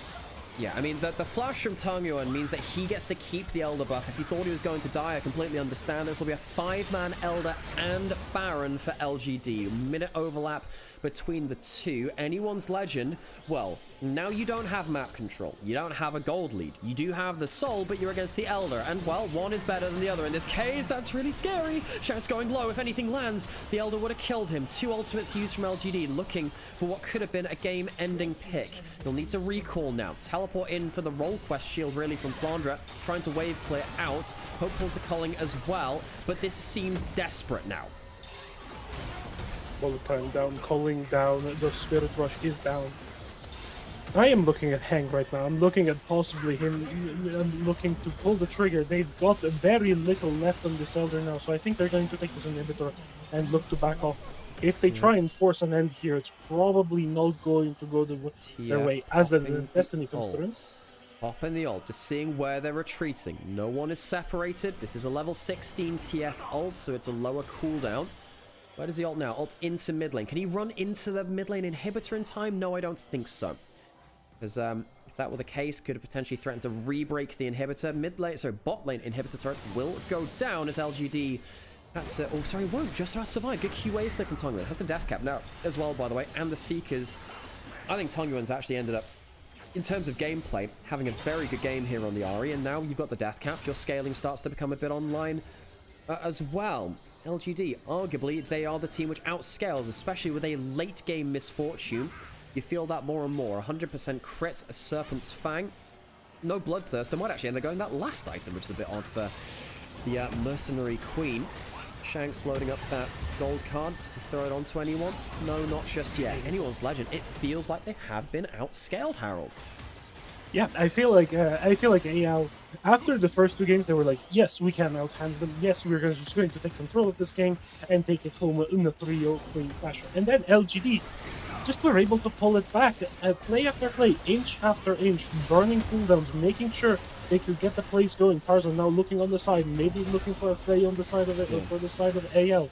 Yeah, I mean, the flash from Tangyuan means that he gets to keep the Elder buff. If he thought he was going to die, I completely understand. This will be a 5-man Elder and Baron for LGD. Minute overlap between the two. Anyone's Legend, well, now you don't have map control. You don't have a gold lead. You do have the soul, but you're against the Elder. And, well, one is better than the other in this case. That's really scary. Shanks going low. If anything lands, the Elder would have killed him. 2 ultimates used from LGD, looking for what could have been a game-ending pick. He'll need to recall now. Teleport in for the roll quest shield, really, from Flandra. Trying to wave clear out. Hope pulls the culling as well. But this seems desperate now. Bullet time down, culling down, the Spirit Rush is down. I am looking at Hank right now. I'm looking at possibly him. I'm looking to pull the trigger. They've got very little left on this Elder now, so I think they're going to take this inhibitor and look to back off. If they try and force an end here, it's probably not going to go their way as the Destiny comes through. Hop in the ult, just seeing where they're retreating. No one is separated. This is a level 16 TF ult, so it's a lower cooldown. Where does the ult now? Ult into mid lane. Can he run into the mid lane inhibitor in time? No, I don't think so. Because if that were the case, could have potentially threatened to re-break the inhibitor. Bot lane inhibitor turret will go down as LGD. That's oh, sorry, won't just about survive. Good QA flip from Tongyuan. Has the death cap now as well, by the way, and the Seekers. I think Tongyuan's actually ended up, in terms of gameplay, having a very good game here on the Ahri, and now you've got the death cap. Your scaling starts to become a bit online as well. LGD, arguably, they are the team which outscales, especially with a late-game misfortune. You feel that more and more. 100% crit, a Serpent's Fang. No Bloodthirst. They might actually end up going that last item, which is a bit odd for the Mercenary Queen. Shanks loading up that gold card. Does he throw it onto anyone? No, not just yet. Anyone's Legend. It feels like they have been outscaled, Harold. Yeah, I feel like AL, after the first 2 games, they were like, yes, we can out-hands them. Yes, we're just going to take control of this game and take it home in a 3-0 clean fashion. And then LGD just were able to pull it back, play after play, inch after inch, burning cooldowns, making sure they could get the plays going. Tarzan now looking on the side, maybe looking for a play on the side of it, for the side of AL.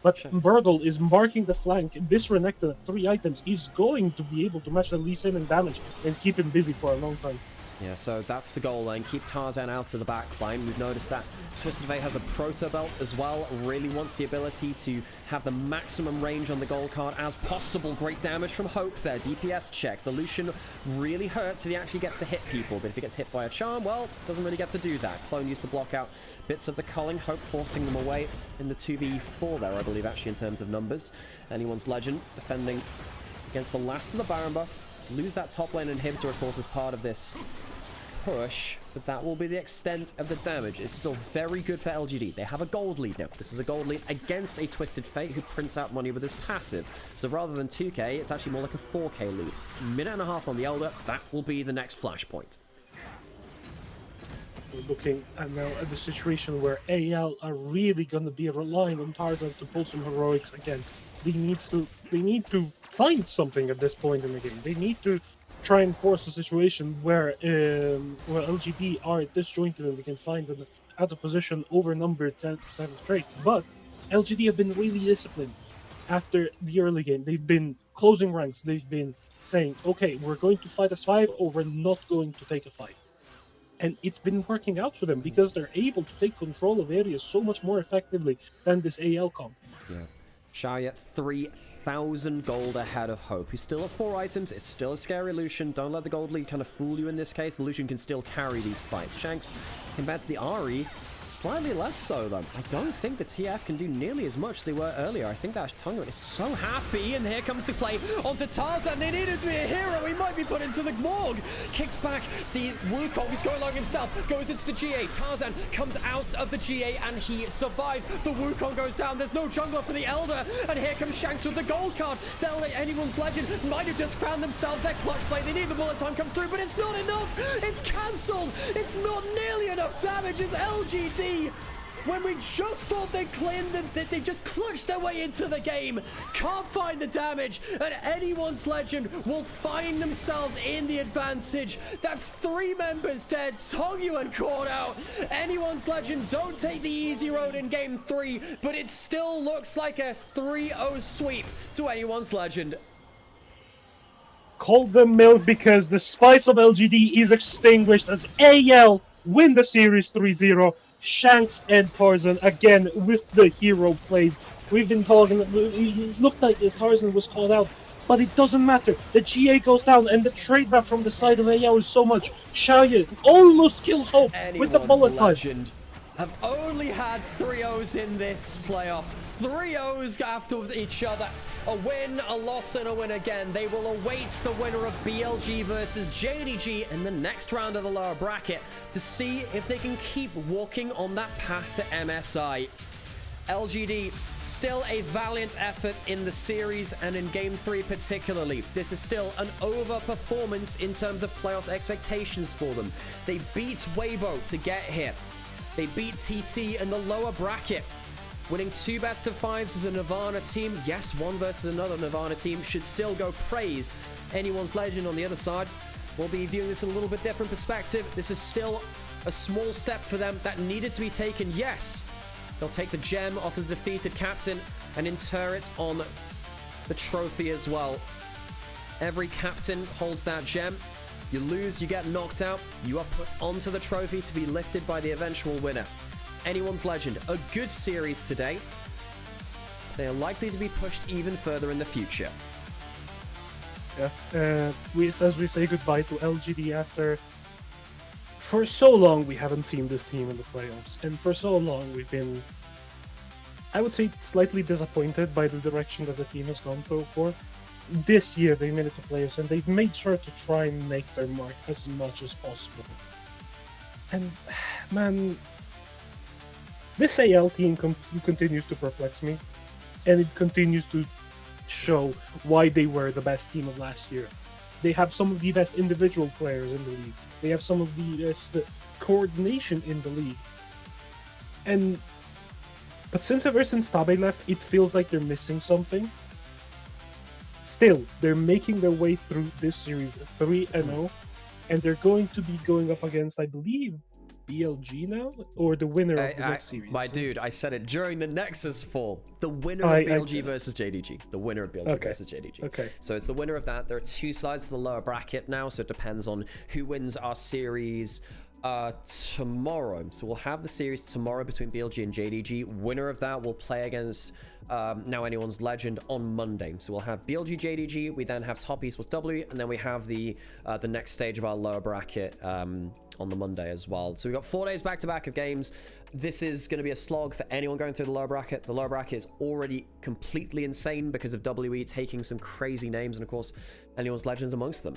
But Burdle is marking the flank. This Renekton at 3 items is going to be able to match the Lee Sin in damage and keep him busy for a long time. Yeah, so that's the goal line. Keep Tarzan out of the back line. We've noticed that Twisted Fate has a Proto Belt as well. Really wants the ability to have the maximum range on the gold card as possible. Great damage from Hope there. DPS check. The Lucian really hurts if he actually gets to hit people. But if he gets hit by a charm, well, doesn't really get to do that. Clone used to block out bits of the culling. Hope forcing them away in the 2v4 there, I believe, actually, in terms of numbers. Anyone's Legend defending against the last of the Baron buff. Lose that top lane inhibitor, of course, as part of this push, but that will be the extent of the damage. It's still very good for LGD. They have a gold lead now. This is a gold lead against a Twisted Fate who prints out money with his passive. So rather than 2k, it's actually more like a 4k lead. Minute and a half on the Elder. That will be the next flashpoint. We're looking at now at the situation where AL are really going to be relying on Tarzan to pull some heroics again. They need to find something at this point in the game. They need to try and force a situation where LGD are disjointed and they can find them out of position, overnumbered 10% straight. But LGD have been really disciplined after the early game. They've been closing ranks. They've been saying, okay, we're going to fight as 5 or we're not going to take a fight. And it's been working out for them because they're able to take control of areas so much more effectively than this AL comp. Yeah. Shaya 3,000 gold ahead of Hope. He's still at 4 items. It's still a scary Lucian. Don't let the gold lead kind of fool you in this case. The Lucian can still carry these fights. Shanks, compared to the Ahri, Slightly less so, though. I don't think the TF can do nearly as much as they were earlier. I think that Tonga is so happy, and here comes the play onto Tarzan. They needed to be a hero. He might be put into the morgue. Kicks back the Wukong. He's going along himself. Goes into the GA. Tarzan comes out of the GA, and he survives. The Wukong goes down. There's no jungler for the Elder, and here comes Shanks with the gold card. They'll let anyone's legend might have just found themselves their clutch play. They need the bullet time comes through, but it's not enough. It's cancelled. It's not nearly enough damage. It's LGD. When we just thought they claimed that they just clutched their way into the game, can't find the damage, and anyone's legend will find themselves in the advantage. That's 3 members dead. Tongyuan caught out. Anyone's legend don't take the easy road in game 3, but it still looks like a 3-0 sweep to anyone's legend. Call them milk because the spice of LGD is extinguished as AL win the series 3-0. Shanks and Tarzan again with the hero plays. We've been talking, it looked like Tarzan was called out, but it doesn't matter. The GA goes down and the trade back from the side of AL is so much. Xiaoyan almost kills Hope with the bullet punch. Have only had 3-0s in this playoffs. 3-0s after each other. A win, a loss, and a win again. They will await the winner of BLG versus JDG in the next round of the lower bracket to see if they can keep walking on that path to MSI. LGD, still a valiant effort in the series and in Game 3 particularly. This is still an overperformance in terms of playoffs expectations for them. They beat Weibo to get here. They beat TT in the lower bracket. Winning 2 best-of-5s as a Nirvana team, yes, one versus another Nirvana team, should still go praise. Anyone's legend on the other side will be viewing this in a little bit different perspective. This is still a small step for them that needed to be taken. Yes, they'll take the gem off of the defeated captain and inter it on the trophy as well. Every captain holds that gem. You lose, you get knocked out, you are put onto the trophy to be lifted by the eventual winner. Anyone's legend, a good series today. They are likely to be pushed even further in the future. Yeah, as we say goodbye to LGD after... For so long we haven't seen this team in the playoffs, and for so long we've been, I would say, slightly disappointed by the direction that the team has gone for. This year they made it to playoffs, and they've made sure to try and make their mark as much as possible. And, man, this AL team continues to perplex me, and it continues to show why they were the best team of last year. They have some of the best individual players in the league. They have some of the best coordination in the league. But ever since Tabe left, it feels like they're missing something. Still, they're making their way through this series 3-0, and they're going to be going up against, I believe, BLG now? Or the winner of the next series? My dude, I said it during the Nexus fall. The winner of BLG versus JDG. The winner of BLG versus JDG. Okay. So it's the winner of that. There are 2 sides to the lower bracket now, so it depends on who wins our series tomorrow. So we'll have the series tomorrow between BLG and JDG. Winner of that will play against Now Anyone's Legend on Monday. So we'll have BLG JDG, we then have Top East plus W, and then we have the next stage of our lower bracket on the Monday as well. So we've got 4 days back-to-back of games. This is going to be a slog for anyone going through the lower bracket. The lower bracket is already completely insane because of WE taking some crazy names, and of course Anyone's Legends amongst them.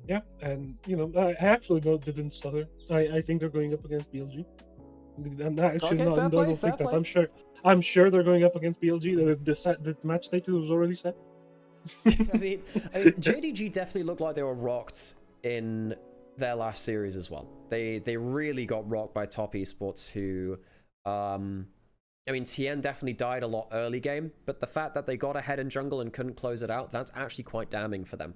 Yeah, and you know, I actually didn't stutter. I think they're going up against BLG. I'm not actually Okay, I don't think that. play. I'm sure they're going up against BLG. The match date was already set. I mean, JDG definitely looked like they were rocked in their last series as well. They really got rocked by Top Esports, who I mean, Tien definitely died a lot early game, but the fact that they got ahead in jungle and couldn't close it out, that's actually quite damning for them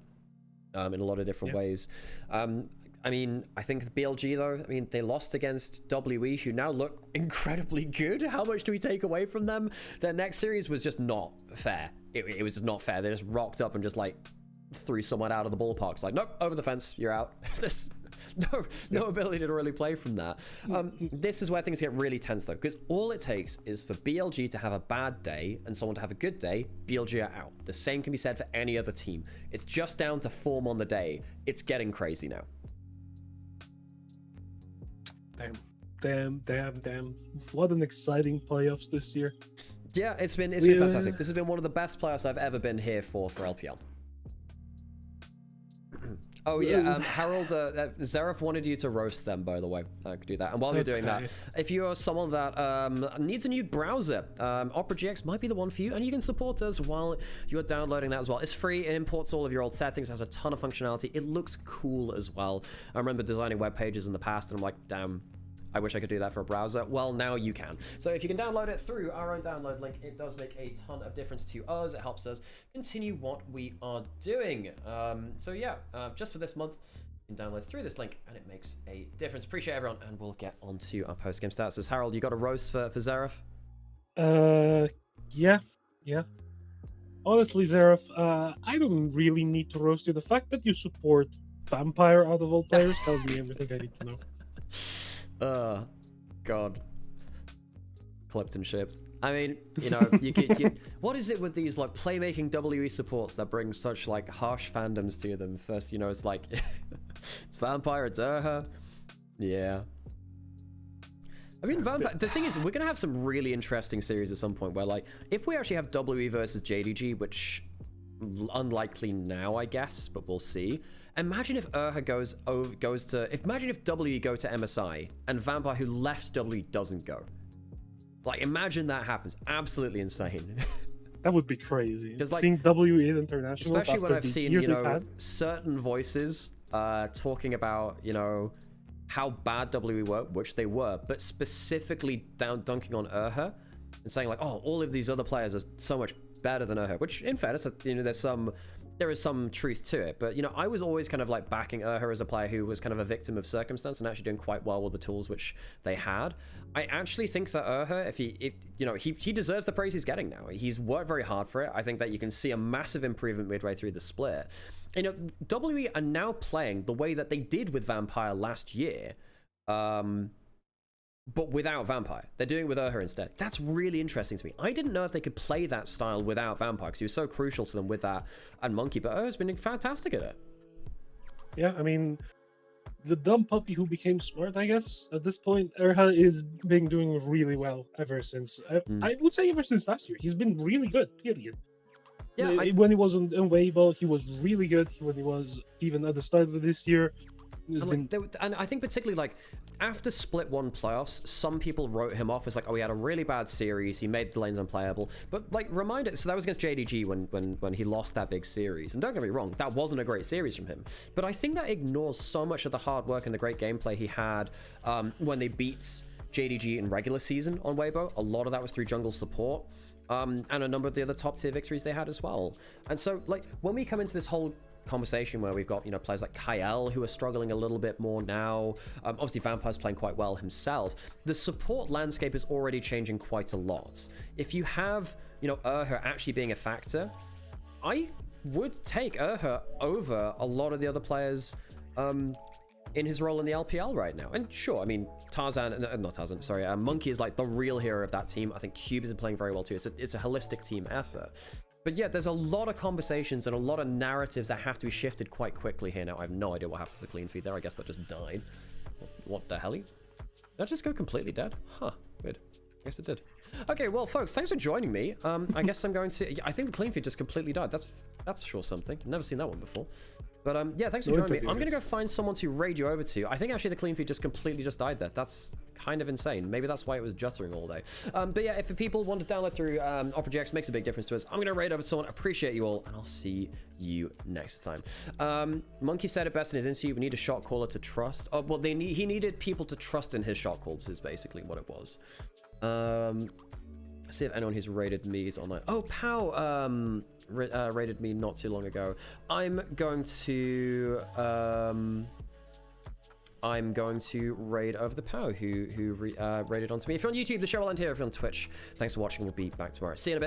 in a lot of different ways. I mean, I think the BLG, though, I mean, they lost against WE, who now look incredibly good. How much do we take away from them? Their next series was just not fair. It was just not fair. They just rocked up and just, like, threw someone out of the ballpark. It's like, nope, over the fence, you're out. There's no ability to really play from that. This is where things get really tense, though, because all it takes is for BLG to have a bad day and someone to have a good day. BLG are out. The same can be said for any other team. It's just down to form on the day. It's getting crazy now. Damn. Damn. What an exciting playoffs this year. Yeah, it's been fantastic. This has been one of the best playoffs I've ever been here for LPL. Oh yeah, Harold, Xerath wanted you to roast them, by the way. I could do that. And while you're doing that, if you're someone that needs a new browser, Opera GX might be the one for you, and you can support us while you're downloading that as well. It's free, it imports all of your old settings, has a ton of functionality. It looks cool as well. I remember designing web pages in the past, and I'm like, damn, I wish I could do that for a browser. Well, now you can. So if you can download it through our own download link, it does make a ton of difference to us. It helps us continue what we are doing. So yeah, just for this month, you can download through this link, and it makes a difference. Appreciate everyone, and we'll get on to our post-game statuses. Harold, you got a roast for Xerath? Yeah. Honestly, Xerath, I don't really need to roast you. The fact that you support Vampire out of all players tells me everything I need to know. God. Clipped and shipped. I mean, you know, what is it with these like playmaking WE supports that bring such like harsh fandoms to them? First, you know, it's like it's Vampire, it's yeah. I mean, the thing is, we're gonna have some really interesting series at some point where, like, if we actually have WE versus JDG, which unlikely now, I guess, but we'll see. Imagine if imagine if W go to MSI and Vampire, who left W, doesn't go. Like, imagine that happens. Absolutely insane. That would be crazy. Like, seeing W in internationals, especially when I've seen, you know, certain voices talking about, you know, how bad W were, which they were, but specifically dunking on Urha and saying like, oh, all of these other players are so much better than Urha, which in fairness, you know, there is some truth to it. But, you know, I was always kind of like backing Urha as a player who was kind of a victim of circumstance and actually doing quite well with the tools which they had. I actually think that Urha, he deserves the praise he's getting now. He's worked very hard for it. I think that you can see a massive improvement midway through the split. You know, WE are now playing the way that they did with Vampire last year, but without Vampire. They're doing it with Urha instead. That's really interesting to me. I didn't know if they could play that style without Vampire, because he was so crucial to them with that and Monkey, but Urha's been fantastic at it. Yeah, I mean, the dumb puppy who became smart, I guess, at this point, Urha is been doing really well ever since. I would say ever since last year. He's been really good, period. Yeah, when he was on Weibo, he was really good. When he was even at the start of this year, and I think particularly like after Split 1 playoffs, some people wrote him off as like, oh, he had a really bad series, he made the lanes unplayable. But like, remind it, so that was against JDG when he lost that big series. And don't get me wrong, that wasn't a great series from him. But I think that ignores so much of the hard work and the great gameplay he had when they beat JDG in regular season on Weibo. A lot of that was through jungle support. And a number of the other top tier victories they had as well. And so, like, when we come into this whole conversation where we've got, you know, players like Kyle who are struggling a little bit more now, obviously Vampire's playing quite well himself, the support landscape is already changing quite a lot. If you have, you know, Urha actually being a factor, I would take Urha over a lot of the other players in his role in the LPL right now. And sure, I mean, Monkey is like the real hero of that team. I think Cube is playing very well too. It's a holistic team effort. But yeah, there's a lot of conversations and a lot of narratives that have to be shifted quite quickly here now. I have no idea what happened to the clean feed there. I guess that just died. What the hell? Did that just go completely dead? Huh, weird. I guess it did. Okay, well, folks, thanks for joining me. I guess I'm going to... I think the clean feed just completely died. That's sure something. I've never seen that one before. But yeah, thanks for joining me. I'm going to go find someone to raid you over to. I think actually the clean feed just completely just died there. That's kind of insane. Maybe that's why it was juttering all day. But yeah, if the people want to download through Opera GX, makes a big difference to us. I'm going to raid over to someone. Appreciate you all, and I'll see you next time. Monkey said it best in his interview. We need a shot caller to trust. Oh, well, he needed people to trust in his shot calls is basically what it was. See if anyone who's rated me is online. Oh, Pow rated me not too long ago. I'm going to raid over the Pow who raided onto me. If you're on YouTube, the show will end here. If you're on Twitch, thanks for watching. We'll be back tomorrow. See you in a bit.